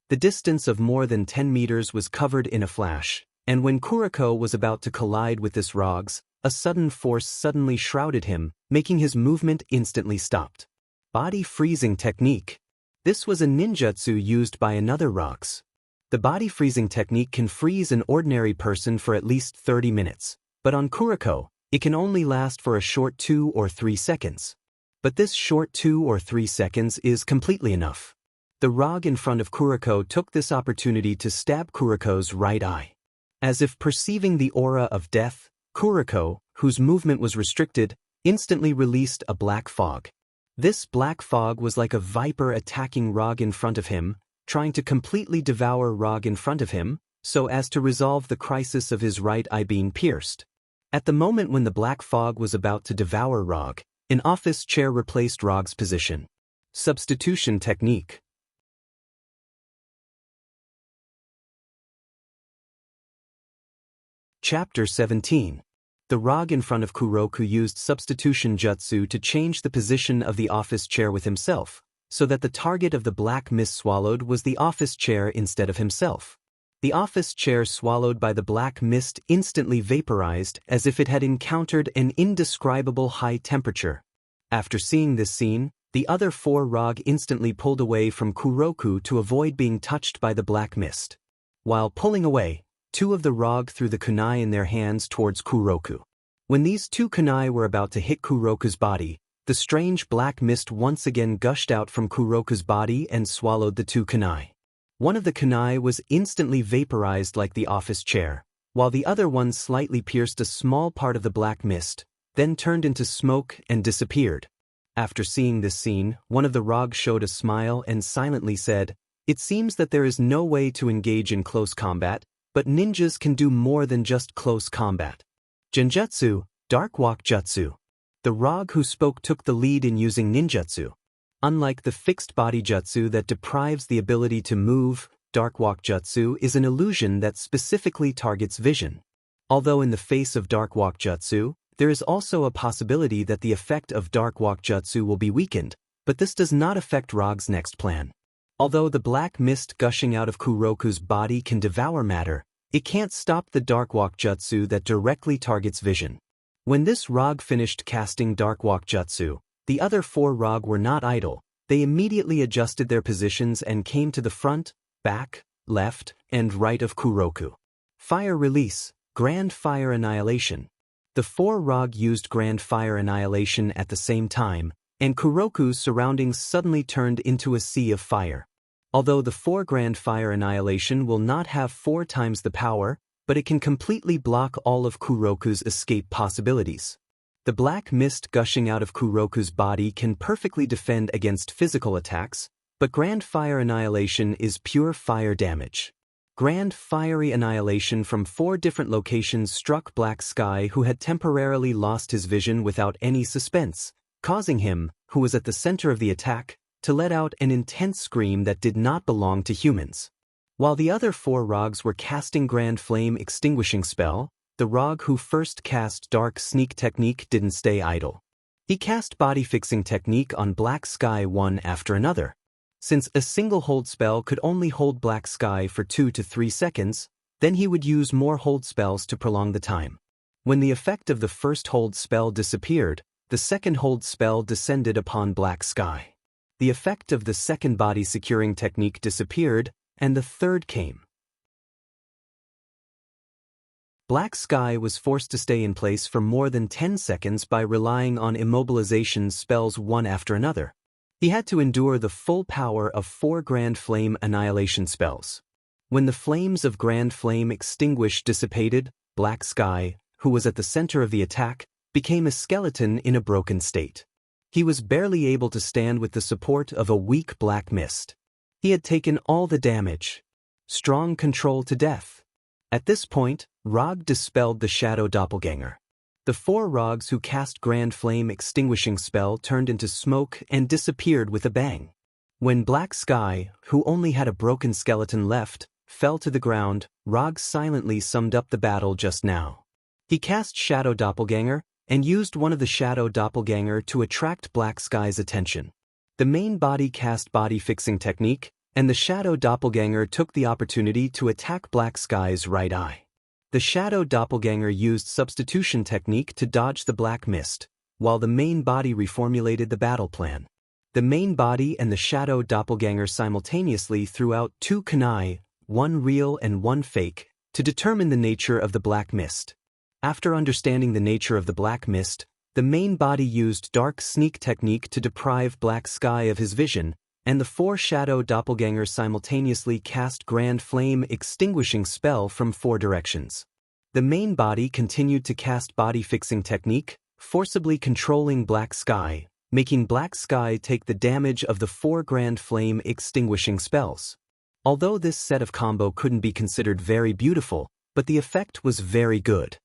The distance of more than 10 meters was covered in a flash, and when Kuriko was about to collide with this Rogs, a sudden force suddenly shrouded him, making his movement instantly stopped. Body freezing technique. This was a ninjutsu used by another Rogs. The body freezing technique can freeze an ordinary person for at least 30 minutes, but on Kuriko, it can only last for a short 2 or 3 seconds. But this short 2 or 3 seconds is completely enough. The Rog in front of Kuriko took this opportunity to stab Kuriko's right eye. As if perceiving the aura of death, Kuriko, whose movement was restricted, instantly released a black fog. This black fog was like a viper attacking Rog in front of him, trying to completely devour Rog in front of him, so as to resolve the crisis of his right eye being pierced. At the moment when the black fog was about to devour Rog, an office chair replaced Rog's position. Substitution technique. Chapter 17. The Rog in front of Kuroko used substitution jutsu to change the position of the office chair with himself, so that the target of the black mist swallowed was the office chair instead of himself. The office chair swallowed by the black mist instantly vaporized as if it had encountered an indescribable high temperature. After seeing this scene, the other 4 Rog instantly pulled away from Kuroko to avoid being touched by the black mist. While pulling away, 2 of the Rog threw the kunai in their hands towards Kuroko. When these 2 kunai were about to hit Kuroko's body, the strange black mist once again gushed out from Kuroko's body and swallowed the 2 kunai. One of the kunai was instantly vaporized like the office chair, while the other one slightly pierced a small part of the black mist, then turned into smoke and disappeared. After seeing this scene, one of the Rog showed a smile and silently said, "It seems that there is no way to engage in close combat, but ninjas can do more than just close combat. Genjutsu, Dark Walk Jutsu. The Rogue who spoke took the lead in using ninjutsu. Unlike the fixed body jutsu that deprives the ability to move, Dark Walk Jutsu is an illusion that specifically targets vision. Although in the face of Dark Walk Jutsu, there is also a possibility that the effect of Dark Walk Jutsu will be weakened, but this does not affect Rogue's next plan. Although the black mist gushing out of Kuroku's body can devour matter, it can't stop the Dark Walk Jutsu that directly targets vision. When this Rogue finished casting Dark Walk Jutsu, the other 4 Rogue were not idle. They immediately adjusted their positions and came to the front, back, left, and right of Kuroku. Fire Release, Grand Fire Annihilation. The 4 Rogue used Grand Fire Annihilation at the same time, and Kuroku's surroundings suddenly turned into a sea of fire. Although the 4 Grand Fire Annihilation will not have 4 times the power, but it can completely block all of Kuroku's escape possibilities. The black mist gushing out of Kuroku's body can perfectly defend against physical attacks, but Grand Fire Annihilation is pure fire damage. Grand Fiery Annihilation from 4 different locations struck Black Sky, who had temporarily lost his vision without any suspense, causing him, who was at the center of the attack, to let out an intense scream that did not belong to humans. While the other 4 Rogues were casting Grand Flame Extinguishing Spell, the Rogue who first cast Dark Sneak Technique didn't stay idle. He cast Body Fixing Technique on Black Sky one after another. Since a single hold spell could only hold Black Sky for 2 to 3 seconds, then he would use more hold spells to prolong the time. When the effect of the first hold spell disappeared, the second hold spell descended upon Black Sky. The effect of the second body securing technique disappeared, and the third came. Black Sky was forced to stay in place for more than 10 seconds by relying on immobilization spells one after another. He had to endure the full power of 4 Grand Flame Annihilation spells. When the flames of Grand Flame Extinguish dissipated, Black Sky, who was at the center of the attack, became a skeleton in a broken state. He was barely able to stand with the support of a weak black mist. He had taken all the damage. Strong control to death. At this point, Rogue dispelled the Shadow Doppelganger. The 4 Rogues who cast Grand Flame Extinguishing Spell turned into smoke and disappeared with a bang. When Black Sky, who only had a broken skeleton left, fell to the ground, Rogue silently summed up the battle just now. He cast Shadow Doppelganger and used one of the Shadow Doppelganger to attract Black Sky's attention. The main body cast Body Fixing Technique, and the Shadow Doppelganger took the opportunity to attack Black Sky's right eye. The Shadow Doppelganger used Substitution Technique to dodge the black mist, while the main body reformulated the battle plan. The main body and the Shadow Doppelganger simultaneously threw out 2 kunai, 1 real and 1 fake, to determine the nature of the black mist. After understanding the nature of the black mist, the main body used Dark Sneak Technique to deprive Black Sky of his vision, and the 4 Shadow Doppelgangers simultaneously cast Grand Flame Extinguishing Spell from 4 directions. The main body continued to cast Body Fixing Technique, forcibly controlling Black Sky, making Black Sky take the damage of the 4 Grand Flame Extinguishing Spells. Although this set of combo couldn't be considered very beautiful, but the effect was very good.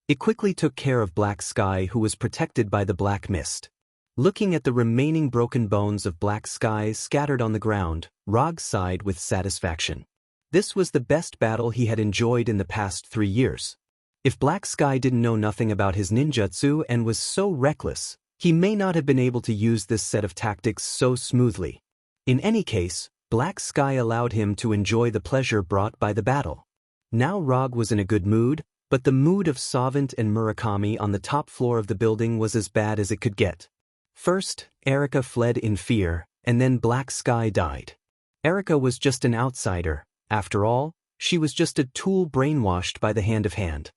It quickly took care of Black Sky, who was protected by the black mist. Looking at the remaining broken bones of Black Sky scattered on the ground, Rogue sighed with satisfaction. This was the best battle he had enjoyed in the past 3 years. If Black Sky didn't know nothing about his ninjutsu and was so reckless, he may not have been able to use this set of tactics so smoothly. In any case, Black Sky allowed him to enjoy the pleasure brought by the battle. Now Rogue was in a good mood, but the mood of Savant and Murakami on the top floor of the building was as bad as it could get. First, Erika fled in fear, and then Black Sky died. Erika was just an outsider. After all, she was just a tool brainwashed by the Hand of Hand.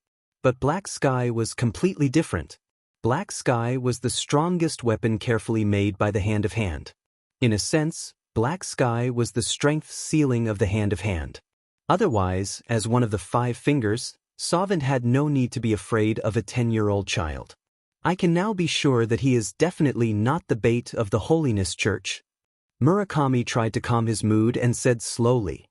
But Black Sky was completely different. Black Sky was the strongest weapon carefully made by the Hand of Hand. In a sense, Black Sky was the strength ceiling of the Hand of Hand. Otherwise, as one of the 5 fingers, Savant had no need to be afraid of a 10-year-old child. I can now be sure that he is definitely not the bait of the Holiness Church. Murakami tried to calm his mood and said slowly.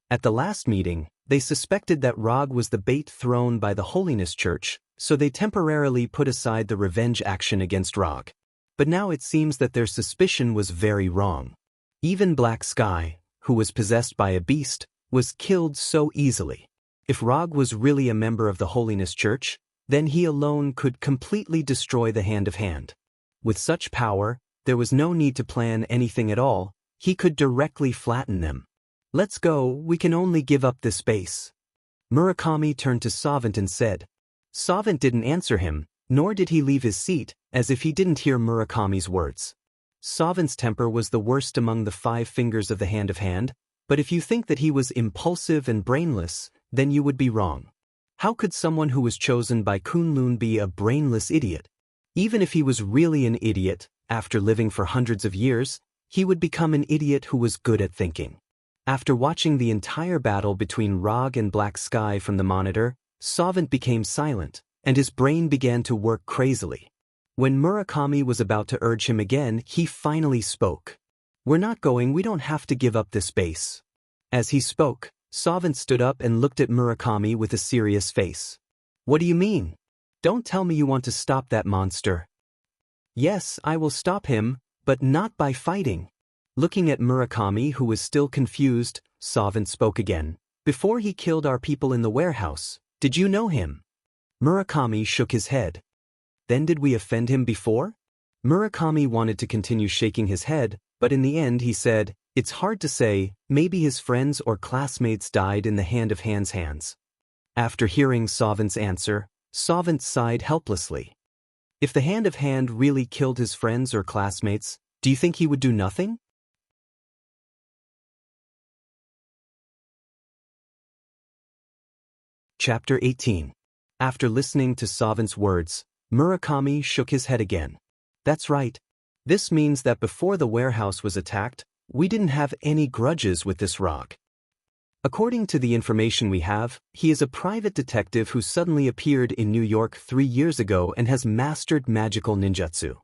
At the last meeting, They suspected that Rog was the bait thrown by the Holiness Church, so they temporarily put aside the revenge action against Rog. But now it seems that their suspicion was very wrong. Even Black Sky, who was possessed by a beast, was killed so easily. If Rog was really a member of the Holiness Church, then he alone could completely destroy the Hand of Hand. With such power, there was no need to plan anything at all, he could directly flatten them. Let's go, we can only give up this base. Murakami turned to Savant and said. Savant didn't answer him, nor did he leave his seat, as if he didn't hear Murakami's words. Savant's temper was the worst among the 5 fingers of the Hand of Hand, but if you think that he was impulsive and brainless, then you would be wrong. How could someone who was chosen by Kunlun be a brainless idiot? Even if he was really an idiot, after living for hundreds of years, he would become an idiot who was good at thinking. After watching the entire battle between Rog and Black Sky from the monitor, Savant became silent, and his brain began to work crazily. When Murakami was about to urge him again, he finally spoke. We're not going, we don't have to give up this base. As he spoke, Savant stood up and looked at Murakami with a serious face. What do you mean? Don't tell me you want to stop that monster. Yes, I will stop him, but not by fighting. Looking at Murakami, who was still confused, Savant spoke again. Before he killed our people in the warehouse, did you know him? Murakami shook his head. Then did we offend him before? Murakami wanted to continue shaking his head, but in the end he said, it's hard to say, maybe his friends or classmates died in the Hand of Hand's hands. After hearing Savant's answer, Savant sighed helplessly. If the Hand of Hand really killed his friends or classmates, do you think he would do nothing? Chapter 18. After listening to Savant's words, Murakami shook his head again. That's right. This means that before the warehouse was attacked, we didn't have any grudges with this Rog. According to the information we have, he is a private detective who suddenly appeared in New York 3 years ago and has mastered magical ninjutsu.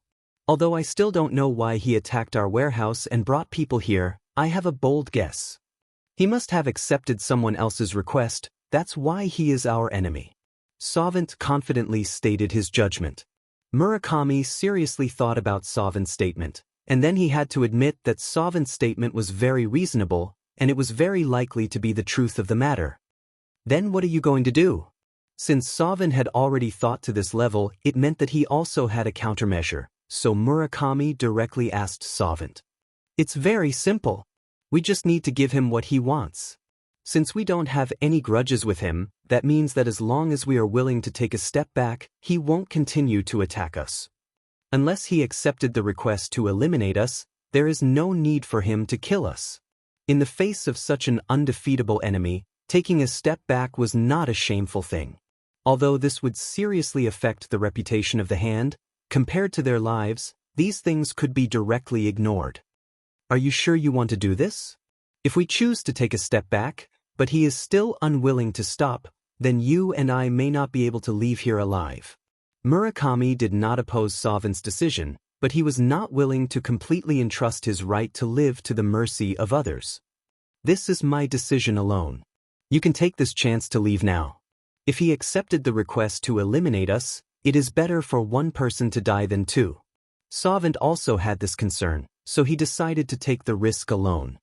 Although I still don't know why he attacked our warehouse and brought people here, I have a bold guess. He must have accepted someone else's request, that's why he is our enemy. Savant confidently stated his judgment. Murakami seriously thought about Savant's statement, and then he had to admit that Savant's statement was very reasonable, and it was very likely to be the truth of the matter. Then what are you going to do? Since Savant had already thought to this level, it meant that he also had a countermeasure, so Murakami directly asked Savant. It's very simple. We just need to give him what he wants. Since we don't have any grudges with him, that means that as long as we are willing to take a step back, he won't continue to attack us. Unless he accepted the request to eliminate us, there is no need for him to kill us. In the face of such an undefeatable enemy, taking a step back was not a shameful thing. Although this would seriously affect the reputation of the Hand, compared to their lives, these things could be directly ignored. Are you sure you want to do this? If we choose to take a step back, but he is still unwilling to stop, then you and I may not be able to leave here alive. Murakami did not oppose Savant's decision, but he was not willing to completely entrust his right to live to the mercy of others. This is my decision alone. You can take this chance to leave now. If he accepted the request to eliminate us, it is better for one person to die than 2. Savant also had this concern, so he decided to take the risk alone.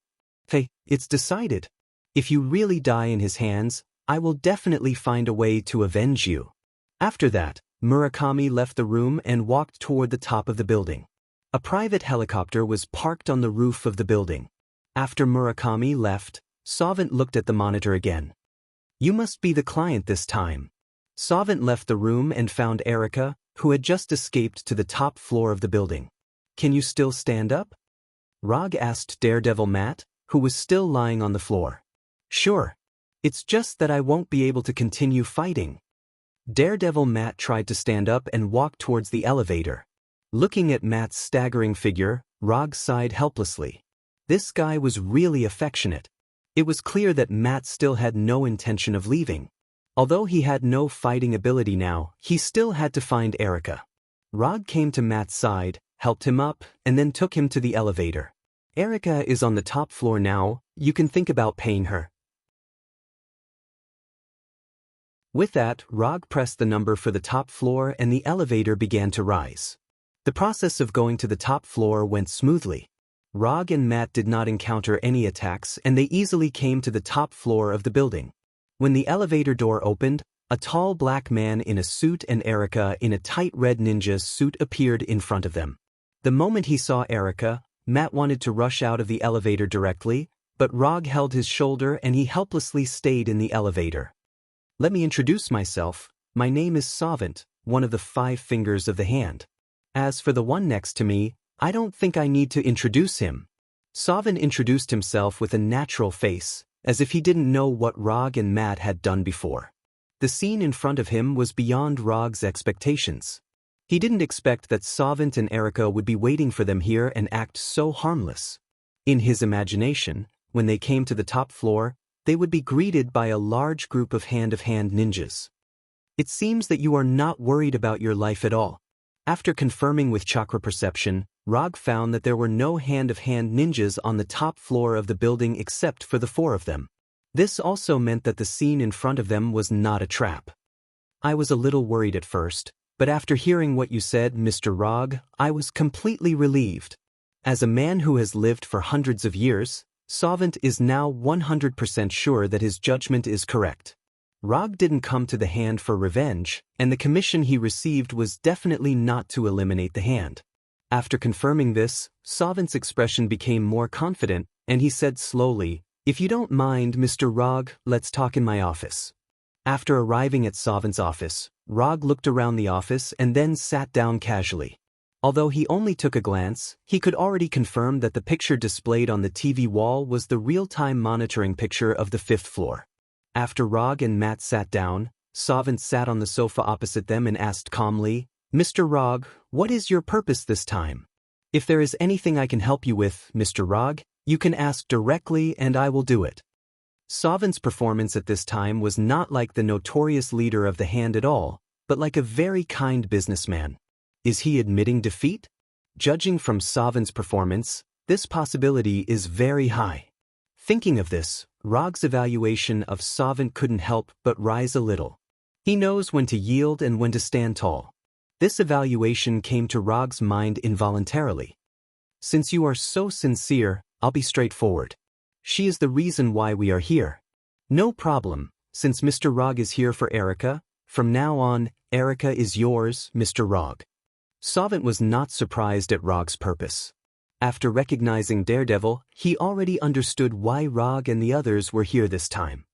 Hey, it's decided. If you really die in his hands, I will definitely find a way to avenge you. After that, Murakami left the room and walked toward the top of the building. A private helicopter was parked on the roof of the building. After Murakami left, Savant looked at the monitor again. You must be the client this time. Savant left the room and found Erica, who had just escaped to the top floor of the building. Can you still stand up? Rog asked Daredevil Matt, who was still lying on the floor. Sure. It's just that I won't be able to continue fighting. Daredevil Matt tried to stand up and walk towards the elevator. Looking at Matt's staggering figure, Rog sighed helplessly. This guy was really affectionate. It was clear that Matt still had no intention of leaving. Although he had no fighting ability now, he still had to find Erica. Rog came to Matt's side, helped him up, and then took him to the elevator. Erica is on the top floor now, you can think about paying her. With that, Rog pressed the number for the top floor and the elevator began to rise. The process of going to the top floor went smoothly. Rog and Matt did not encounter any attacks and they easily came to the top floor of the building. When the elevator door opened, a tall black man in a suit and Erica in a tight red ninja suit appeared in front of them. The moment he saw Erica, Matt wanted to rush out of the elevator directly, but Rog held his shoulder and he helplessly stayed in the elevator. Let me introduce myself. My name is Savant, one of the 5 fingers of the hand. As for the one next to me, I don't think I need to introduce him. Savant introduced himself with a natural face, as if he didn't know what Rog and Matt had done before. The scene in front of him was beyond Rog's expectations. He didn't expect that Savant and Erica would be waiting for them here and act so harmless. In his imagination, when they came to the top floor, they would be greeted by a large group of hand-of-hand ninjas. It seems that you are not worried about your life at all. After confirming with chakra perception, Rog found that there were no hand-of-hand ninjas on the top floor of the building except for the 4 of them. This also meant that the scene in front of them was not a trap. I was a little worried at first, but after hearing what you said, Mr. Rog, I was completely relieved. As a man who has lived for hundreds of years, Savant is now 100% sure that his judgment is correct. Rog didn't come to the hand for revenge, and the commission he received was definitely not to eliminate the hand. After confirming this, Savant's expression became more confident, and he said slowly, "If you don't mind, Mr. Rog, let's talk in my office." After arriving at Savant's office, Rog looked around the office and then sat down casually. Although he only took a glance, he could already confirm that the picture displayed on the TV wall was the real-time monitoring picture of the 5th floor. After Rog and Matt sat down, Savant sat on the sofa opposite them and asked calmly, "Mr. Rog, what is your purpose this time? If there is anything I can help you with, Mr. Rog, you can ask directly and I will do it." Savant's performance at this time was not like the notorious leader of the hand at all, but like a very kind businessman. Is he admitting defeat? Judging from Savant's performance, this possibility is very high. Thinking of this, Rog's evaluation of Savant couldn't help but rise a little. He knows when to yield and when to stand tall. This evaluation came to Rog's mind involuntarily. Since you are so sincere, I'll be straightforward. She is the reason why we are here. No problem, since Mr. Rog is here for Erica, from now on, Erica is yours, Mr. Rog. Savant was not surprised at Rog's purpose. After recognizing Daredevil, he already understood why Rog and the others were here this time.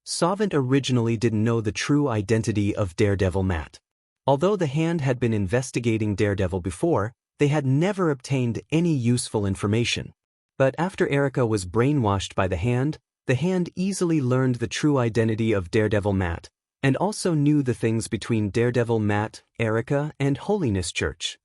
Savant originally didn't know the true identity of Daredevil Matt. Although the hand had been investigating Daredevil before, they had never obtained any useful information. But after Erica was brainwashed by the hand easily learned the true identity of Daredevil Matt, and also knew the things between Daredevil Matt, Erica, and Holiness Church.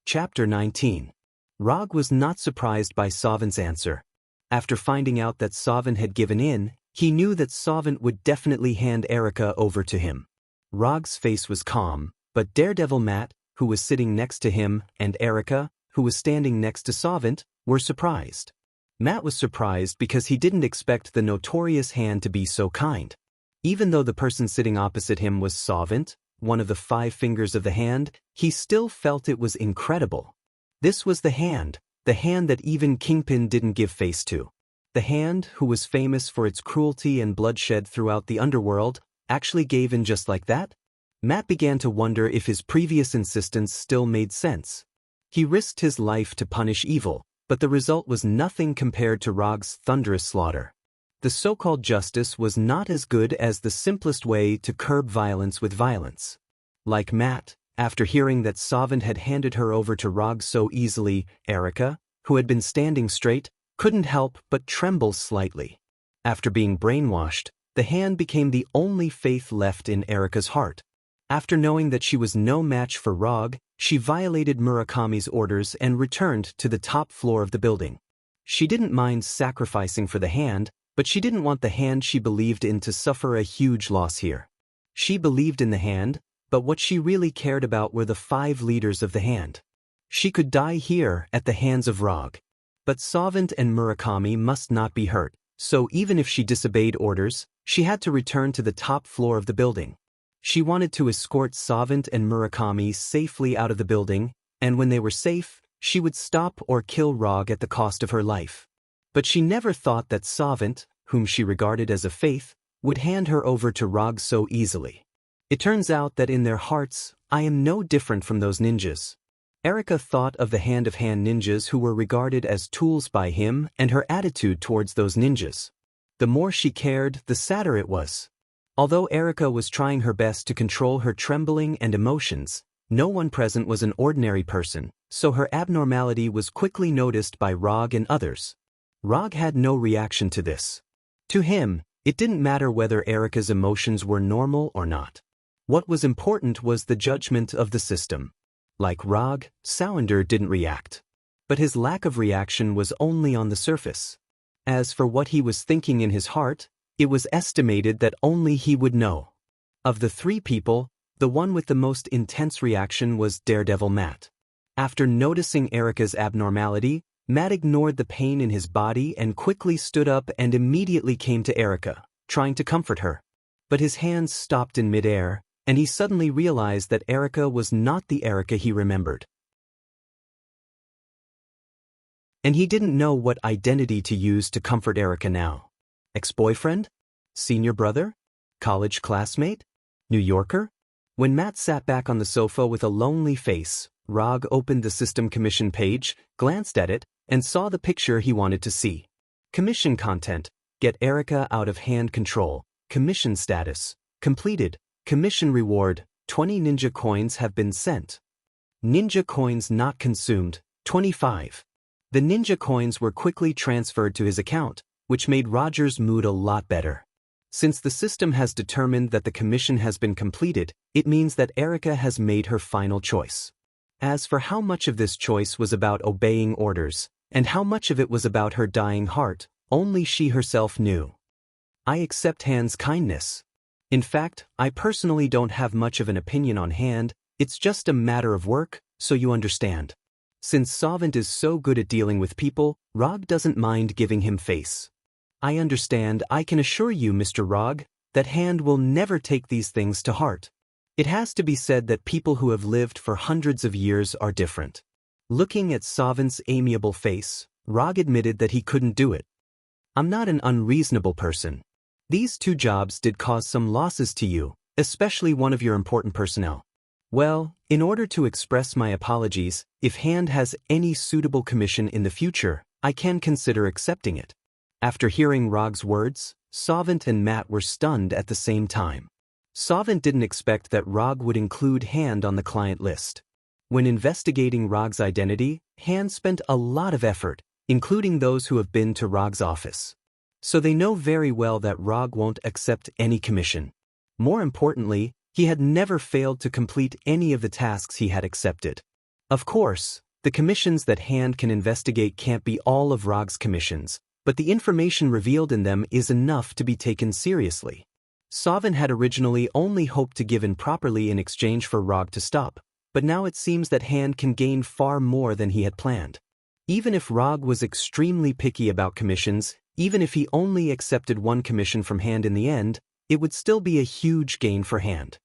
Chapter 19. Rog was not surprised by Savant's answer. After finding out that Savant had given in, he knew that Savant would definitely hand Erica over to him. Rog's face was calm, but Daredevil Matt, who was sitting next to him, and Erica, who was standing next to Savant, were surprised. Matt was surprised because he didn't expect the notorious hand to be so kind. Even though the person sitting opposite him was Savant, one of the 5 fingers of the hand, he still felt it was incredible. This was the hand that even Kingpin didn't give face to. The hand, who was famous for its cruelty and bloodshed throughout the underworld, actually gave in just like that? Matt began to wonder if his previous insistence still made sense. He risked his life to punish evil, but the result was nothing compared to Rog's thunderous slaughter. The so-called justice was not as good as the simplest way to curb violence with violence. Like Matt, after hearing that Savant had handed her over to Rog so easily, Erica, who had been standing straight, couldn't help but tremble slightly. After being brainwashed, the hand became the only faith left in Erica's heart. After knowing that she was no match for Rog, she violated Murakami's orders and returned to the top floor of the building. She didn't mind sacrificing for the hand, but she didn't want the hand she believed in to suffer a huge loss here. She believed in the hand, but what she really cared about were the 5 leaders of the hand. She could die here at the hands of Rog. But Savant and Murakami must not be hurt, so even if she disobeyed orders, she had to return to the top floor of the building. She wanted to escort Savant and Murakami safely out of the building, and when they were safe, she would stop or kill Rog at the cost of her life. But she never thought that Savant, whom she regarded as a faith, would hand her over to Rog so easily. It turns out that in their hearts, I am no different from those ninjas. Erica thought of the hand-of-hand ninjas who were regarded as tools by him and her attitude towards those ninjas. The more she cared, the sadder it was. Although Erica was trying her best to control her trembling and emotions, no one present was an ordinary person, so her abnormality was quickly noticed by Rog and others. Rog had no reaction to this. To him, it didn't matter whether Erica's emotions were normal or not. What was important was the judgment of the system. Like Rog, Sounder didn't react. But his lack of reaction was only on the surface. As for what he was thinking in his heart, it was estimated that only he would know. Of the three people, the one with the most intense reaction was Daredevil Matt. After noticing Erica's abnormality, Matt ignored the pain in his body and quickly stood up and immediately came to Erica, trying to comfort her. But his hands stopped in midair, and he suddenly realized that Erica was not the Erica he remembered. And he didn't know what identity to use to comfort Erica now. Ex-boyfriend? Senior brother? College classmate? New Yorker? When Matt sat back on the sofa with a lonely face, Rog opened the system commission page, glanced at it, and saw the picture he wanted to see. Commission content: get Erica out of hand control. Commission status: completed. Commission reward: 20 ninja coins have been sent. Ninja coins not consumed: 25. The ninja coins were quickly transferred to his account, which made Roger's mood a lot better. Since the system has determined that the commission has been completed, it means that Erica has made her final choice. As for how much of this choice was about obeying orders, and how much of it was about her dying heart, only she herself knew. I accept Hand's kindness. In fact, I personally don't have much of an opinion on Hand, it's just a matter of work, so you understand. Since Savant is so good at dealing with people, Rog doesn't mind giving him face. I understand. I can assure you, Mr. Rog, that Hand will never take these things to heart. It has to be said that people who have lived for hundreds of years are different. Looking at Savant's amiable face, Rog admitted that he couldn't do it. I'm not an unreasonable person. These 2 jobs did cause some losses to you, especially one of your important personnel. Well, in order to express my apologies, if Hand has any suitable commission in the future, I can consider accepting it. After hearing Rog's words, Savant and Matt were stunned at the same time. Savant didn't expect that Rog would include Hand on the client list. When investigating Rog's identity, Hand spent a lot of effort, including those who have been to Rog's office. So they know very well that Rog won't accept any commission. More importantly, he had never failed to complete any of the tasks he had accepted. Of course, the commissions that Hand can investigate can't be all of Rog's commissions, but the information revealed in them is enough to be taken seriously. Savant had originally only hoped to give in properly in exchange for Rog to stop, but now it seems that Hand can gain far more than he had planned. Even if Rog was extremely picky about commissions, even if he only accepted 1 commission from Hand in the end, it would still be a huge gain for Hand.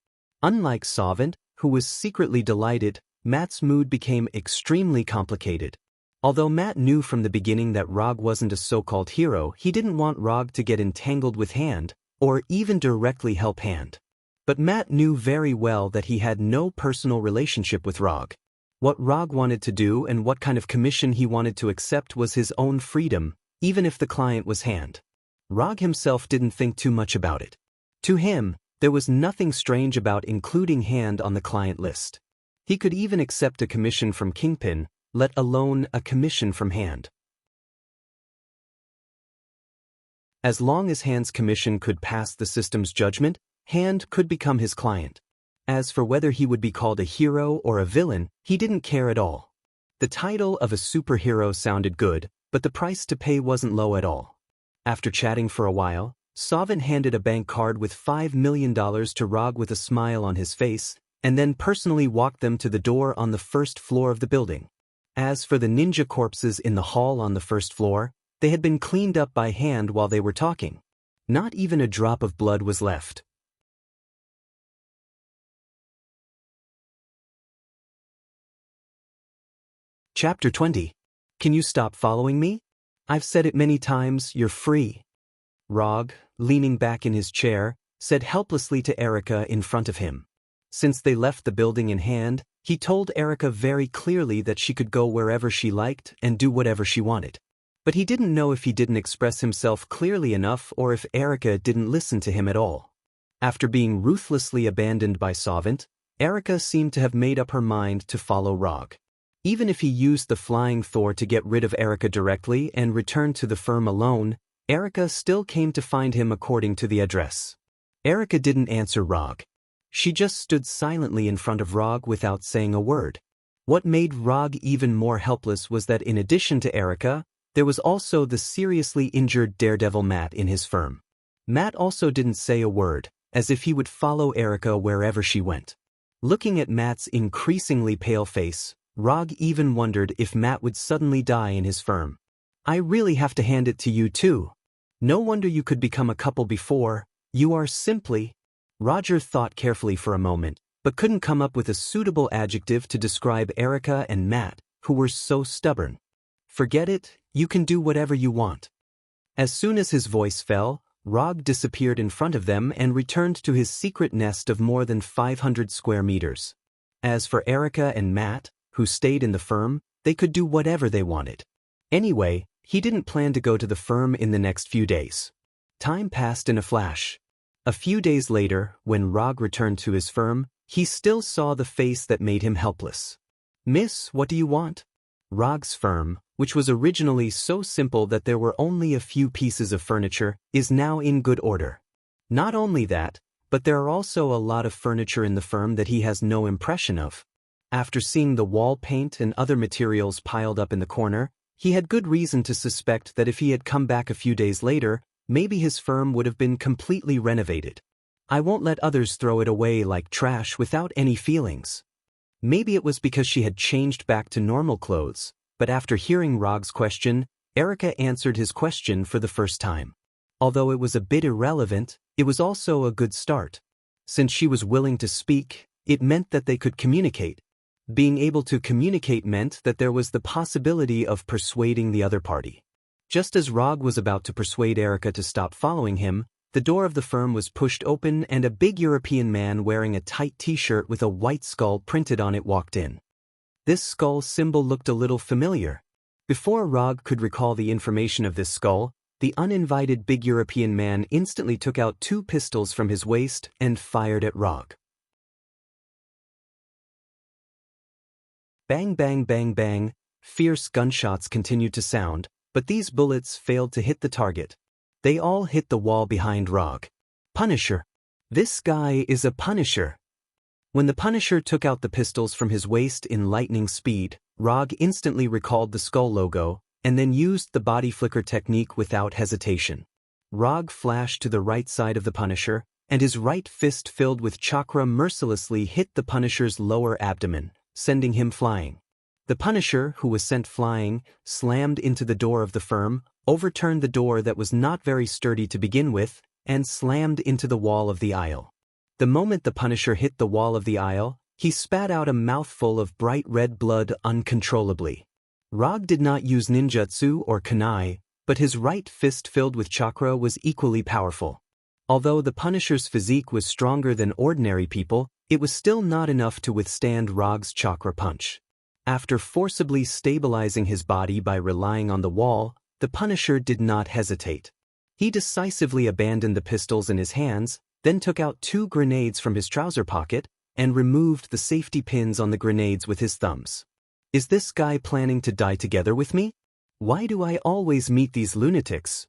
Unlike Savant, who was secretly delighted, Matt's mood became extremely complicated. Although Matt knew from the beginning that Rog wasn't a so-called hero, he didn't want Rog to get entangled with Hand, or even directly help Hand. But Matt knew very well that he had no personal relationship with Rog. What Rog wanted to do and what kind of commission he wanted to accept was his own freedom, even if the client was Hand. Rog himself didn't think too much about it. To him, there was nothing strange about including Hand on the client list. He could even accept a commission from Kingpin, let alone a commission from Hand. As long as Hand's commission could pass the system's judgment, Hand could become his client. As for whether he would be called a hero or a villain, he didn't care at all. The title of a superhero sounded good, but the price to pay wasn't low at all. After chatting for a while, Savant handed a bank card with $5 million to Rog with a smile on his face, and then personally walked them to the door on the first floor of the building. As for the ninja corpses in the hall on the first floor, they had been cleaned up by hand while they were talking. Not even a drop of blood was left. Chapter 20. Can you stop following me? I've said it many times, you're free. Rog, leaning back in his chair, said helplessly to Erica in front of him. Since they left the building in hand, he told Erica very clearly that she could go wherever she liked and do whatever she wanted. But he didn't know if he didn't express himself clearly enough or if Erica didn't listen to him at all. After being ruthlessly abandoned by Sovint, Erica seemed to have made up her mind to follow Rog. Even if he used the flying Thor to get rid of Erica directly and returned to the firm alone, Erica still came to find him according to the address. Erica didn't answer Rog. She just stood silently in front of Rog without saying a word. What made Rog even more helpless was that in addition to Erica, there was also the seriously injured daredevil Matt in his firm. Matt also didn't say a word, as if he would follow Erica wherever she went. Looking at Matt's increasingly pale face, Rog even wondered if Matt would suddenly die in his firm. I really have to hand it to you too. No wonder you could become a couple before. You are simply... Roger thought carefully for a moment, but couldn't come up with a suitable adjective to describe Erica and Matt, who were so stubborn. Forget it, you can do whatever you want. As soon as his voice fell, Rog disappeared in front of them and returned to his secret nest of more than 500 square meters. As for Erica and Matt, who stayed in the firm, they could do whatever they wanted. Anyway, he didn't plan to go to the firm in the next few days. Time passed in a flash. A few days later, when Rog returned to his firm, he still saw the face that made him helpless. Miss, what do you want? Rog's firm, which was originally so simple that there were only a few pieces of furniture, is now in good order. Not only that, but there are also a lot of furniture in the firm that he has no impression of. After seeing the wall paint and other materials piled up in the corner, he had good reason to suspect that if he had come back a few days later, maybe his firm would have been completely renovated. I won't let others throw it away like trash without any feelings. Maybe it was because she had changed back to normal clothes, but after hearing Rog's question, Erica answered his question for the first time. Although it was a bit irrelevant, it was also a good start. Since she was willing to speak, it meant that they could communicate. Being able to communicate meant that there was the possibility of persuading the other party. Just as Rog was about to persuade Erica to stop following him, the door of the firm was pushed open and a big European man wearing a tight t-shirt with a white skull printed on it walked in. This skull symbol looked a little familiar. Before Rog could recall the information of this skull, the uninvited big European man instantly took out 2 pistols from his waist and fired at Rog. Bang bang bang bang, fierce gunshots continued to sound, but these bullets failed to hit the target. They all hit the wall behind Rog. Punisher. This guy is a Punisher. When the Punisher took out the pistols from his waist in lightning speed, Rog instantly recalled the skull logo, and then used the body flicker technique without hesitation. Rog flashed to the right side of the Punisher, and his right fist filled with chakra mercilessly hit the Punisher's lower abdomen, sending him flying. The Punisher, who was sent flying, slammed into the door of the firm, overturned the door that was not very sturdy to begin with, and slammed into the wall of the aisle. The moment the Punisher hit the wall of the aisle, he spat out a mouthful of bright red blood uncontrollably. Rog did not use ninjutsu or kunai, but his right fist filled with chakra was equally powerful. Although the Punisher's physique was stronger than ordinary people, it was still not enough to withstand Rog's chakra punch. After forcibly stabilizing his body by relying on the wall, the Punisher did not hesitate. He decisively abandoned the pistols in his hands, then took out 2 grenades from his trouser pocket, and removed the safety pins on the grenades with his thumbs. Is this guy planning to die together with me? Why do I always meet these lunatics?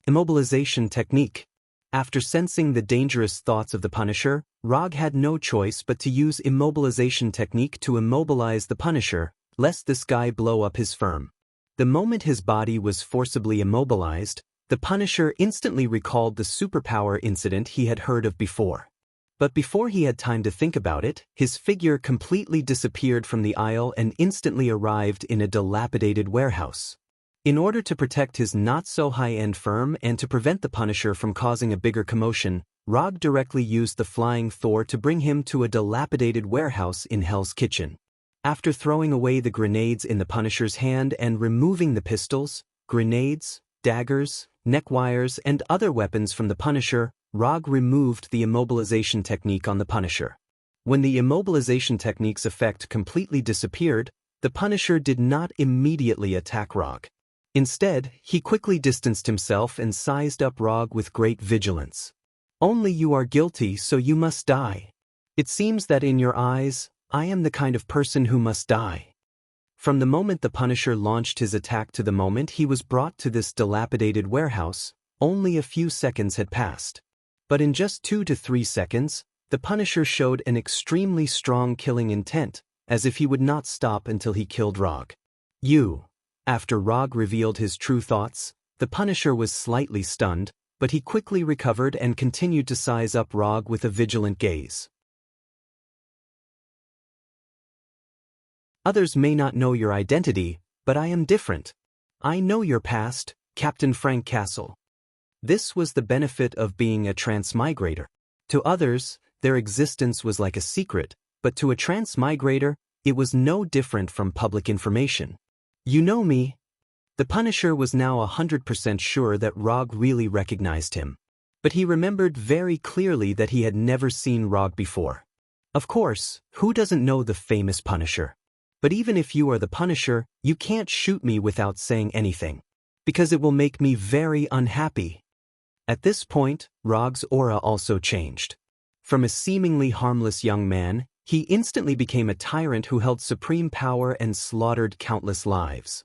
Immobilization technique. After sensing the dangerous thoughts of the Punisher, Rog had no choice but to use immobilization technique to immobilize the Punisher, lest this guy blow up his firm. The moment his body was forcibly immobilized, the Punisher instantly recalled the superpower incident he had heard of before. But before he had time to think about it, his figure completely disappeared from the aisle and instantly arrived in a dilapidated warehouse. In order to protect his not-so-high-end firm and to prevent the Punisher from causing a bigger commotion, Rog directly used the flying Thor to bring him to a dilapidated warehouse in Hell's Kitchen. After throwing away the grenades in the Punisher's hand and removing the pistols, grenades, daggers, neck wires, and other weapons from the Punisher, Rog removed the immobilization technique on the Punisher. When the immobilization technique's effect completely disappeared, the Punisher did not immediately attack Rog. Instead, he quickly distanced himself and sized up Rog with great vigilance. "Only you are guilty, so you must die. It seems that in your eyes, I am the kind of person who must die." From the moment the Punisher launched his attack to the moment he was brought to this dilapidated warehouse, only a few seconds had passed. But in just 2 to 3 seconds, the Punisher showed an extremely strong killing intent, as if he would not stop until he killed Rog. After Rog revealed his true thoughts, the Punisher was slightly stunned, but he quickly recovered and continued to size up Rog with a vigilant gaze. "Others may not know your identity, but I am different. I know your past, Captain Frank Castle." This was the benefit of being a transmigrator. To others, their existence was like a secret, but to a transmigrator, it was no different from public information. "You know me." The Punisher was now 100% sure that Rog really recognized him. But he remembered very clearly that he had never seen Rog before. Of course, who doesn't know the famous Punisher? But even if you are the Punisher, you can't shoot me without saying anything. Because it will make me very unhappy. At this point, Rog's aura also changed. From a seemingly harmless young man, he instantly became a tyrant who held supreme power and slaughtered countless lives.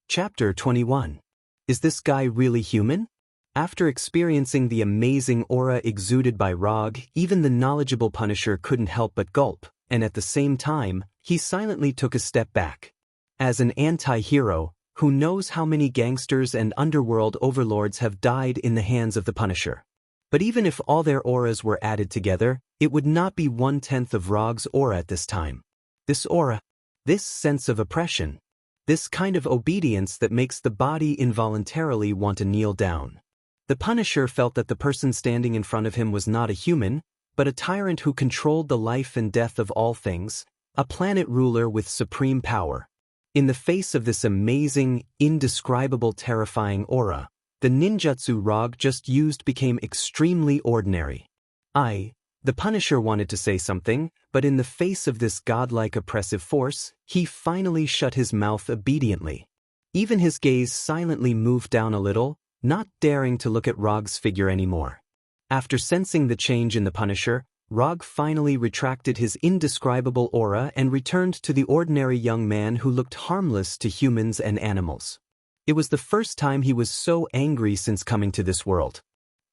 Chapter 21. Is this guy really human? After experiencing the amazing aura exuded by Rog, even the knowledgeable Punisher couldn't help but gulp, and at the same time, he silently took a step back. As an anti-hero, who knows how many gangsters and underworld overlords have died in the hands of the Punisher? But even if all their auras were added together, it would not be 1/10 of Rog's aura at this time. This aura, this sense of oppression, this kind of obedience that makes the body involuntarily want to kneel down. The Punisher felt that the person standing in front of him was not a human, but a tyrant who controlled the life and death of all things, a planet ruler with supreme power. In the face of this amazing, indescribable, terrifying aura, the ninjutsu Rog just used became extremely ordinary. The Punisher wanted to say something, but in the face of this godlike oppressive force, he finally shut his mouth obediently. Even his gaze silently moved down a little, not daring to look at Rog's figure anymore. After sensing the change in the Punisher, Rog finally retracted his indescribable aura and returned to the ordinary young man who looked harmless to humans and animals. It was the first time he was so angry since coming to this world.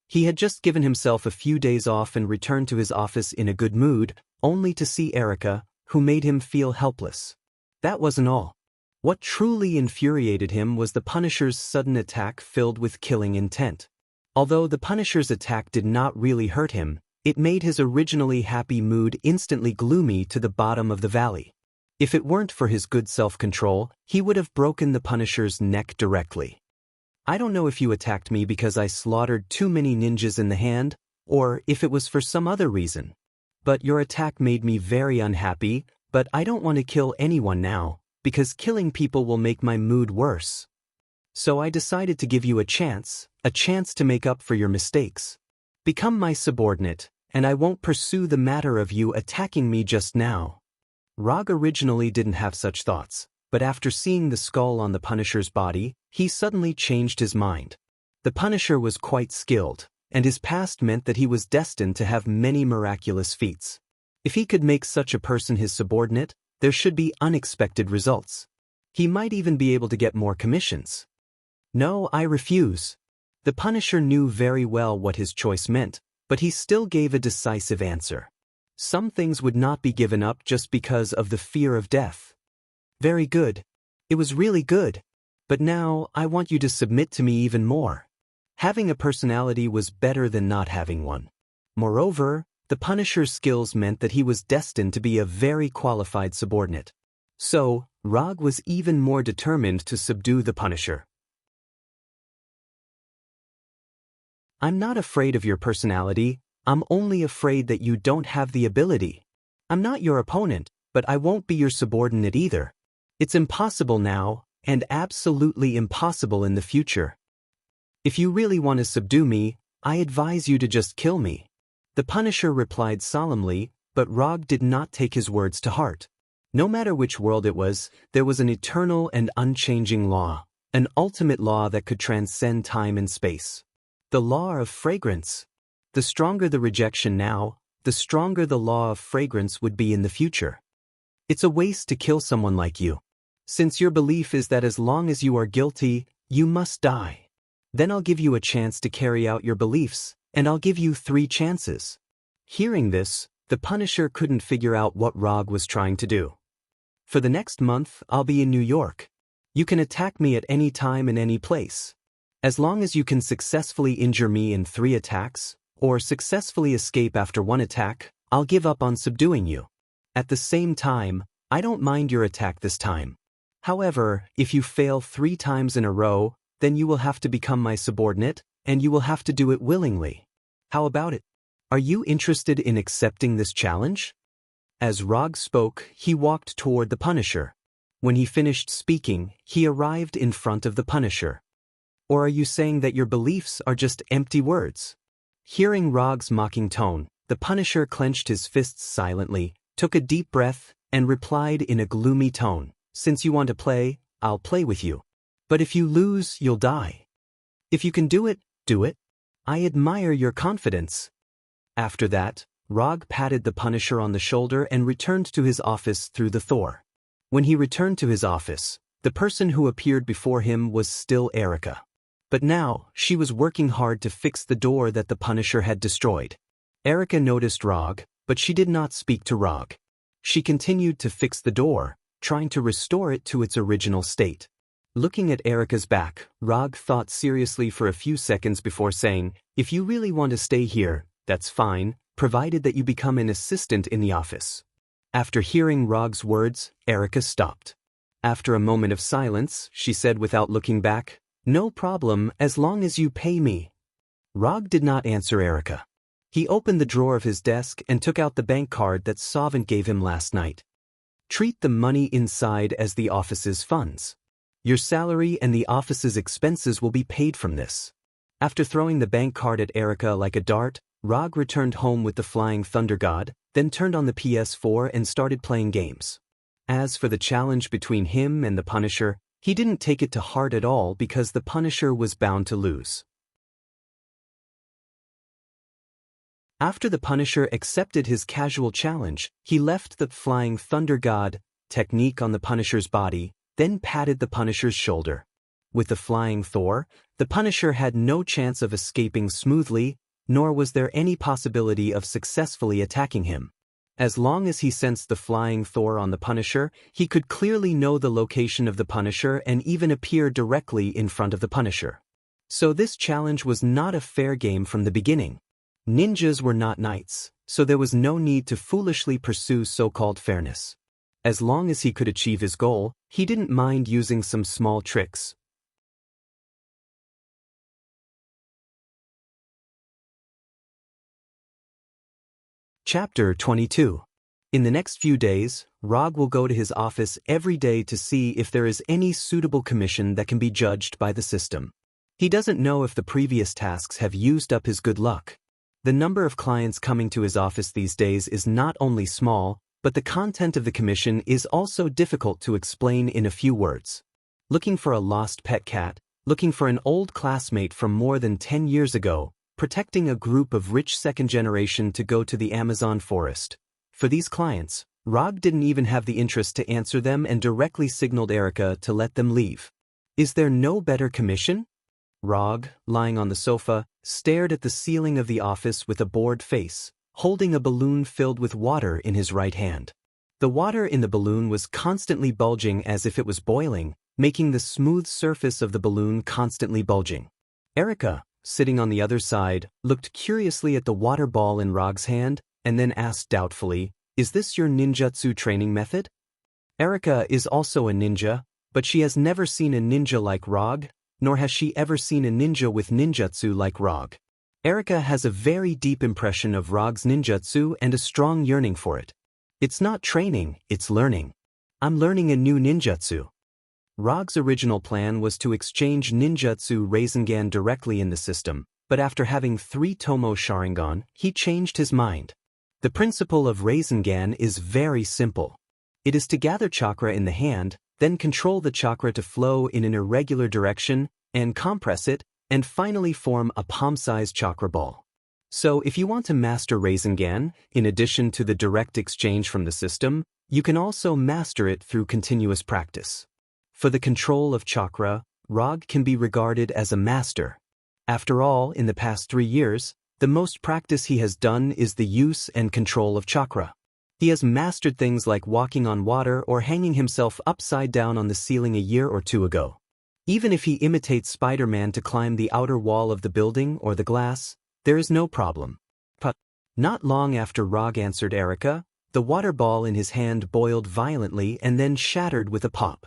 He had just given himself a few days off and returned to his office in a good mood, only to see Erica, who made him feel helpless. That wasn't all. What truly infuriated him was the Punisher's sudden attack filled with killing intent. Although the Punisher's attack did not really hurt him, it made his originally happy mood instantly gloomy to the bottom of the valley. If it weren't for his good self-control, he would have broken the Punisher's neck directly. "I don't know if you attacked me because I slaughtered too many ninjas in the hand, or if it was for some other reason. But your attack made me very unhappy, but I don't want to kill anyone now, because killing people will make my mood worse. So I decided to give you a chance to make up for your mistakes. Become my subordinate, and I won't pursue the matter of you attacking me just now." Rog originally didn't have such thoughts, but after seeing the skull on the Punisher's body, he suddenly changed his mind. The Punisher was quite skilled, and his past meant that he was destined to have many miraculous feats. If he could make such a person his subordinate, there should be unexpected results. He might even be able to get more commissions. "No, I refuse." The Punisher knew very well what his choice meant, but he still gave a decisive answer. Some things would not be given up just because of the fear of death. Very good. It was really good. But now, I want you to submit to me even more. Having a personality was better than not having one. Moreover, the Punisher's skills meant that he was destined to be a very qualified subordinate. So, Rog was even more determined to subdue the Punisher. I'm not afraid of your personality, I'm only afraid that you don't have the ability. I'm not your opponent, but I won't be your subordinate either. It's impossible now, and absolutely impossible in the future. If you really want to subdue me, I advise you to just kill me. The Punisher replied solemnly, but Rog did not take his words to heart. No matter which world it was, there was an eternal and unchanging law, an ultimate law that could transcend time and space. The law of fragrance. The stronger the rejection now, the stronger the law of fragrance would be in the future. It's a waste to kill someone like you. Since your belief is that as long as you are guilty, you must die. Then I'll give you a chance to carry out your beliefs, and I'll give you 3 chances. Hearing this, the Punisher couldn't figure out what Rog was trying to do. For the next month, I'll be in New York. You can attack me at any time and any place. As long as you can successfully injure me in 3 attacks, or successfully escape after 1 attack, I'll give up on subduing you. At the same time, I don't mind your attack this time. However, if you fail 3 times in a row, then you will have to become my subordinate, and you will have to do it willingly. How about it? Are you interested in accepting this challenge? As Rog spoke, he walked toward the Punisher. When he finished speaking, he arrived in front of the Punisher. Or are you saying that your beliefs are just empty words? Hearing Rog's mocking tone, the Punisher clenched his fists silently, took a deep breath, and replied in a gloomy tone, "Since you want to play, I'll play with you. But if you lose, you'll die. If you can do it, do it. I admire your confidence." After that, Rog patted the Punisher on the shoulder and returned to his office through the Thor. When he returned to his office, the person who appeared before him was still Erica. But now, she was working hard to fix the door that the Punisher had destroyed. Erica noticed Rog, but she did not speak to Rog. She continued to fix the door, trying to restore it to its original state. Looking at Erica's back, Rog thought seriously for a few seconds before saying, "If you really want to stay here, that's fine, provided that you become an assistant in the office." After hearing Rog's words, Erica stopped. After a moment of silence, she said without looking back, "No problem, as long as you pay me." Rog did not answer Erica. He opened the drawer of his desk and took out the bank card that Sovint gave him last night. "Treat the money inside as the office's funds. Your salary and the office's expenses will be paid from this." After throwing the bank card at Erica like a dart, Rog returned home with the Flying Thunder God, then turned on the PS4 and started playing games. As for the challenge between him and the Punisher, he didn't take it to heart at all because the Punisher was bound to lose. After the Punisher accepted his casual challenge, he left the Flying Thunder God technique on the Punisher's body, then patted the Punisher's shoulder. With the Flying Thor, the Punisher had no chance of escaping smoothly, nor was there any possibility of successfully attacking him. As long as he sensed the Flying Thor on the Punisher, he could clearly know the location of the Punisher and even appear directly in front of the Punisher. So this challenge was not a fair game from the beginning. Ninjas were not knights, so there was no need to foolishly pursue so-called fairness. As long as he could achieve his goal, he didn't mind using some small tricks. Chapter 22. In the next few days, Rog will go to his office every day to see if there is any suitable commission that can be judged by the system. He doesn't know if the previous tasks have used up his good luck. The number of clients coming to his office these days is not only small, but the content of the commission is also difficult to explain in a few words. Looking for a lost pet cat, looking for an old classmate from more than 10 years ago, protecting a group of rich second generation to go to the Amazon forest. For these clients, Rog didn't even have the interest to answer them and directly signaled Erica to let them leave. Is there no better commission? Rog, lying on the sofa, stared at the ceiling of the office with a bored face, holding a balloon filled with water in his right hand. The water in the balloon was constantly bulging as if it was boiling, making the smooth surface of the balloon constantly bulging. Erica, sitting on the other side, looked curiously at the water ball in Rog's hand, and then asked doubtfully, "Is this your ninjutsu training method?" Erica is also a ninja, but she has never seen a ninja like Rog, nor has she ever seen a ninja with ninjutsu like Rog. Erica has a very deep impression of Rog's ninjutsu and a strong yearning for it. It's not training, it's learning. I'm learning a new ninjutsu. Rog's original plan was to exchange ninjutsu Rasengan directly in the system, but after having 3 Tomo Sharingan, he changed his mind. The principle of Rasengan is very simple. It is to gather chakra in the hand, then control the chakra to flow in an irregular direction, and compress it, and finally form a palm-sized chakra ball. So if you want to master Rasengan, in addition to the direct exchange from the system, you can also master it through continuous practice. For the control of chakra, Rog can be regarded as a master. After all, in the past 3 years, the most practice he has done is the use and control of chakra. He has mastered things like walking on water or hanging himself upside down on the ceiling a year or 2 ago. Even if he imitates Spider-Man to climb the outer wall of the building or the glass, there is no problem. But not long after Rog answered Erica, the water ball in his hand boiled violently and then shattered with a pop.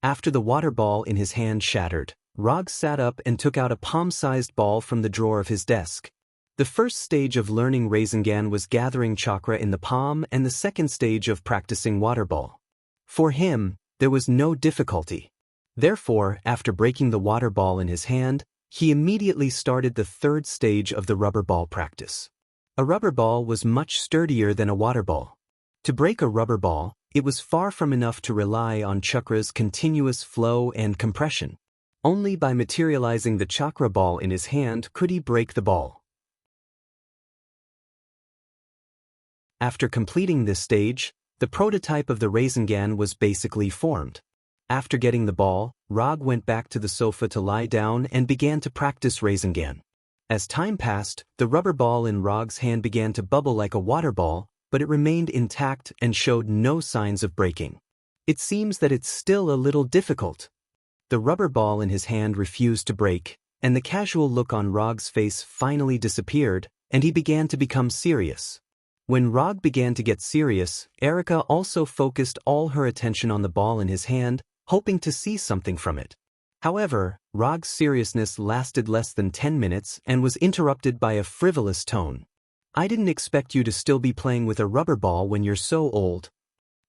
After the water ball in his hand shattered, Rog sat up and took out a palm-sized ball from the drawer of his desk. The first stage of learning Rasengan was gathering chakra in the palm, and the second stage of practicing water ball. For him, there was no difficulty. Therefore, after breaking the water ball in his hand, he immediately started the third stage of the rubber ball practice. A rubber ball was much sturdier than a water ball. To break a rubber ball, it was far from enough to rely on chakra's continuous flow and compression. Only by materializing the chakra ball in his hand could he break the ball. After completing this stage, the prototype of the Rasengan was basically formed. After getting the ball, Rog went back to the sofa to lie down and began to practice Rasengan. As time passed, the rubber ball in Rog's hand began to bubble like a water ball, but it remained intact and showed no signs of breaking. It seems that it's still a little difficult. The rubber ball in his hand refused to break, and the casual look on Rog's face finally disappeared, and he began to become serious. When Rog began to get serious, Erica also focused all her attention on the ball in his hand, hoping to see something from it. However, Rog's seriousness lasted less than 10 minutes and was interrupted by a frivolous tone. "I didn't expect you to still be playing with a rubber ball when you're so old."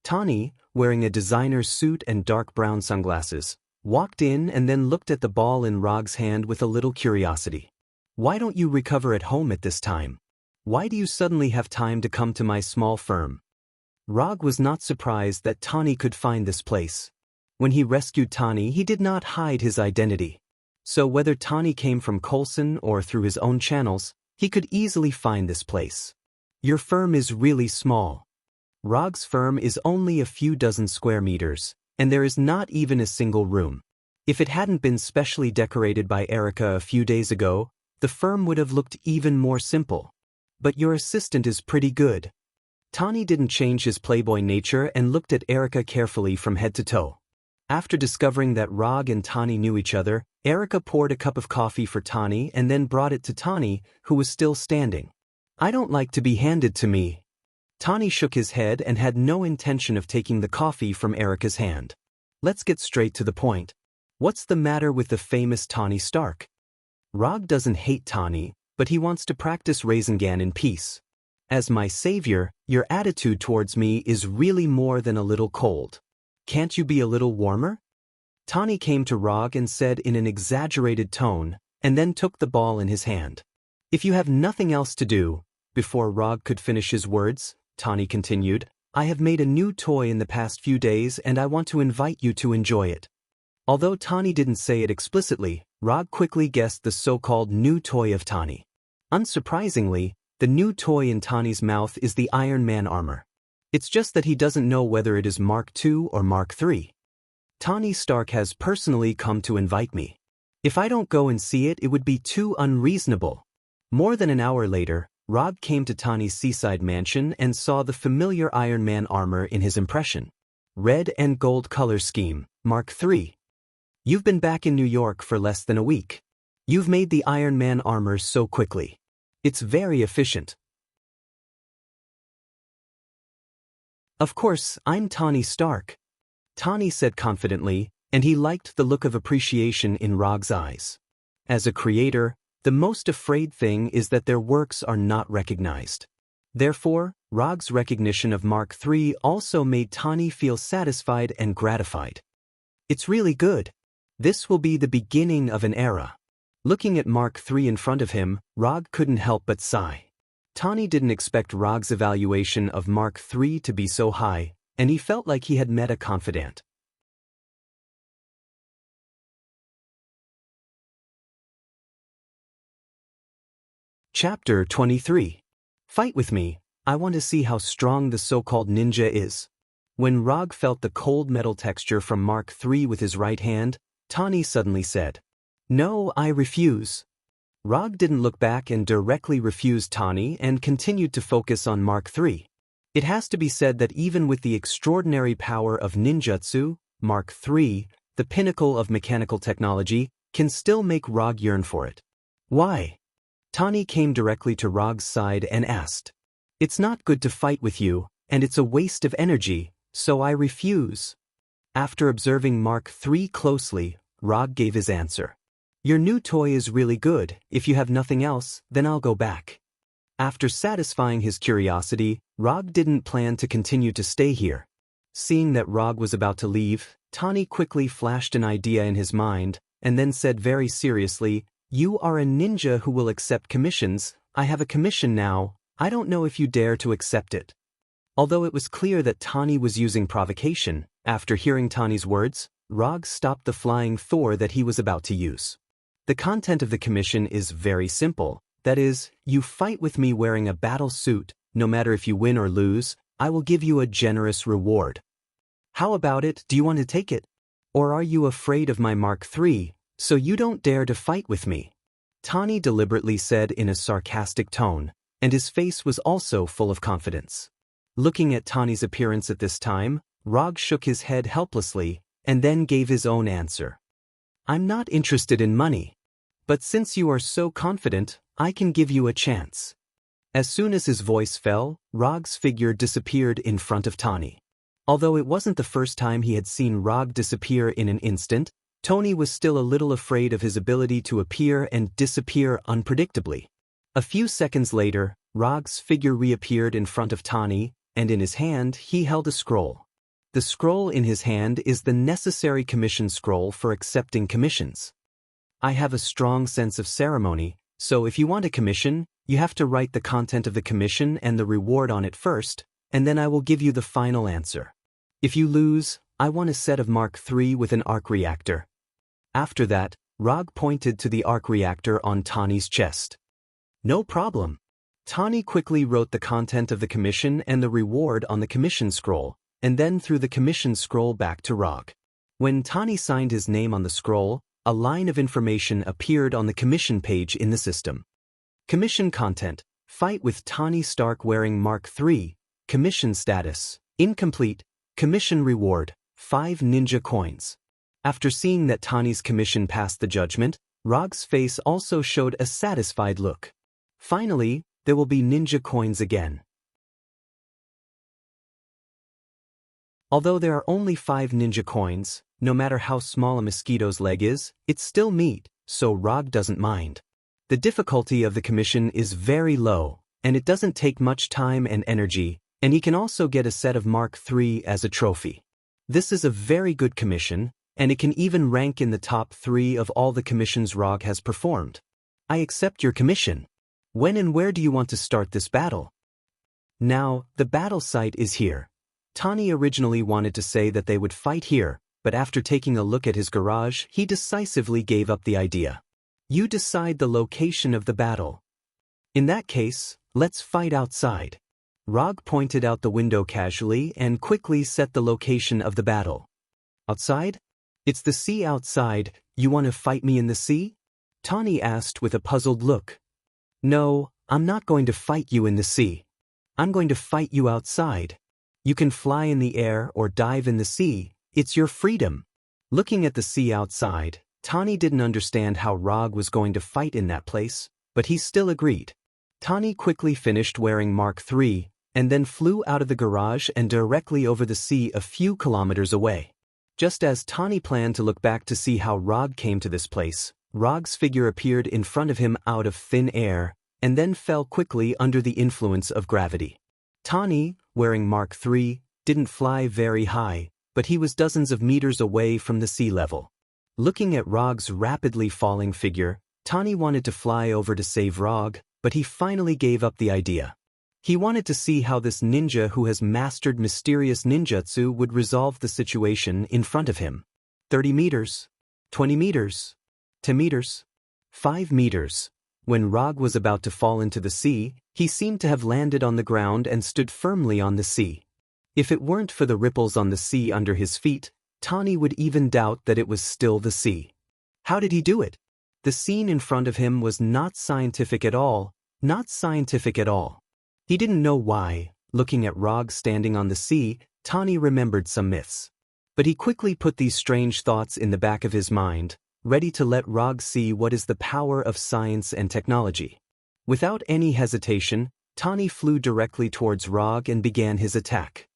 Tani, wearing a designer suit and dark brown sunglasses, walked in and then looked at the ball in Rog's hand with a little curiosity. "Why don't you recover at home at this time? Why do you suddenly have time to come to my small firm?" Rog was not surprised that Tani could find this place. When he rescued Tani, he did not hide his identity. So whether Tani came from Coulson or through his own channels, he could easily find this place. "Your firm is really small." Rog's firm is only a few dozen square meters, and there is not even a single room. If it hadn't been specially decorated by Erica a few days ago, the firm would have looked even more simple. "But your assistant is pretty good." Tani didn't change his playboy nature and looked at Erica carefully from head to toe. After discovering that Rog and Tani knew each other, Erica poured a cup of coffee for Tani and then brought it to Tani, who was still standing. "I don't like to be handed to me." Tani shook his head and had no intention of taking the coffee from Erica's hand. "Let's get straight to the point. What's the matter with the famous Tani Stark?" Rog doesn't hate Tani, but he wants to practice Rasengan in peace. "As my savior, your attitude towards me is really more than a little cold. Can't you be a little warmer?" Tani came to Rog and said in an exaggerated tone, and then took the ball in his hand. "If you have nothing else to do," before Rog could finish his words, Tani continued, "I have made a new toy in the past few days and I want to invite you to enjoy it." Although Tani didn't say it explicitly, Rog quickly guessed the so-called new toy of Tani. Unsurprisingly, the new toy in Tani's mouth is the Iron Man armor. It's just that he doesn't know whether it is Mark II or Mark III. "Tani Stark has personally come to invite me. If I don't go and see it, it would be too unreasonable." More than an hour later, Rog came to Tani's seaside mansion and saw the familiar Iron Man armor in his impression. Red and gold color scheme, Mark III. You've been back in New York for less than a week. You've made the Iron Man armor so quickly. It's very efficient. Of course, I'm Tony Stark, Tani said confidently, and he liked the look of appreciation in Rog's eyes. As a creator, the most afraid thing is that their works are not recognized. Therefore, Rog's recognition of Mark III also made Tani feel satisfied and gratified. It's really good. This will be the beginning of an era. Looking at Mark III in front of him, Rog couldn't help but sigh. Tani didn't expect Rog's evaluation of Mark III to be so high, and he felt like he had met a confidant. Chapter 23. Fight with me. I want to see how strong the so-called ninja is. When Rog felt the cold metal texture from Mark III with his right hand, Tani suddenly said, "No, I refuse." Rog didn't look back and directly refused Tani and continued to focus on Mark III. It has to be said that even with the extraordinary power of ninjutsu, Mark III, the pinnacle of mechanical technology, can still make Rog yearn for it. Why? Tani came directly to Rog's side and asked, "It's not good to fight with you, and it's a waste of energy, so I refuse." After observing Mark III closely, Rog gave his answer. "Your new toy is really good. If you have nothing else, then I'll go back." After satisfying his curiosity, Rog didn't plan to continue to stay here. Seeing that Rog was about to leave, Tani quickly flashed an idea in his mind, and then said very seriously, "You are a ninja who will accept commissions. I have a commission now. I don't know if you dare to accept it." Although it was clear that Tani was using provocation, after hearing Tani's words, Rog stopped the flying Thor that he was about to use. The content of the commission is very simple. That is, you fight with me wearing a battle suit. No matter if you win or lose, I will give you a generous reward. How about it? Do you want to take it? Or are you afraid of my Mark III, so you don't dare to fight with me? Tani deliberately said in a sarcastic tone, and his face was also full of confidence. Looking at Tani's appearance at this time, Rog shook his head helplessly, and then gave his own answer. "I'm not interested in money. But since you are so confident, I can give you a chance." As soon as his voice fell, Rog's figure disappeared in front of Tani. Although it wasn't the first time he had seen Rog disappear in an instant, Tony was still a little afraid of his ability to appear and disappear unpredictably. A few seconds later, Rog's figure reappeared in front of Tani, and in his hand he held a scroll. The scroll in his hand is the necessary commission scroll for accepting commissions. I have a strong sense of ceremony, so if you want a commission, you have to write the content of the commission and the reward on it first, and then I will give you the final answer. If you lose, I want a set of Mark III with an arc reactor. After that, Rog pointed to the arc reactor on Tani's chest. "No problem." Tani quickly wrote the content of the commission and the reward on the commission scroll, and then threw the commission scroll back to Rog. When Tani signed his name on the scroll, a line of information appeared on the commission page in the system. Commission content: Fight with Tani Stark wearing Mark III. Commission status: Incomplete. Commission reward: 5 ninja coins. After seeing that Tani's commission passed the judgment, Rog's face also showed a satisfied look. Finally, there will be ninja coins again. Although there are only 5 ninja coins, no matter how small a mosquito's leg is, it's still meat, so Rog doesn't mind. The difficulty of the commission is very low, and it doesn't take much time and energy, and he can also get a set of Mark III as a trophy. This is a very good commission, and it can even rank in the top 3 of all the commissions Rog has performed. I accept your commission. When and where do you want to start this battle? Now, the battle site is here. Tani originally wanted to say that they would fight here, but after taking a look at his garage, he decisively gave up the idea. You decide the location of the battle. In that case, let's fight outside. Rog pointed out the window casually and quickly set the location of the battle. Outside? It's the sea outside. You want to fight me in the sea? Tani asked with a puzzled look. No, I'm not going to fight you in the sea. I'm going to fight you outside. You can fly in the air or dive in the sea. It's your freedom. Looking at the sea outside, Tani didn't understand how Rog was going to fight in that place, but he still agreed. Tani quickly finished wearing Mark III, and then flew out of the garage and directly over the sea a few kilometers away. Just as Tani planned to look back to see how Rog came to this place, Rog's figure appeared in front of him out of thin air, and then fell quickly under the influence of gravity. Tani, wearing Mark III, didn't fly very high, but he was dozens of meters away from the sea level. Looking at Rog's rapidly falling figure, Tani wanted to fly over to save Rog, but he finally gave up the idea. He wanted to see how this ninja who has mastered mysterious ninjutsu would resolve the situation in front of him. 30 meters, 20 meters, 10 meters, 5 meters. When Rog was about to fall into the sea, he seemed to have landed on the ground and stood firmly on the sea. If it weren't for the ripples on the sea under his feet, Tani would even doubt that it was still the sea. How did he do it? The scene in front of him was not scientific at all, not scientific at all. He didn't know why. Looking at Rog standing on the sea, Tani remembered some myths. But he quickly put these strange thoughts in the back of his mind, ready to let Rog see what is the power of science and technology. Without any hesitation, Tani flew directly towards Rog and began his attack.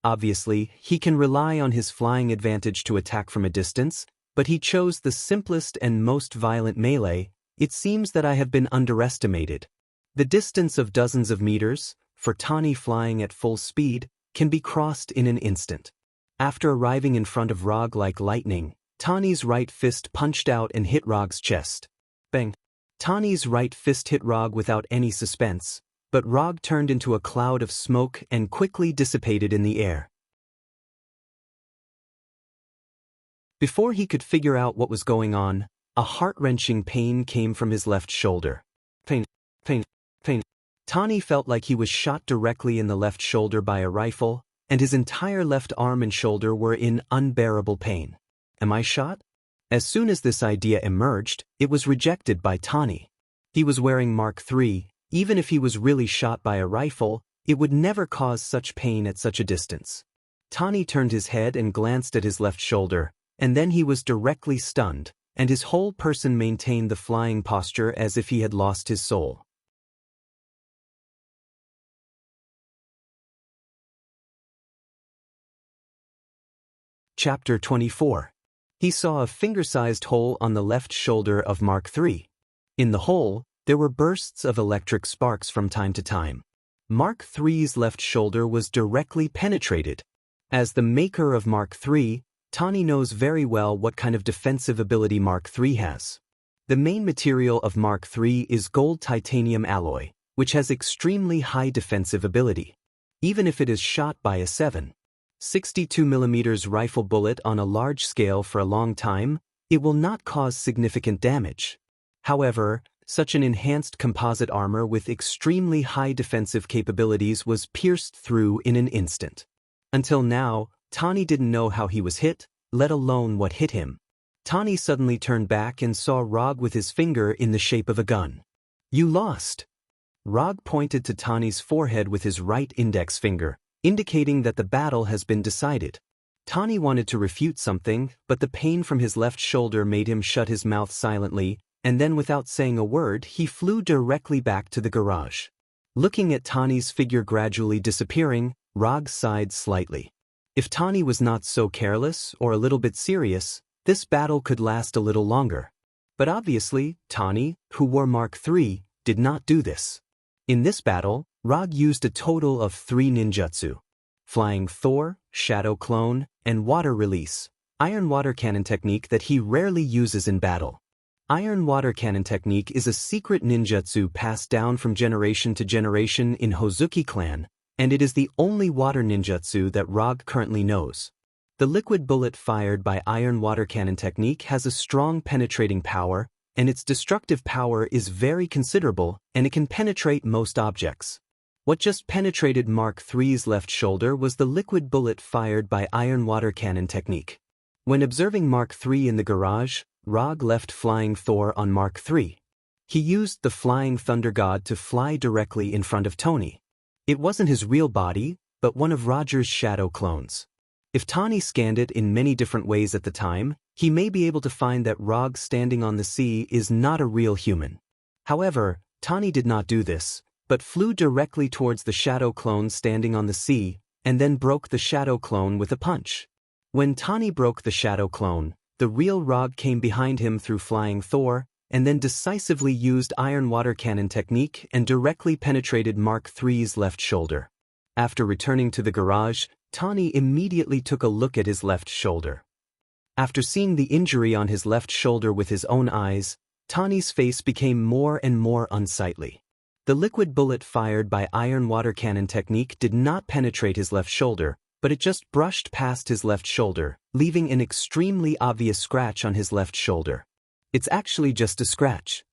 Obviously, he can rely on his flying advantage to attack from a distance, but he chose the simplest and most violent melee. It seems that I have been underestimated. The distance of dozens of meters, for Tani flying at full speed, can be crossed in an instant. After arriving in front of Rog like lightning, Tani's right fist punched out and hit Rog's chest. Bang! Tani's right fist hit Rog without any suspense, but Rog turned into a cloud of smoke and quickly dissipated in the air. Before he could figure out what was going on, a heart-wrenching pain came from his left shoulder. Pain, pain, pain. Tani felt like he was shot directly in the left shoulder by a rifle, and his entire left arm and shoulder were in unbearable pain. Am I shot? As soon as this idea emerged, it was rejected by Tani. He was wearing Mark III. Even if he was really shot by a rifle, it would never cause such pain at such a distance. Tani turned his head and glanced at his left shoulder, and then he was directly stunned, and his whole person maintained the flying posture as if he had lost his soul. Chapter 24. He saw a finger-sized hole on the left shoulder of Mark III. In the hole, there were bursts of electric sparks from time to time. Mark III's left shoulder was directly penetrated. As the maker of Mark III, Tani knows very well what kind of defensive ability Mark III has. The main material of Mark III is gold titanium alloy, which has extremely high defensive ability. Even if it is shot by a 7.62mm rifle bullet on a large scale for a long time, it will not cause significant damage. However, such an enhanced composite armor with extremely high defensive capabilities was pierced through in an instant. Until now, Tani didn't know how he was hit, let alone what hit him. Tani suddenly turned back and saw Rog with his finger in the shape of a gun. You lost. Rog pointed to Tani's forehead with his right index finger, indicating that the battle has been decided. Tani wanted to refute something, but the pain from his left shoulder made him shut his mouth silently, and then without saying a word he flew directly back to the garage. Looking at Tani's figure gradually disappearing, Rog sighed slightly. If Tani was not so careless or a little bit serious, this battle could last a little longer. But obviously, Tani, who wore Mark III, did not do this. In this battle, Rog used a total of 3 ninjutsu: Flying Thor, Shadow Clone, and Water Release, Iron Water Cannon technique that he rarely uses in battle. Iron Water Cannon technique is a secret ninjutsu passed down from generation to generation in Hozuki clan, and it is the only water ninjutsu that Rog currently knows. The liquid bullet fired by Iron Water Cannon technique has a strong penetrating power, and its destructive power is very considerable, and it can penetrate most objects. What just penetrated Mark III's left shoulder was the liquid bullet fired by Iron Water Cannon technique. When observing Mark III in the garage, Rog left Flying Thor on Mark III. He used the flying thunder god to fly directly in front of Tony. It wasn't his real body, but one of Roger's shadow clones. If Tony scanned it in many different ways at the time, he may be able to find that Rog standing on the sea is not a real human. However, Tony did not do this, but flew directly towards the shadow clone standing on the sea, and then broke the shadow clone with a punch. When Tony broke the shadow clone, the real Rog came behind him through Flying Thor, and then decisively used Iron Water Cannon technique and directly penetrated Mark III's left shoulder. After returning to the garage, Tony immediately took a look at his left shoulder. After seeing the injury on his left shoulder with his own eyes, Tony's face became more and more unsightly. The liquid bullet fired by Iron Water Cannon technique did not penetrate his left shoulder, but it just brushed past his left shoulder, leaving an extremely obvious scratch on his left shoulder. It's actually just a scratch.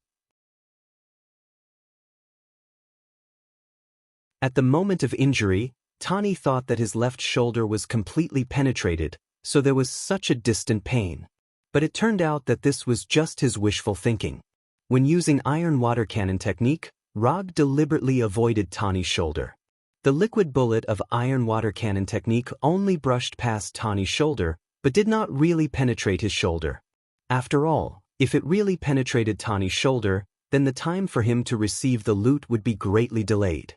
At the moment of injury, Tony thought that his left shoulder was completely penetrated, so there was such a distant pain. But it turned out that this was just his wishful thinking. When using Iron Water Cannon technique, Rog deliberately avoided Tony's shoulder. The liquid bullet of Iron Water Cannon technique only brushed past Tony's shoulder, but did not really penetrate his shoulder. After all, if it really penetrated Tony's shoulder, then the time for him to receive the loot would be greatly delayed.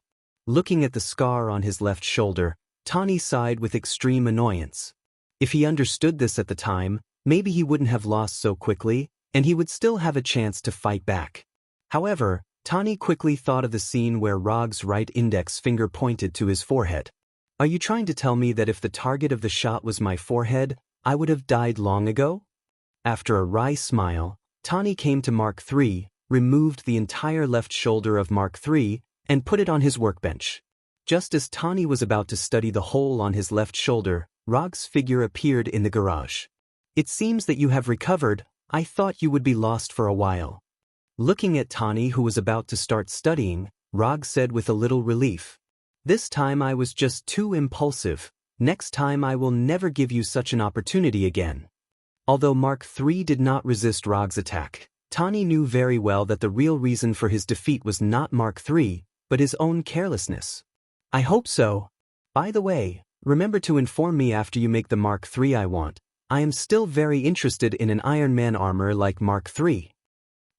Looking at the scar on his left shoulder, Tony sighed with extreme annoyance. If he understood this at the time, maybe he wouldn't have lost so quickly, and he would still have a chance to fight back. However, Tony quickly thought of the scene where Rog's right index finger pointed to his forehead. Are you trying to tell me that if the target of the shot was my forehead, I would have died long ago? After a wry smile, Tony came to Mark III, removed the entire left shoulder of Mark III, and put it on his workbench. Just as Tony was about to study the hole on his left shoulder, Rog's figure appeared in the garage. It seems that you have recovered. I thought you would be lost for a while. Looking at Tony, who was about to start studying, Rog said with a little relief. This time I was just too impulsive. Next time I will never give you such an opportunity again. Although Mark III did not resist Rog's attack, Tony knew very well that the real reason for his defeat was not Mark III, but his own carelessness. I hope so. By the way, remember to inform me after you make the Mark III I want. I am still very interested in an Iron Man armor like Mark III.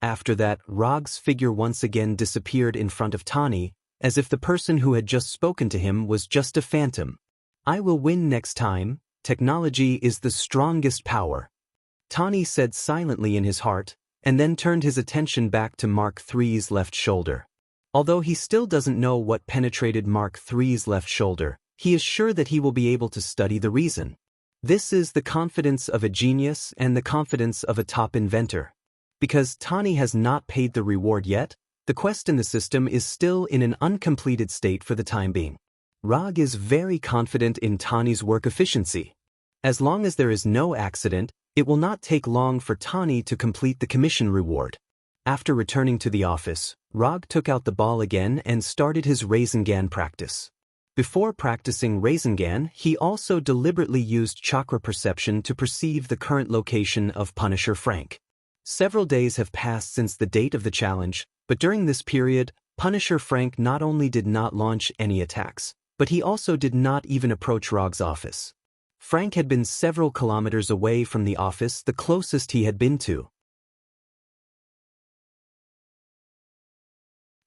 After that, Rog's figure once again disappeared in front of Tony, as if the person who had just spoken to him was just a phantom. I will win next time. Technology is the strongest power. Tony said silently in his heart, and then turned his attention back to Mark III's left shoulder. Although he still doesn't know what penetrated Mark III's left shoulder, he is sure that he will be able to study the reason. This is the confidence of a genius and the confidence of a top inventor. Because Tony has not paid the reward yet, the quest in the system is still in an uncompleted state for the time being. Rog is very confident in Tony's work efficiency. As long as there is no accident, it will not take long for Tony to complete the commission reward. After returning to the office, Rog took out the ball again and started his Rasengan practice. Before practicing Rasengan, he also deliberately used chakra perception to perceive the current location of Punisher Frank. Several days have passed since the date of the challenge, but during this period, Punisher Frank not only did not launch any attacks, but he also did not even approach Rog's office. Frank had been several kilometers away from the office, the closest he had been to.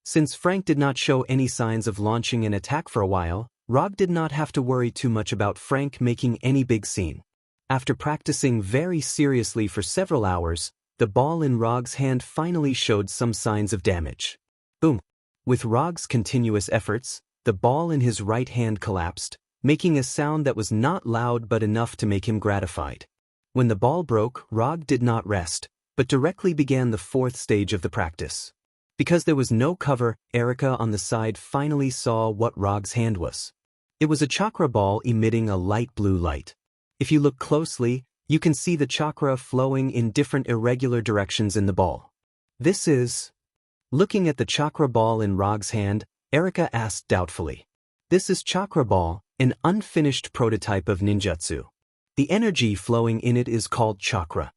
Since Frank did not show any signs of launching an attack for a while, Rog did not have to worry too much about Frank making any big scene. After practicing very seriously for several hours, the ball in Rog's hand finally showed some signs of damage. Boom! With Rog's continuous efforts, the ball in his right hand collapsed, making a sound that was not loud but enough to make him gratified. When the ball broke, Rog did not rest, but directly began the fourth stage of the practice. Because there was no cover, Erica on the side finally saw what Rog's hand was. It was a chakra ball emitting a light blue light. If you look closely, you can see the chakra flowing in different irregular directions in the ball. This is... Looking at the chakra ball in Rog's hand, Erica asked doubtfully. This is chakra ball, an unfinished prototype of ninjutsu. The energy flowing in it is called chakra.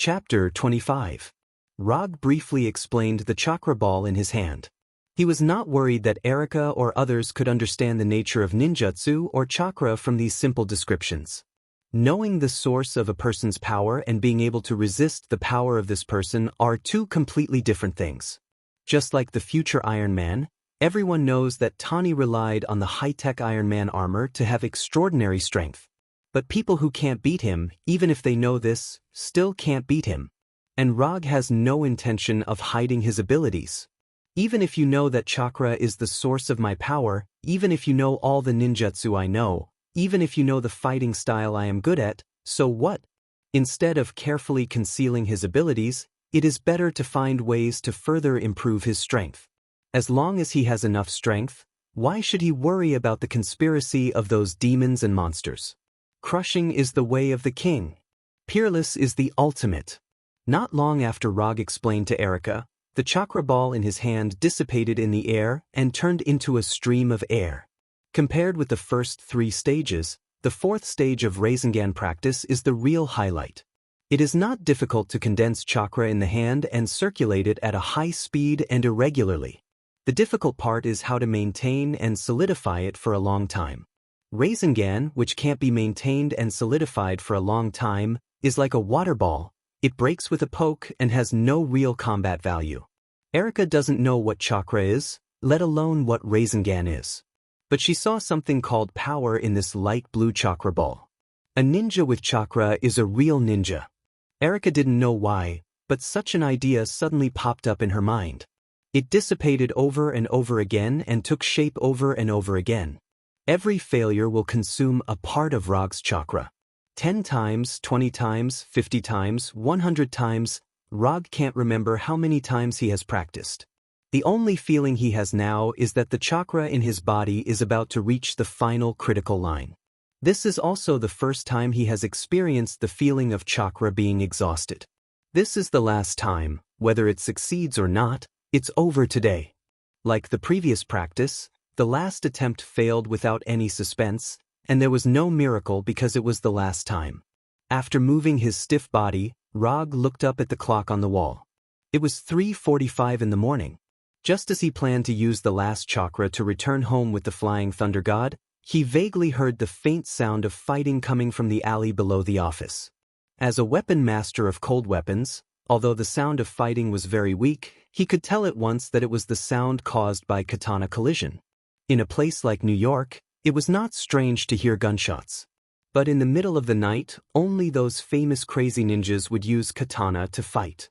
Chapter 25. Rog briefly explained the chakra ball in his hand. He was not worried that Erica or others could understand the nature of ninjutsu or chakra from these simple descriptions. Knowing the source of a person's power and being able to resist the power of this person are two completely different things. Just like the future Iron Man, everyone knows that Tani relied on the high-tech Iron Man armor to have extraordinary strength. But people who can't beat him, even if they know this, still can't beat him. And Rog has no intention of hiding his abilities. Even if you know that chakra is the source of my power, even if you know all the ninjutsu I know, even if you know the fighting style I am good at, so what? Instead of carefully concealing his abilities, it is better to find ways to further improve his strength. As long as he has enough strength, why should he worry about the conspiracy of those demons and monsters? Crushing is the way of the king. Peerless is the ultimate. Not long after Rog explained to Erica, the chakra ball in his hand dissipated in the air and turned into a stream of air. Compared with the first 3 stages, the 4th stage of Rasengan practice is the real highlight. It is not difficult to condense chakra in the hand and circulate it at a high speed and irregularly. The difficult part is how to maintain and solidify it for a long time. Rasengan, which can't be maintained and solidified for a long time, is like a water ball. It breaks with a poke and has no real combat value. Erica doesn't know what chakra is, let alone what Rasengan is. But she saw something called power in this light blue chakra ball. A ninja with chakra is a real ninja. Erica didn't know why, but such an idea suddenly popped up in her mind. It dissipated over and over again and took shape over and over again. Every failure will consume a part of Rog's chakra. 10 times, 20 times, 50 times, 100 times, Rog can't remember how many times he has practiced. The only feeling he has now is that the chakra in his body is about to reach the final critical line. This is also the first time he has experienced the feeling of chakra being exhausted. This is the last time, whether it succeeds or not, it's over today. Like the previous practice, the last attempt failed without any suspense, and there was no miracle because it was the last time. After moving his stiff body, Rog looked up at the clock on the wall. It was 3:45 in the morning. Just as he planned to use the last chakra to return home with the flying thunder god, he vaguely heard the faint sound of fighting coming from the alley below the office. As a weapon master of cold weapons, although the sound of fighting was very weak, he could tell at once that it was the sound caused by katana collision. In a place like New York, it was not strange to hear gunshots. But in the middle of the night, only those famous crazy ninjas would use katana to fight.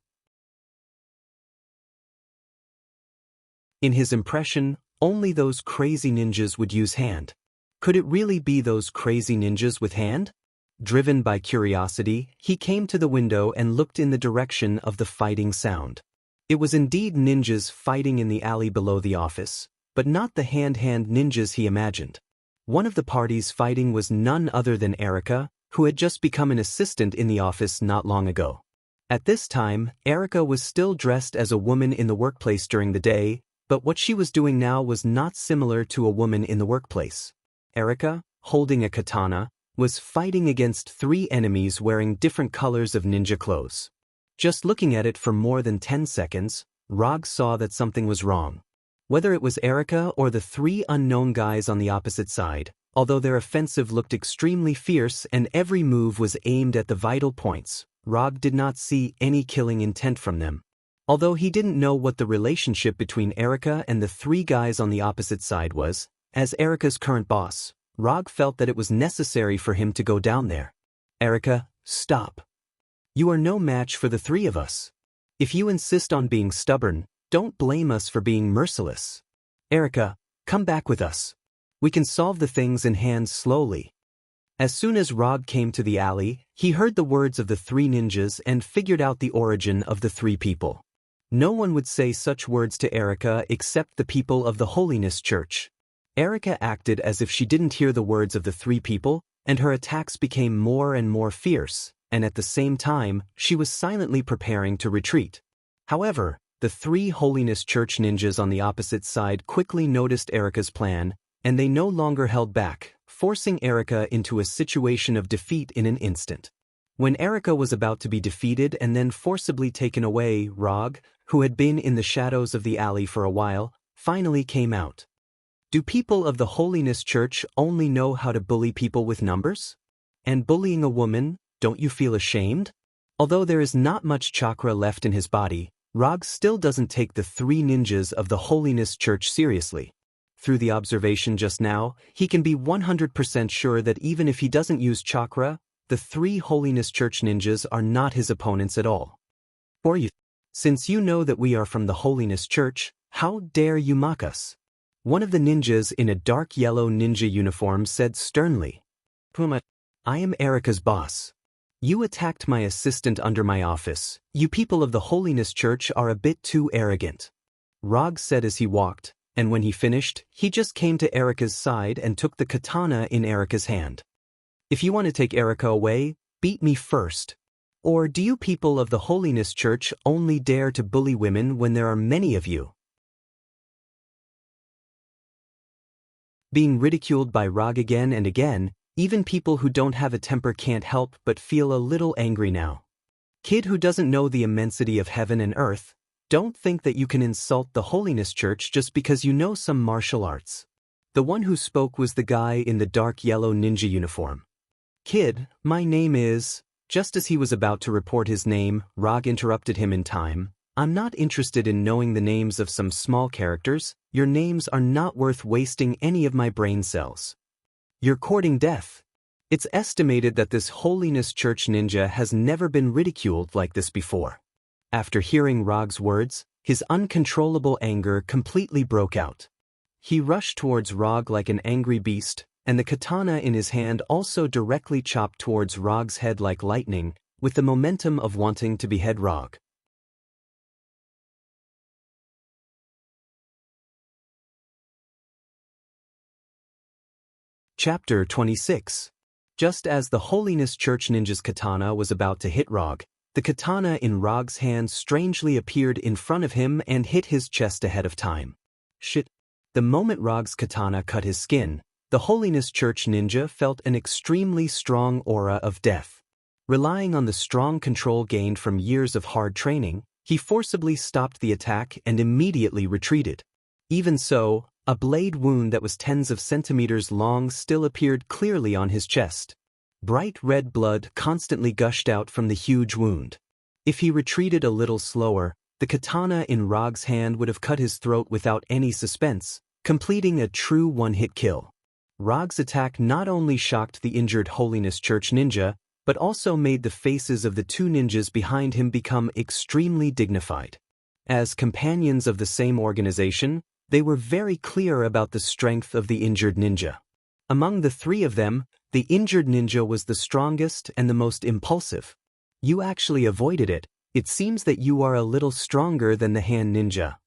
In his impression, only those crazy ninjas would use hand. Could it really be those crazy ninjas with hand? Driven by curiosity, he came to the window and looked in the direction of the fighting sound. It was indeed ninjas fighting in the alley below the office, but not the hand ninjas he imagined. One of the parties fighting was none other than Erica, who had just become an assistant in the office not long ago. At this time, Erica was still dressed as a woman in the workplace during the day, but what she was doing now was not similar to a woman in the workplace. Erica, holding a katana, was fighting against 3 enemies wearing different colors of ninja clothes. Just looking at it for more than 10 seconds, Rog saw that something was wrong. Whether it was Erica or the 3 unknown guys on the opposite side, although their offensive looked extremely fierce and every move was aimed at the vital points, Rog did not see any killing intent from them. Although he didn't know what the relationship between Erica and the 3 guys on the opposite side was, as Erica's current boss, Rog felt that it was necessary for him to go down there. Erica, stop. You are no match for the 3 of us. If you insist on being stubborn, don't blame us for being merciless. Erica, come back with us. We can solve the things in hand slowly. As soon as Rog came to the alley, he heard the words of the 3 ninjas and figured out the origin of the 3 people. No one would say such words to Erica except the people of the Holiness Church. Erica acted as if she didn't hear the words of the 3 people, and her attacks became more and more fierce, and at the same time, she was silently preparing to retreat. However, the 3 Holiness Church ninjas on the opposite side quickly noticed Erica's plan, and they no longer held back, forcing Erica into a situation of defeat in an instant. When Erica was about to be defeated and then forcibly taken away, Rog, who had been in the shadows of the alley for a while, finally came out. Do people of the Holiness Church only know how to bully people with numbers? And bullying a woman, don't you feel ashamed? Although there is not much chakra left in his body, Rog still doesn't take the 3 ninjas of the Holiness Church seriously. Through the observation just now, he can be 100% sure that even if he doesn't use chakra, the 3 Holiness Church ninjas are not his opponents at all. Or you, since you know that we are from the Holiness Church, how dare you mock us? One of the ninjas in a dark yellow ninja uniform said sternly. Puma, I am Erica's boss. You attacked my assistant under my office. You people of the Holiness Church are a bit too arrogant. Rog said as he walked, and when he finished, he just came to Erica's side and took the katana in Erica's hand. If you want to take Erica away, beat me first. Or do you people of the Holiness Church only dare to bully women when there are many of you? Being ridiculed by Rog again and again, even people who don't have a temper can't help but feel a little angry now. Kid who doesn't know the immensity of heaven and earth, don't think that you can insult the Holiness Church just because you know some martial arts. The one who spoke was the guy in the dark yellow ninja uniform. Kid, my name is... Just as he was about to report his name, Rog interrupted him in time. I'm not interested in knowing the names of some small characters. Your names are not worth wasting any of my brain cells. You're courting death. It's estimated that this Holiness Church ninja has never been ridiculed like this before. After hearing Rog's words, his uncontrollable anger completely broke out. He rushed towards Rog like an angry beast, and the katana in his hand also directly chopped towards Rog's head like lightning, with the momentum of wanting to behead Rog. Chapter 26. Just as the Holiness Church ninja's katana was about to hit Rog, the katana in Rog's hand strangely appeared in front of him and hit his chest ahead of time. Shit. The moment Rog's katana cut his skin, the Holiness Church ninja felt an extremely strong aura of death. Relying on the strong control gained from years of hard training, he forcibly stopped the attack and immediately retreated. Even so, a blade wound that was tens of centimeters long still appeared clearly on his chest. Bright red blood constantly gushed out from the huge wound. If he retreated a little slower, the katana in Rog's hand would have cut his throat without any suspense, completing a true one-hit kill. Rog's attack not only shocked the injured Holiness Church ninja, but also made the faces of the 2 ninjas behind him become extremely dignified. As companions of the same organization, they were very clear about the strength of the injured ninja. Among the 3 of them, the injured ninja was the strongest and the most impulsive. You actually avoided it. It seems that you are a little stronger than the hand ninja.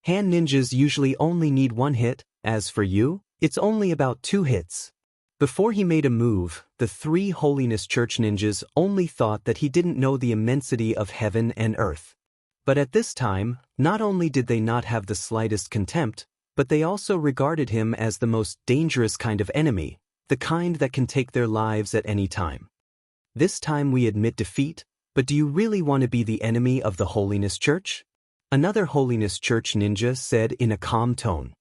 Hand ninjas usually only need 1 hit, as for you, it's only about 2 hits. Before he made a move, the 3 Holiness Church ninjas only thought that he didn't know the immensity of heaven and earth. But at this time, not only did they not have the slightest contempt, but they also regarded him as the most dangerous kind of enemy, the kind that can take their lives at any time. This time we admit defeat, but do you really want to be the enemy of the Holiness Church? Another Holiness Church ninja said in a calm tone.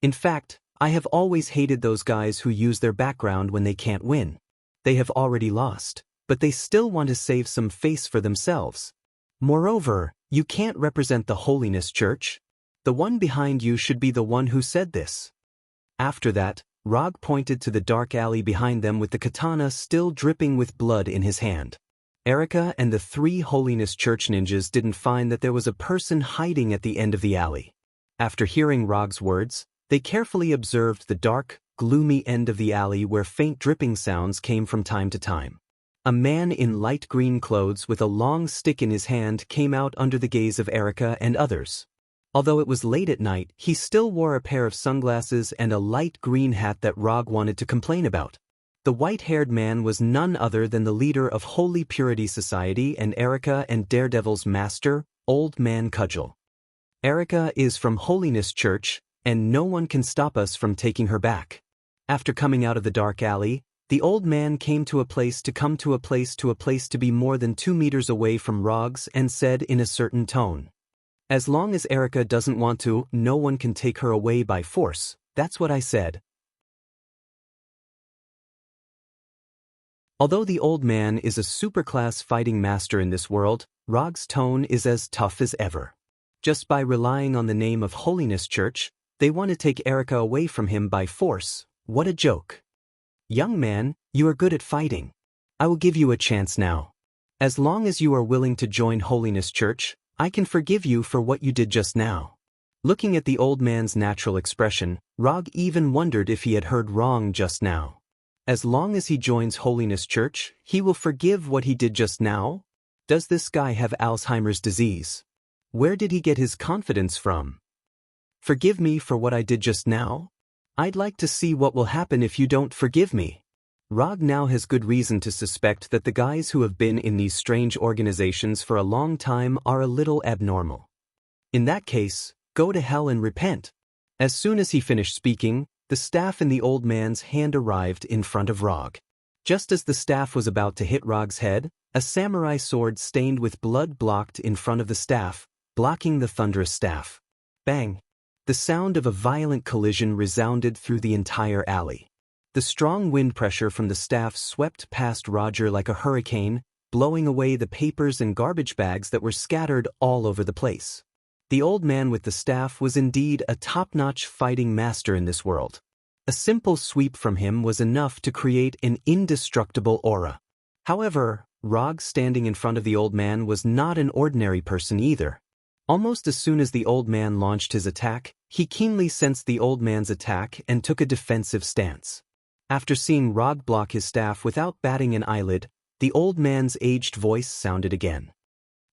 In fact, I have always hated those guys who use their background when they can't win. They have already lost, but they still want to save some face for themselves. Moreover, you can't represent the Holiness Church. The one behind you should be the one who said this. After that, Rog pointed to the dark alley behind them with the katana still dripping with blood in his hand. Erica and the 3 Holiness Church ninjas didn't find that there was a person hiding at the end of the alley. After hearing Rog's words, they carefully observed the dark, gloomy end of the alley where faint dripping sounds came from time to time. A man in light green clothes with a long stick in his hand came out under the gaze of Erica and others. Although it was late at night, he still wore a pair of sunglasses and a light green hat that Rog wanted to complain about. The white-haired man was none other than the leader of Holy Purity Society and Erica and Daredevil's master, Old Man Cudgel. Erica is from Holiness Church, and no one can stop us from taking her back. After coming out of the dark alley, The old man came to a place to be more than 2 meters away from Rogs and said in a certain tone. As long as Erica doesn't want to, no one can take her away by force, that's what I said. Although the old man is a superclass fighting master in this world, Rog's tone is as tough as ever. Just by relying on the name of Holiness Church, they want to take Erica away from him by force. What a joke. Young man, you are good at fighting. I will give you a chance now. As long as you are willing to join Holiness Church, I can forgive you for what you did just now. Looking at the old man's natural expression, Rog even wondered if he had heard wrong just now. As long as he joins Holiness Church, he will forgive what he did just now? Does this guy have Alzheimer's disease? Where did he get his confidence from? Forgive me for what I did just now? I'd like to see what will happen if you don't forgive me. Rog now has good reason to suspect that the guys who have been in these strange organizations for a long time are a little abnormal. In that case, go to hell and repent. As soon as he finished speaking, the staff in the old man's hand arrived in front of Rog. Just as the staff was about to hit Rog's head, a samurai sword stained with blood blocked in front of the staff, blocking the thunderous staff. Bang! The sound of a violent collision resounded through the entire alley. The strong wind pressure from the staff swept past Roger like a hurricane, blowing away the papers and garbage bags that were scattered all over the place. The old man with the staff was indeed a top-notch fighting master in this world. A simple sweep from him was enough to create an indestructible aura. However, Rog standing in front of the old man was not an ordinary person either. Almost as soon as the old man launched his attack, he keenly sensed the old man's attack and took a defensive stance. After seeing Rog block his staff without batting an eyelid, the old man's aged voice sounded again.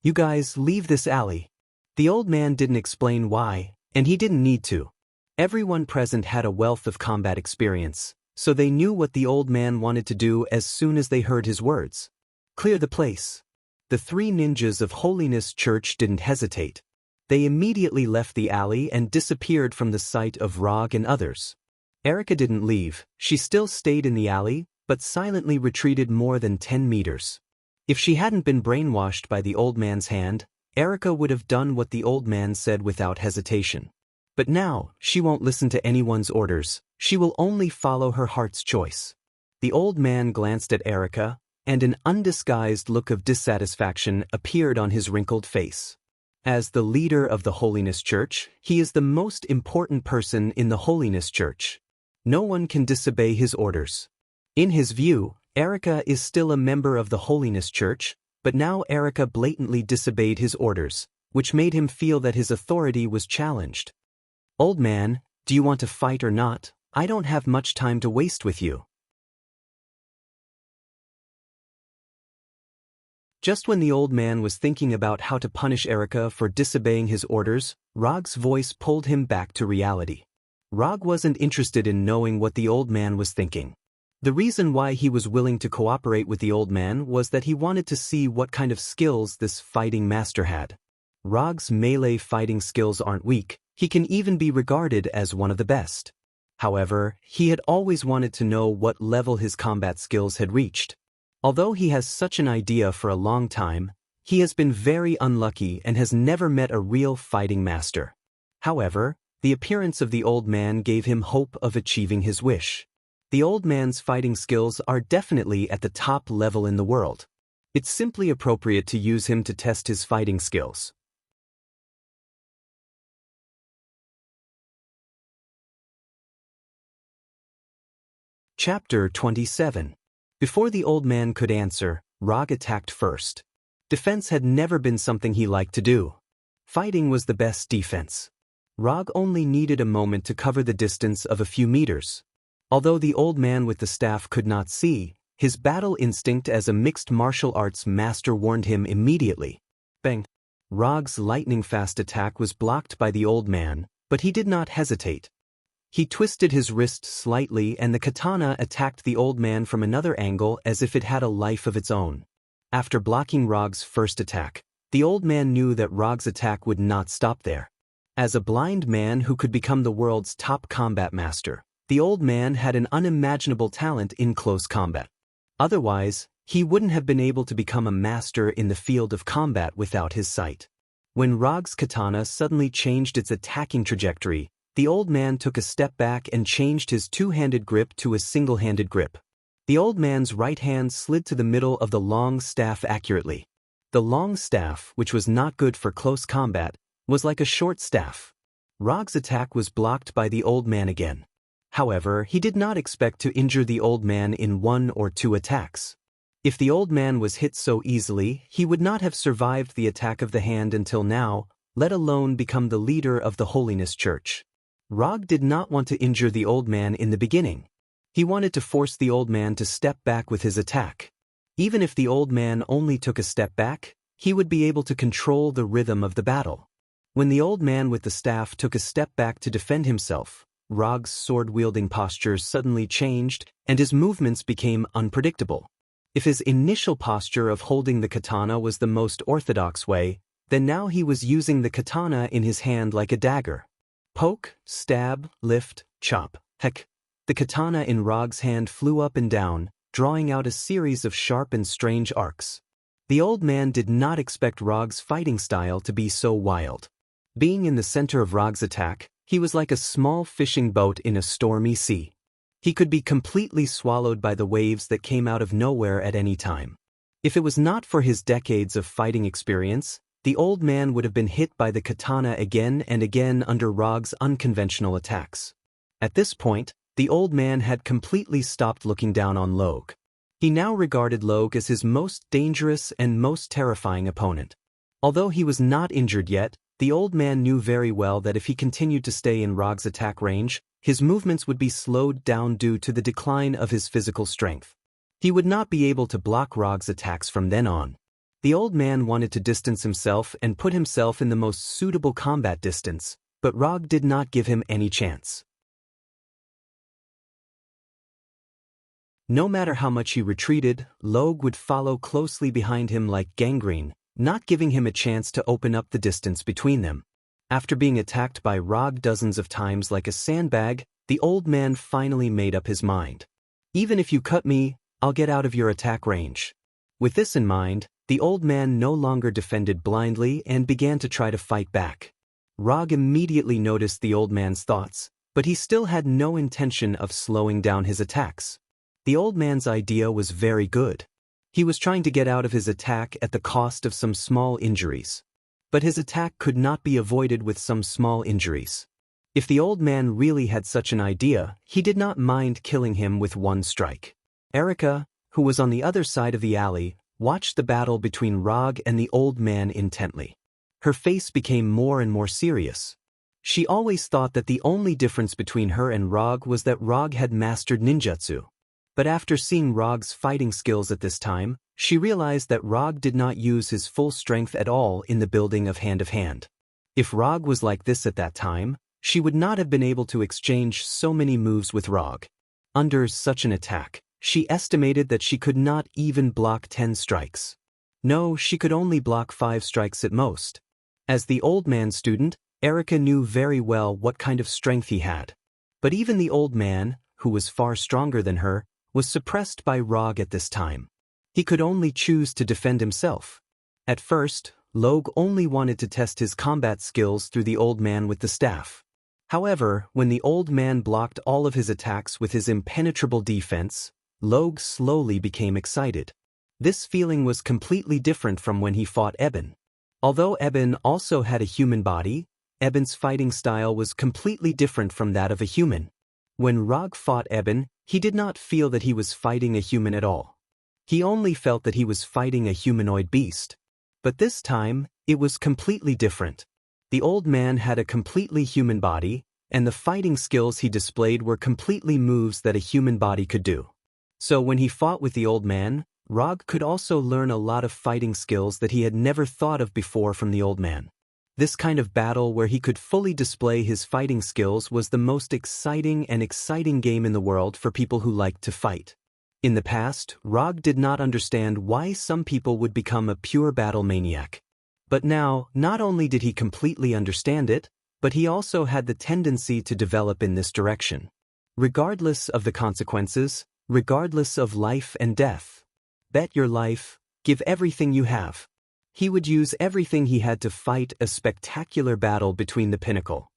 You guys, leave this alley. The old man didn't explain why, and he didn't need to. Everyone present had a wealth of combat experience, so they knew what the old man wanted to do as soon as they heard his words. Clear the place. The 3 ninjas of Holiness Church didn't hesitate. They immediately left the alley and disappeared from the sight of Rog and others. Erica didn't leave, she still stayed in the alley, but silently retreated more than 10 meters. If she hadn't been brainwashed by the old man's hand, Erica would have done what the old man said without hesitation. But now, she won't listen to anyone's orders, she will only follow her heart's choice. The old man glanced at Erica, and an undisguised look of dissatisfaction appeared on his wrinkled face. As the leader of the Holiness Church, he is the most important person in the Holiness Church. No one can disobey his orders. In his view, Erica is still a member of the Holiness Church, but now Erica blatantly disobeyed his orders, which made him feel that his authority was challenged. Old man, do you want to fight or not? I don't have much time to waste with you. Just when the old man was thinking about how to punish Erica for disobeying his orders, Rog's voice pulled him back to reality. Rog wasn't interested in knowing what the old man was thinking. The reason why he was willing to cooperate with the old man was that he wanted to see what kind of skills this fighting master had. Rog's melee fighting skills aren't weak, he can even be regarded as one of the best. However, he had always wanted to know what level his combat skills had reached. Although he has such an idea for a long time, he has been very unlucky and has never met a real fighting master. However, the appearance of the old man gave him hope of achieving his wish. The old man's fighting skills are definitely at the top level in the world. It's simply appropriate to use him to test his fighting skills. Chapter 27. Before the old man could answer, Rog attacked first. Defense had never been something he liked to do. Fighting was the best defense. Rog only needed a moment to cover the distance of a few meters. Although the old man with the staff could not see, his battle instinct as a mixed martial arts master warned him immediately. Bang! Rog's lightning-fast attack was blocked by the old man, but he did not hesitate. He twisted his wrist slightly and the katana attacked the old man from another angle as if it had a life of its own. After blocking Rog's first attack, the old man knew that Rog's attack would not stop there. As a blind man who could become the world's top combat master, The old man had an unimaginable talent in close combat. Otherwise, he wouldn't have been able to become a master in the field of combat without his sight. When Rog's katana suddenly changed its attacking trajectory, the old man took a step back and changed his two-handed grip to a single-handed grip. The old man's right hand slid to the middle of the long staff accurately. The long staff, which was not good for close combat, was like a short staff. Rog's attack was blocked by the old man again. However, he did not expect to injure the old man in 1 or 2 attacks. If the old man was hit so easily, he would not have survived the attack of the hand until now, let alone become the leader of the Holiness Church. Rog did not want to injure the old man in the beginning. He wanted to force the old man to step back with his attack. Even if the old man only took a step back, he would be able to control the rhythm of the battle. When the old man with the staff took a step back to defend himself, Rog's sword-wielding posture suddenly changed, and his movements became unpredictable. If his initial posture of holding the katana was the most orthodox way, then now he was using the katana in his hand like a dagger. Poke, stab, lift, chop. Heck, the katana in Rog's hand flew up and down, drawing out a series of sharp and strange arcs. The old man did not expect Rog's fighting style to be so wild. Being in the center of Rog's attack, he was like a small fishing boat in a stormy sea. He could be completely swallowed by the waves that came out of nowhere at any time. If it was not for his decades of fighting experience, the old man would have been hit by the katana again and again under Rog's unconventional attacks. At this point, the old man had completely stopped looking down on Log. He now regarded Log as his most dangerous and most terrifying opponent. Although he was not injured yet, the old man knew very well that if he continued to stay in Rog's attack range, his movements would be slowed down due to the decline of his physical strength. He would not be able to block Rog's attacks from then on. The old man wanted to distance himself and put himself in the most suitable combat distance, but Rog did not give him any chance. No matter how much he retreated, Log would follow closely behind him like gangrene, not giving him a chance to open up the distance between them. After being attacked by Rog dozens of times like a sandbag, the old man finally made up his mind. Even if you cut me, I'll get out of your attack range. With this in mind, the old man no longer defended blindly and began to try to fight back. Rog immediately noticed the old man's thoughts, but he still had no intention of slowing down his attacks. The old man's idea was very good. He was trying to get out of his attack at the cost of some small injuries. But his attack could not be avoided with some small injuries. If the old man really had such an idea, he did not mind killing him with one strike. Erica, who was on the other side of the alley, watched the battle between Rog and the old man intently. Her face became more and more serious. She always thought that the only difference between her and Rog was that Rog had mastered ninjutsu. But after seeing Rog's fighting skills at this time, she realized that Rog did not use his full strength at all in the building of hand. If Rog was like this at that time, she would not have been able to exchange so many moves with Rog. Under such an attack, she estimated that she could not even block 10 strikes. No, she could only block 5 strikes at most. As the old man's student, Erica knew very well what kind of strength he had. But even the old man, who was far stronger than her, was suppressed by Rog at this time. He could only choose to defend himself. At first, Log only wanted to test his combat skills through the old man with the staff. However, when the old man blocked all of his attacks with his impenetrable defense, Log slowly became excited. This feeling was completely different from when he fought Eben. Although Eben also had a human body, Eben's fighting style was completely different from that of a human. When Rog fought Eben, he did not feel that he was fighting a human at all. He only felt that he was fighting a humanoid beast. But this time, it was completely different. The old man had a completely human body, and the fighting skills he displayed were completely moves that a human body could do. So when he fought with the old man, Rog could also learn a lot of fighting skills that he had never thought of before from the old man. This kind of battle where he could fully display his fighting skills was the most exciting game in the world for people who liked to fight. In the past, Rog did not understand why some people would become a pure battle maniac. But now, not only did he completely understand it, but he also had the tendency to develop in this direction. Regardless of the consequences, regardless of life and death. Bet your life, give everything you have. He would use everything he had to fight a spectacular battle between the pinnacle.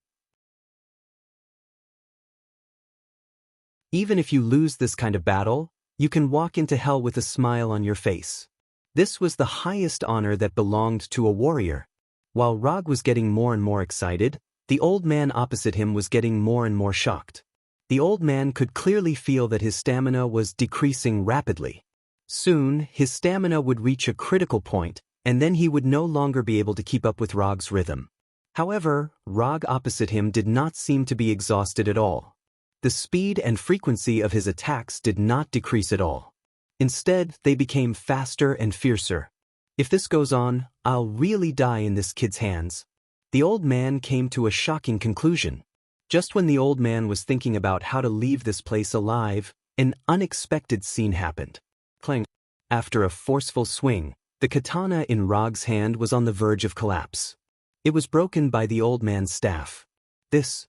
Even if you lose this kind of battle, you can walk into hell with a smile on your face. This was the highest honor that belonged to a warrior. While Rog was getting more and more excited, the old man opposite him was getting more and more shocked. The old man could clearly feel that his stamina was decreasing rapidly. Soon, his stamina would reach a critical point, and then he would no longer be able to keep up with Rog's rhythm. However, Rog opposite him did not seem to be exhausted at all. The speed and frequency of his attacks did not decrease at all. Instead, they became faster and fiercer. If this goes on, I'll really die in this kid's hands. The old man came to a shocking conclusion. Just when the old man was thinking about how to leave this place alive, an unexpected scene happened. Clang. After a forceful swing, the katana in Rog's hand was on the verge of collapse. It was broken by the old man's staff. This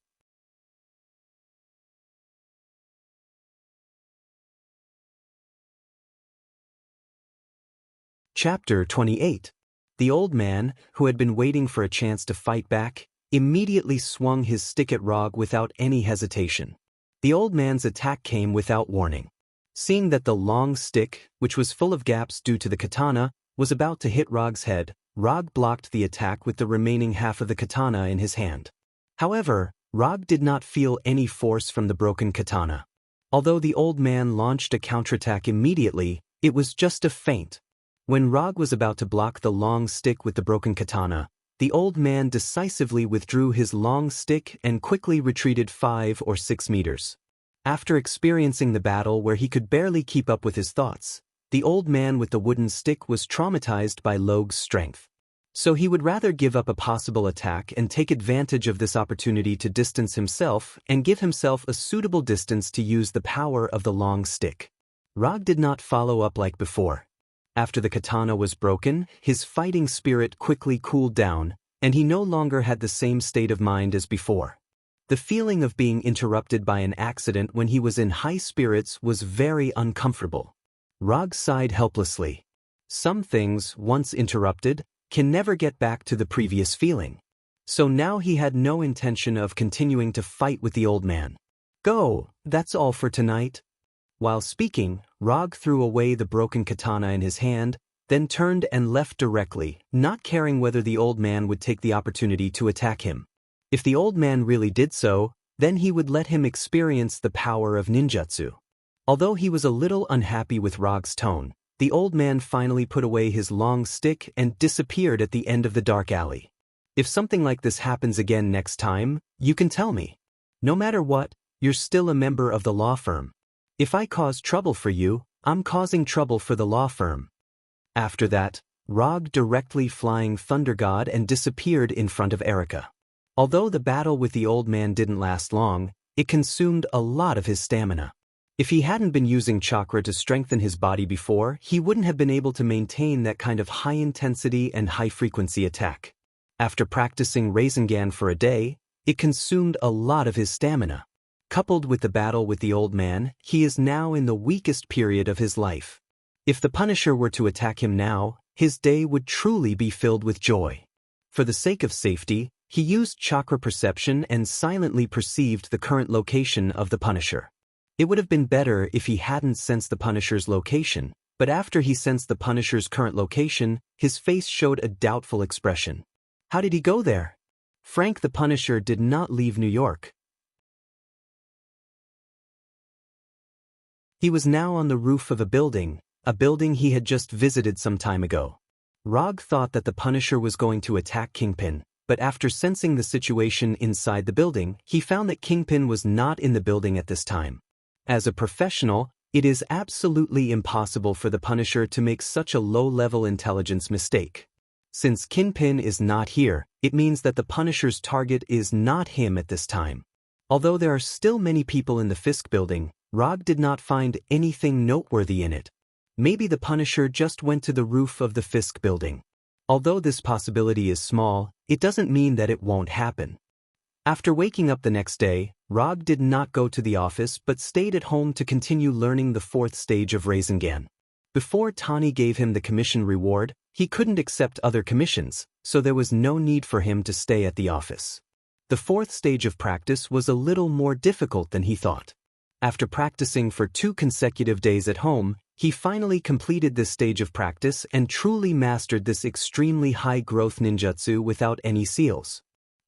Chapter 28. The old man, who had been waiting for a chance to fight back, immediately swung his stick at Rog without any hesitation. The old man's attack came without warning. Seeing that the long stick, which was full of gaps due to the katana, was about to hit Rog's head, Rog blocked the attack with the remaining half of the katana in his hand. However, Rog did not feel any force from the broken katana. Although the old man launched a counterattack immediately, it was just a feint. When Rog was about to block the long stick with the broken katana, the old man decisively withdrew his long stick and quickly retreated 5 or 6 meters. After experiencing the battle where he could barely keep up with his thoughts, the old man with the wooden stick was traumatized by Log's strength. So he would rather give up a possible attack and take advantage of this opportunity to distance himself and give himself a suitable distance to use the power of the long stick. Rog did not follow up like before. After the katana was broken, his fighting spirit quickly cooled down, and he no longer had the same state of mind as before. The feeling of being interrupted by an accident when he was in high spirits was very uncomfortable. Rog sighed helplessly. Some things, once interrupted, can never get back to the previous feeling. So now he had no intention of continuing to fight with the old man. Go, that's all for tonight. While speaking, Rog threw away the broken katana in his hand, then turned and left directly, not caring whether the old man would take the opportunity to attack him. If the old man really did so, then he would let him experience the power of ninjutsu. Although he was a little unhappy with Rog's tone, the old man finally put away his long stick and disappeared at the end of the dark alley. If something like this happens again next time, you can tell me. No matter what, you're still a member of the law firm. If I cause trouble for you, I'm causing trouble for the law firm. After that, Rog directly flying Thunder God and disappeared in front of Erica. Although the battle with the old man didn't last long, it consumed a lot of his stamina. If he hadn't been using chakra to strengthen his body before, he wouldn't have been able to maintain that kind of high-intensity and high-frequency attack. After practicing Rasengan for a day, it consumed a lot of his stamina. Coupled with the battle with the old man, he is now in the weakest period of his life. If the Punisher were to attack him now, his day would truly be filled with joy. For the sake of safety, he used chakra perception and silently perceived the current location of the Punisher. It would have been better if he hadn't sensed the Punisher's location, but after he sensed the Punisher's current location, his face showed a doubtful expression. How did he go there? Frank the Punisher did not leave New York. He was now on the roof of a building he had just visited some time ago. Rog thought that the Punisher was going to attack Kingpin, but after sensing the situation inside the building, he found that Kingpin was not in the building at this time. As a professional, it is absolutely impossible for the Punisher to make such a low-level intelligence mistake. Since Kingpin is not here, it means that the Punisher's target is not him at this time. Although there are still many people in the Fisk building, Rog did not find anything noteworthy in it. Maybe the Punisher just went to the roof of the Fisk building. Although this possibility is small, it doesn't mean that it won't happen. After waking up the next day, Rog did not go to the office but stayed at home to continue learning the 4th stage of Rasengan. Before Tani gave him the commission reward, he couldn't accept other commissions, so there was no need for him to stay at the office. The 4th stage of practice was a little more difficult than he thought. After practicing for 2 consecutive days at home, he finally completed this stage of practice and truly mastered this extremely high-growth ninjutsu without any seals.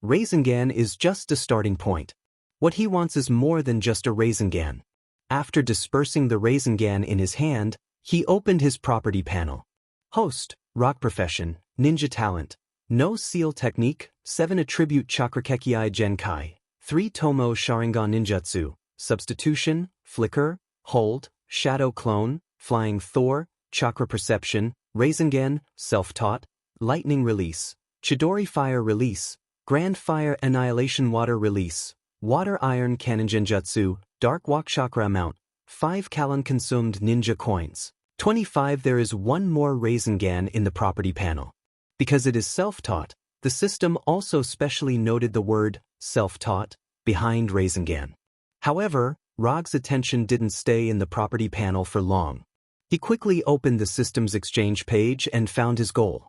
Rasengan is just a starting point. What he wants is more than just a Rasengan. After dispersing the Rasengan in his hand, he opened his property panel. Host, Rock Profession, Ninja Talent, No Seal Technique, 7 Attribute Chakrakekii Genkai, 3 Tomo Sharingan Ninjutsu, Substitution, Flicker, Hold, Shadow Clone, Flying Thor, Chakra Perception, Rasengan, Self-Taught, Lightning Release, Chidori Fire Release, Grand Fire Annihilation Water Release, Water Iron Cannon Genjutsu, Dark Walk Chakra Amount, 5 Kalon Consumed Ninja Coins. 25 There is one more Rasengan in the property panel. Because it is self-taught, the system also specially noted the word self-taught behind Rasengan. However, Rog's attention didn't stay in the property panel for long. He quickly opened the system's exchange page and found his goal.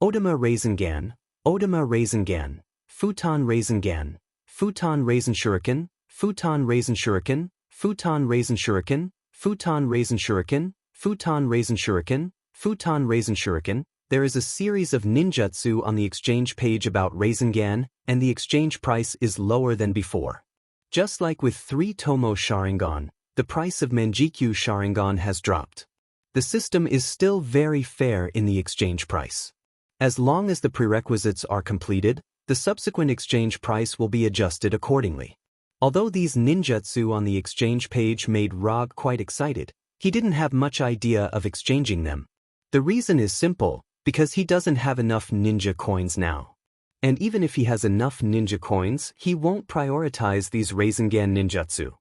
Odama Rasengan, Odama Rasengan, Futon Rasengan, Futon Rasen Shuriken, Futon Rasen Shuriken, Futon Rasen Shuriken, Futon Rasen Shuriken, Futon Rasen Shuriken, Futon Rasen Shuriken. There is a series of ninjutsu on the exchange page about Rasengan, and the exchange price is lower than before. Just like with 3 Tomo Sharingan, the price of Manjikyu Sharingan has dropped. The system is still very fair in the exchange price. As long as the prerequisites are completed, the subsequent exchange price will be adjusted accordingly. Although these ninjutsu on the exchange page made Rog quite excited, he didn't have much idea of exchanging them. The reason is simple, because he doesn't have enough ninja coins now. And even if he has enough ninja coins, he won't prioritize these Rasengan ninjutsu.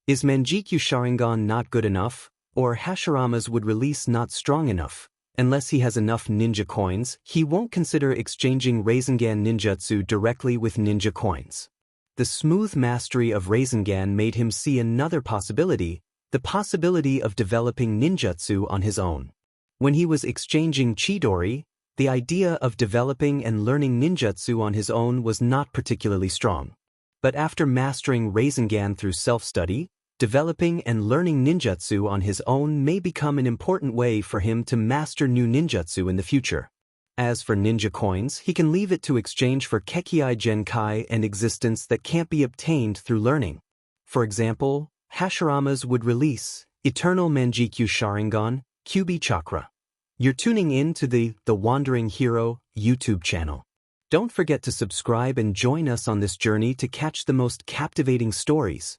Is Manjikyu Sharingan not good enough, or Hashirama's would release not strong enough? Unless he has enough ninja coins, he won't consider exchanging Rasengan ninjutsu directly with ninja coins. The smooth mastery of Rasengan made him see another possibility, the possibility of developing ninjutsu on his own. When he was exchanging Chidori, the idea of developing and learning ninjutsu on his own was not particularly strong. But after mastering Rasengan through self-study, developing and learning ninjutsu on his own may become an important way for him to master new ninjutsu in the future. As for ninja coins, he can leave it to exchange for Kekii Genkai and existence that can't be obtained through learning. For example, Hashirama's would release Eternal Manjikyu Sharingan, Kyubi Chakra. You're tuning in to the Wandering Hero YouTube channel. Don't forget to subscribe and join us on this journey to catch the most captivating stories.